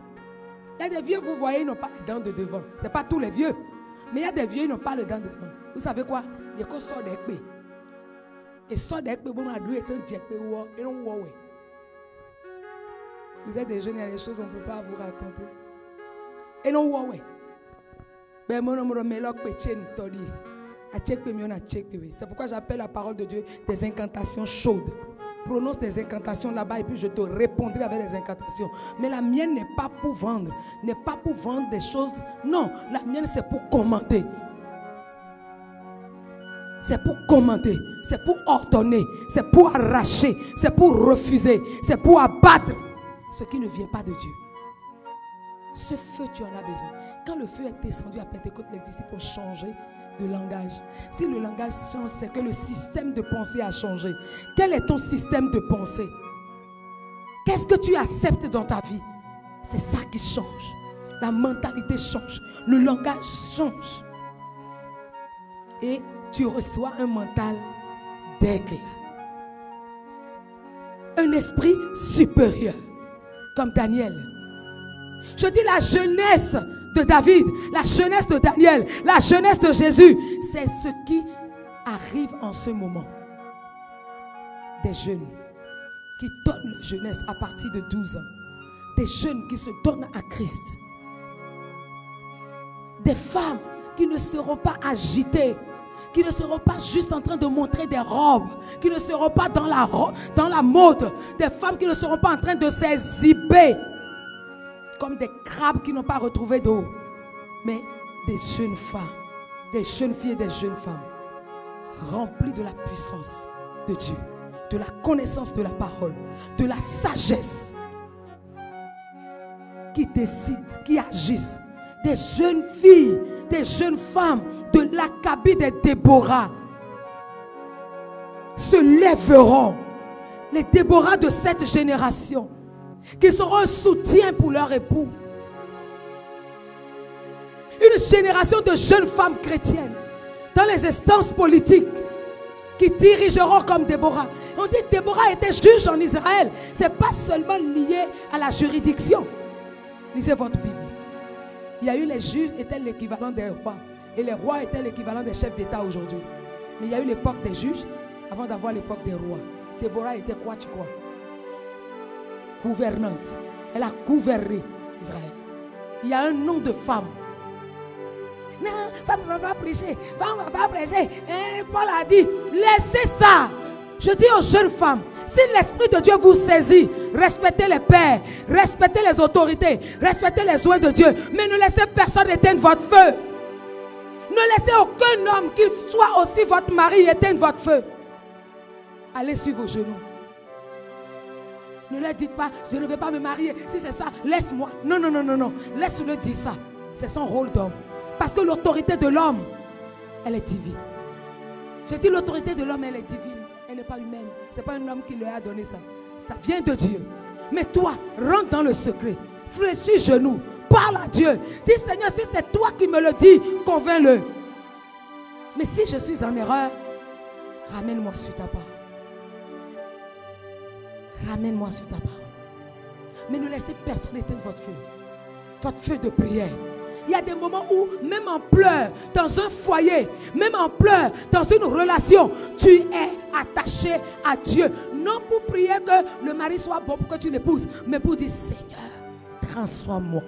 Il y a des vieux, vous voyez, ils n'ont pas les dents de devant. Ce n'est pas tous les vieux. Mais il y a des vieux, ils n'ont pas les dents de devant. Vous savez quoi? Il y a qu'on sort des épées. Et sort des épées, bon, on a dû être un épée et on voit. Vous êtes des jeunes, il y a des choses qu'on ne peut pas vous raconter. Et on voit. C'est pourquoi j'appelle la parole de Dieu des incantations chaudes. Prononce des incantations là-bas et puis je te répondrai avec des incantations. Mais la mienne n'est pas pour vendre. N'est pas pour vendre des choses. Non, la mienne c'est pour commenter. C'est pour commenter. C'est pour ordonner. C'est pour arracher. C'est pour refuser. C'est pour abattre ce qui ne vient pas de Dieu. Ce feu, tu en as besoin. Quand le feu est descendu à Pentecôte, les disciples ont changé de langage. Si le langage change, c'est que le système de pensée a changé. Quel est ton système de pensée? Qu'est-ce que tu acceptes dans ta vie? C'est ça qui change. La mentalité change. Le langage change. Et tu reçois un mental d'aigle. Un esprit supérieur, comme Daniel. Je dis la jeunesse de David, la jeunesse de Daniel, la jeunesse de Jésus. C'est ce qui arrive en ce moment. Des jeunes qui donnent leur jeunesse à partir de 12 ans. Des jeunes qui se donnent à Christ. Des femmes qui ne seront pas agitées, qui ne seront pas juste en train de montrer des robes, qui ne seront pas dans la mode, des femmes qui ne seront pas en train de s'exhiber comme des crabes qui n'ont pas retrouvé d'eau, mais des jeunes femmes, des jeunes filles et des jeunes femmes remplies de la puissance de Dieu, de la connaissance de la parole, de la sagesse, qui décident, qui agissent. Des jeunes filles, des jeunes femmes de l'Acabie des Déborah se lèveront. Les Déborah de cette génération qui seront un soutien pour leur époux. Une génération de jeunes femmes chrétiennes dans les instances politiques qui dirigeront comme Déborah. On dit que Déborah était juge en Israël. Ce n'est pas seulement lié à la juridiction. Lisez votre Bible. Il y a eu les juges étaient l'équivalent des rois. Et les rois étaient l'équivalent des chefs d'État aujourd'hui. Mais il y a eu l'époque des juges avant d'avoir l'époque des rois. Déborah était quoi, tu crois? Gouvernante. Elle a gouverné Israël. Il y a un nom de femme. Non, femme ne va pas prêcher. Femme ne va pas prêcher. Et Paul a dit, laissez ça. Je dis aux jeunes femmes, si l'Esprit de Dieu vous saisit, respectez les pères, respectez les autorités, respectez les soins de Dieu, mais ne laissez personne éteindre votre feu. Ne laissez aucun homme, qu'il soit aussi votre mari, éteindre votre feu. Allez sur vos genoux. Ne leur dites pas, je ne vais pas me marier. Si c'est ça, laisse-moi. Non, non, non, non, non. Laisse-le dire ça. C'est son rôle d'homme. Parce que l'autorité de l'homme, elle est divine. Je dis l'autorité de l'homme, elle est divine. Elle n'est pas humaine. Ce n'est pas un homme qui lui a donné ça. Ça vient de Dieu. Mais toi, rentre dans le secret. Fléchis genoux. Parle à Dieu. Dis, Seigneur, si c'est toi qui me le dis, convainc-le. Mais si je suis en erreur, ramène-moi sur ta parole. Ramène-moi sur ta parole. Mais ne laissez personne éteindre votre feu de prière. Il y a des moments où, même en pleurs, dans un foyer, même en pleurs, dans une relation, tu es attaché à Dieu. Non pour prier que le mari soit bon pour que tu l'épouses, mais pour dire, Seigneur, transforme-moi.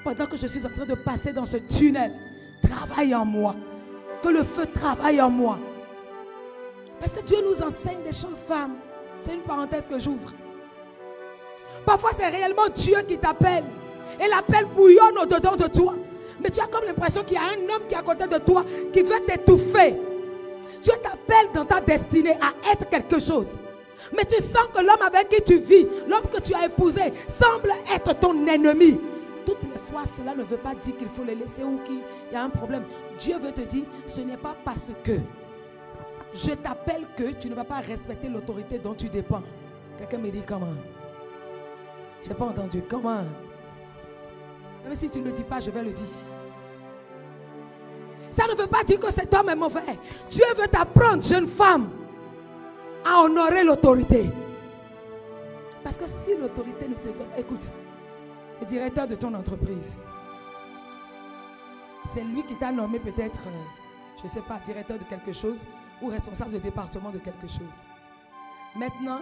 Pendant que je suis en train de passer dans ce tunnel, travaille en moi. Que le feu travaille en moi. Parce que Dieu nous enseigne des choses, femmes. C'est une parenthèse que j'ouvre. Parfois, c'est réellement Dieu qui t'appelle. Et l'appel bouillonne au-dedans de toi. Mais tu as comme l'impression qu'il y a un homme qui est à côté de toi qui veut t'étouffer. Dieu t'appelle dans ta destinée à être quelque chose. Mais tu sens que l'homme avec qui tu vis, l'homme que tu as épousé, semble être ton ennemi. Toutes les fois, cela ne veut pas dire qu'il faut les laisser ou qu'il y a un problème. Dieu veut te dire, ce n'est pas parce que je t'appelle que tu ne vas pas respecter l'autorité dont tu dépends. Quelqu'un me dit comment? Je n'ai pas entendu. Comment? Même si tu ne le dis pas, je vais le dire. Ça ne veut pas dire que cet homme est mauvais. Dieu veut t'apprendre, jeune femme, à honorer l'autorité. Parce que si l'autorité ne te donne... Écoute, le directeur de ton entreprise, c'est lui qui t'a nommé peut-être, je ne sais pas, directeur de quelque chose ou responsable de département de quelque chose. Maintenant,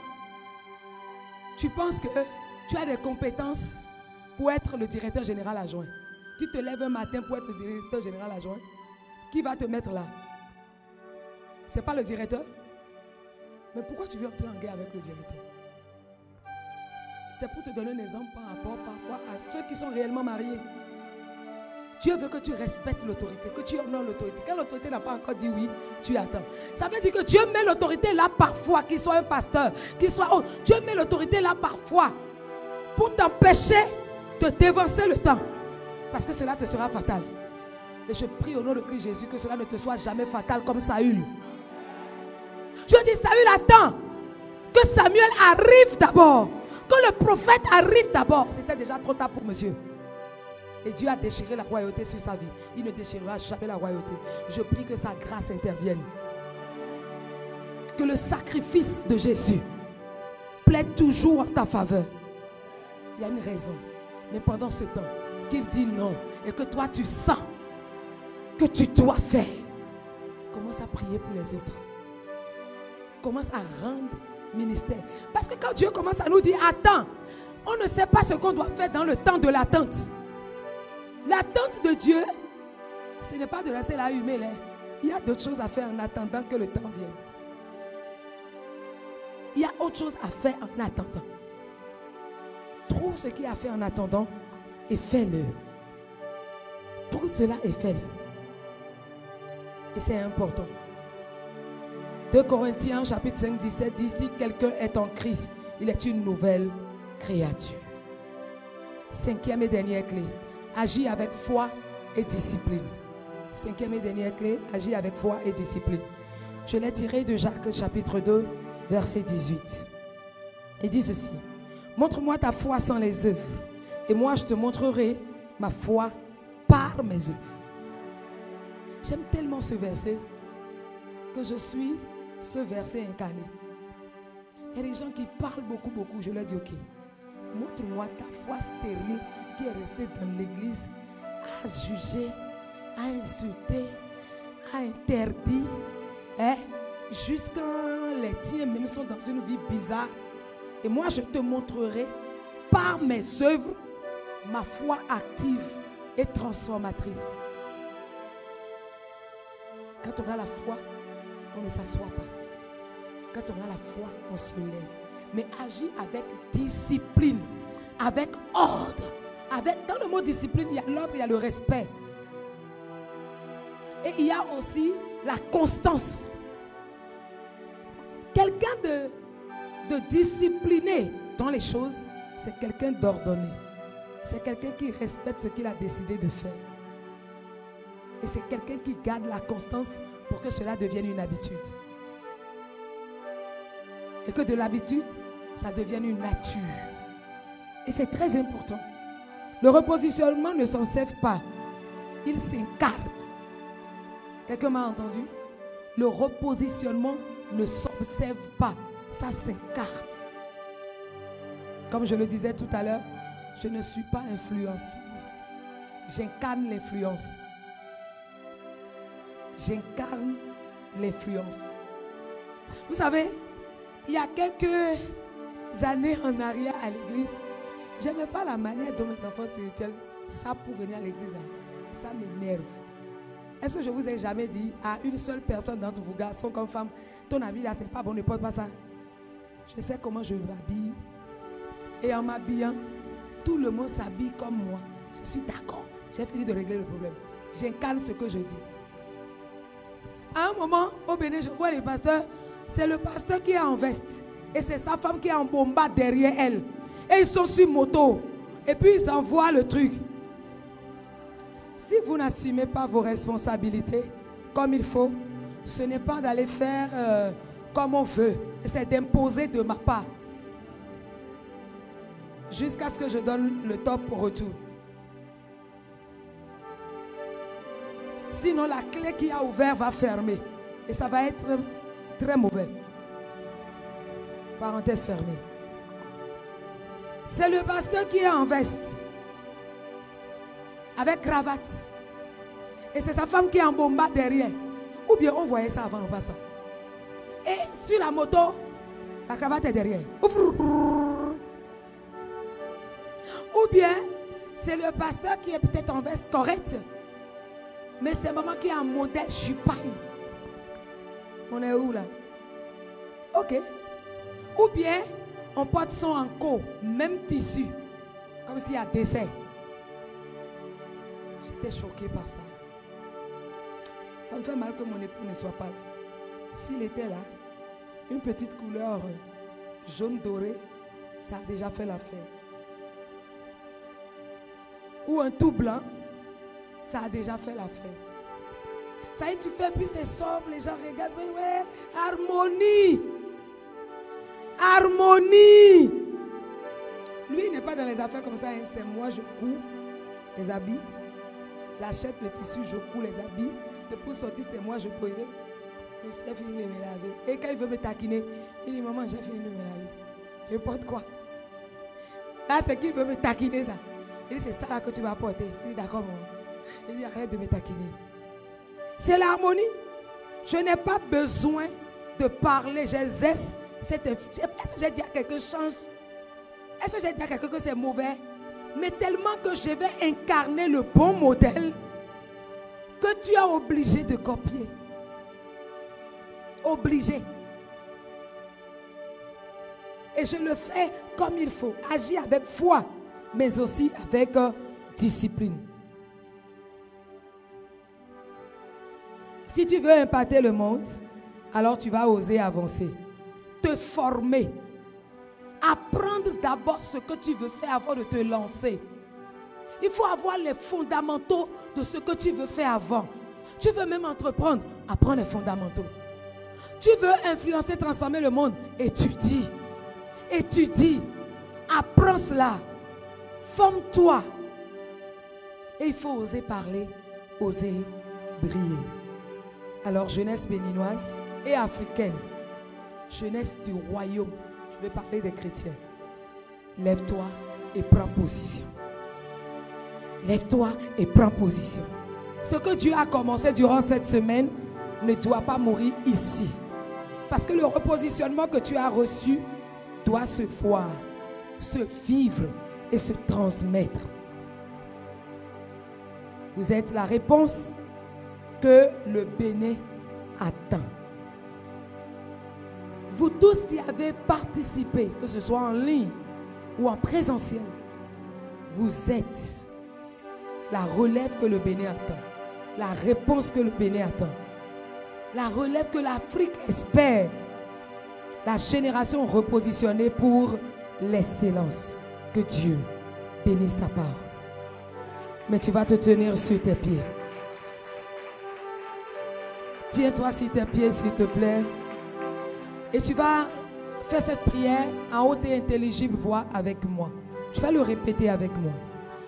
tu penses que tu as des compétences pour être le directeur général adjoint. Tu te lèves un matin pour être le directeur général adjoint. Qui va te mettre là? Ce n'est pas le directeur? Mais pourquoi tu veux entrer en guerre avec le directeur? C'est pour te donner un exemple par rapport parfois à ceux qui sont réellement mariés. Dieu veut que tu respectes l'autorité, que tu honores l'autorité. Quand l'autorité n'a pas encore dit oui, tu attends. Ça veut dire que Dieu met l'autorité là parfois, qu'il soit un pasteur, qu'il soit autre. Dieu met l'autorité là parfois pour t'empêcher de dévancer le temps. Parce que cela te sera fatal. Et je prie au nom de Christ Jésus que cela ne te soit jamais fatal comme Saül. Je dis, Saül attend que Samuel arrive d'abord. Que le prophète arrive d'abord. C'était déjà trop tard pour monsieur. Et Dieu a déchiré la royauté sur sa vie. Il ne déchirera jamais la royauté. Je prie que sa grâce intervienne. Que le sacrifice de Jésus plaide toujours en ta faveur. Il y a une raison. Mais pendant ce temps, qu'il dit non et que toi tu sens que tu dois faire, commence à prier pour les autres. Commence à rendre ministère. Parce que quand Dieu commence à nous dire attends, on ne sait pas ce qu'on doit faire dans le temps de l'attente. L'attente de Dieu, ce n'est pas de rester là humer l'air. Il y a d'autres choses à faire en attendant que le temps vienne. Il y a autre chose à faire en attendant. Trouve ce qu'il y a à faire en attendant et fais-le. Trouve cela et fais-le. Et c'est important. 2 Corinthiens chapitre 5, 17 dit si quelqu'un est en Christ, il est une nouvelle créature. 5e et dernière clé. Agis avec foi et discipline. 5e et dernière clé. Agis avec foi et discipline. Je l'ai tiré de Jacques chapitre 2 verset 18. Il dit ceci. Montre-moi ta foi sans les œuvres, et moi je te montrerai ma foi par mes œuvres. J'aime tellement ce verset que je suis ce verset incarné. Il y a des gens qui parlent beaucoup. Je leur dis ok, montre-moi ta foi stérile qui est restée dans l'église à juger, à insulter, à interdire, jusqu'à les tiens même sont dans une vie bizarre. Et moi, je te montrerai par mes œuvres ma foi active et transformatrice. Quand on a la foi, on ne s'assoit pas. Quand on a la foi, on se lève. Mais agis avec discipline, avec ordre. Dans le mot discipline, il y a l'ordre, il y a le respect. Et il y a aussi la constance. Quelqu'un de discipliné dans les choses, c'est quelqu'un d'ordonné. C'est quelqu'un qui respecte ce qu'il a décidé de faire. Et c'est quelqu'un qui garde la constance pour que cela devienne une habitude. Et que de l'habitude, ça devienne une nature. Et c'est très important. Le repositionnement ne s'observe pas. Il s'incarne. Quelqu'un m'a entendu? Le repositionnement ne s'observe pas. Ça s'incarne. Comme je le disais tout à l'heure, je ne suis pas influenceuse. J'incarne l'influence. J'incarne l'influence. Vous savez, il y a quelques années en arrière à l'église, je n'aimais pas la manière dont mes enfants spirituels savent pour venir à l'église. Ça m'énerve. Est-ce que je vous ai jamais dit à une seule personne d'entre vous, garçons comme femmes, ton habit là, c'est pas bon, ne porte pas ça. Je sais comment je m'habille. Et en m'habillant, tout le monde s'habille comme moi. Je suis d'accord. J'ai fini de régler le problème. J'incarne ce que je dis. À un moment, au Bénin, je vois les pasteurs. C'est le pasteur qui est en veste. Et c'est sa femme qui est en bomba derrière elle. Et ils sont sur moto. Et puis ils envoient le truc. Si vous n'assumez pas vos responsabilités comme il faut, ce n'est pas d'aller faire comme on veut. C'est d'imposer de ma part. Jusqu'à ce que je donne le top au retour. Sinon, la clé qui a ouvert va fermer. Et ça va être très mauvais. Parenthèse fermée. C'est le pasteur qui est en veste. Avec cravate. Et c'est sa femme qui est en bomba derrière. Ou bien on voyait ça avant, on passe ça. Et sur la moto, la cravate est derrière. Ou bien, c'est le pasteur qui est peut-être en veste correcte. Mais c'est maman qui est en modèle chupagne. On est où là? Ok. Ou bien, on porte son enco, même tissu. Comme s'il y a dessert. J'étais choquée par ça. Ça me fait mal que mon époux ne soit pas là. S'il était là, une petite couleur jaune doré, ça a déjà fait l'affaire. Ou un tout blanc, ça a déjà fait l'affaire. Ça y est, tu fais, puis c'est sobre, les gens regardent, ouais, harmonie. Harmonie. Lui, il n'est pas dans les affaires comme ça, hein, c'est moi, je cours. les habits. J'achète le tissu, je couds les habits. Et pour sortir, c'est moi, je pose. J'ai fini de me laver. Et quand il veut me taquiner, il dit, maman, j'ai fini de me laver. Je porte quoi? Là, c'est qu'il veut me taquiner ça. Il dit, c'est ça là que tu vas porter. Il dit, d'accord, maman. Il dit, arrête de me taquiner. C'est l'harmonie. Je n'ai pas besoin de parler. J'exerce cette influence. Est-ce que j'ai dit à quelqu'un change? Est-ce que j'ai dit à quelqu'un que c'est mauvais? Mais tellement que je vais incarner le bon modèle que tu es obligé de copier. Obligé. Et je le fais comme il faut. Agir avec foi, mais aussi avec discipline. Si tu veux impacter le monde, alors tu vas oser avancer. Te former. Apprendre d'abord ce que tu veux faire avant de te lancer. Il faut avoir les fondamentaux de ce que tu veux faire avant. Tu veux même entreprendre, apprends les fondamentaux. Tu veux influencer, transformer le monde, étudie. Étudie. Apprends cela. Forme-toi. Et il faut oser parler, oser briller. Alors, jeunesse béninoise et africaine, jeunesse du royaume, je vais parler des chrétiens. Lève-toi et prends position. Lève-toi et prends position. Ce que Dieu a commencé durant cette semaine ne doit pas mourir ici. Parce que le repositionnement que tu as reçu doit se voir, se vivre et se transmettre. Vous êtes la réponse que le Bénin attend. Vous tous qui avez participé, que ce soit en ligne ou en présentiel, vous êtes la relève que le Bénin attend, la réponse que le Bénin attend, la relève que l'Afrique espère, la génération repositionnée pour l'excellence. Que Dieu bénisse sa parole. Mais tu vas te tenir sur tes pieds. Tiens-toi sur tes pieds, s'il te plaît. Et tu vas faire cette prière en haute et intelligible voix avec moi. Je vais le répéter avec moi.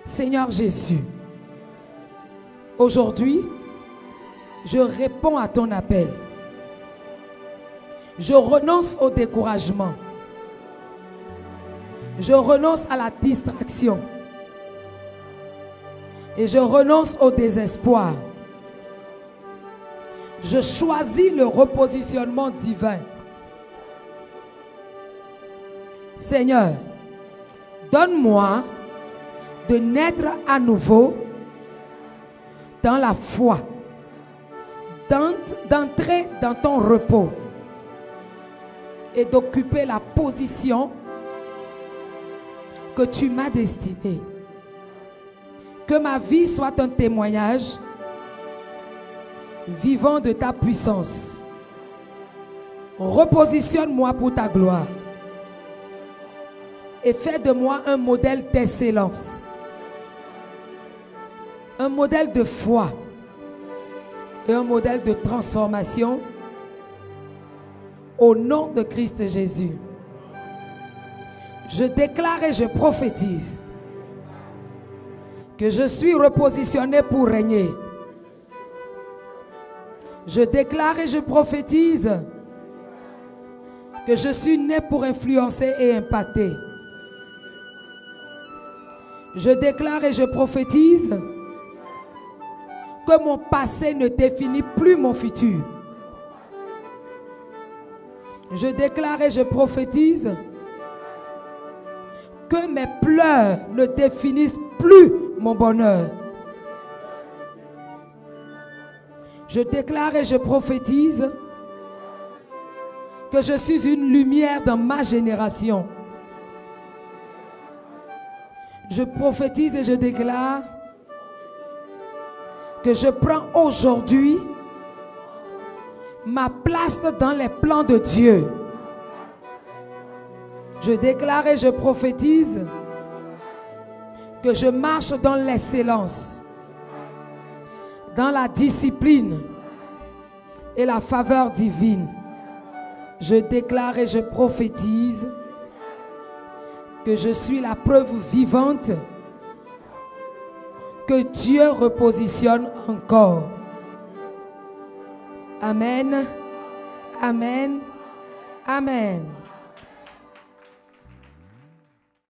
Seigneur Jésus, aujourd'hui, je réponds à ton appel. Je renonce au découragement. Je renonce à la distraction. Et je renonce au désespoir. Je choisis le repositionnement divin. Seigneur, donne-moi de naître à nouveau dans la foi, d'entrer dans ton repos et d'occuper la position que tu m'as destinée. Que ma vie soit un témoignage vivant de ta puissance. Repositionne-moi pour ta gloire et fais de moi un modèle d'excellence, un modèle de foi et un modèle de transformation au nom de Christ Jésus. Je déclare et je prophétise que je suis repositionné pour régner. Je déclare et je prophétise que je suis né pour influencer et impacter. Je déclare et je prophétise que mon passé ne définit plus mon futur. Je déclare et je prophétise que mes pleurs ne définissent plus mon bonheur. Je déclare et je prophétise que je suis une lumière dans ma génération. Je prophétise et je déclare que je prends aujourd'hui ma place dans les plans de Dieu. Je déclare et je prophétise que je marche dans l'excellence, dans la discipline et la faveur divine. Je déclare et je prophétise que je suis la preuve vivante que Dieu repositionne encore. Amen. Amen. Amen.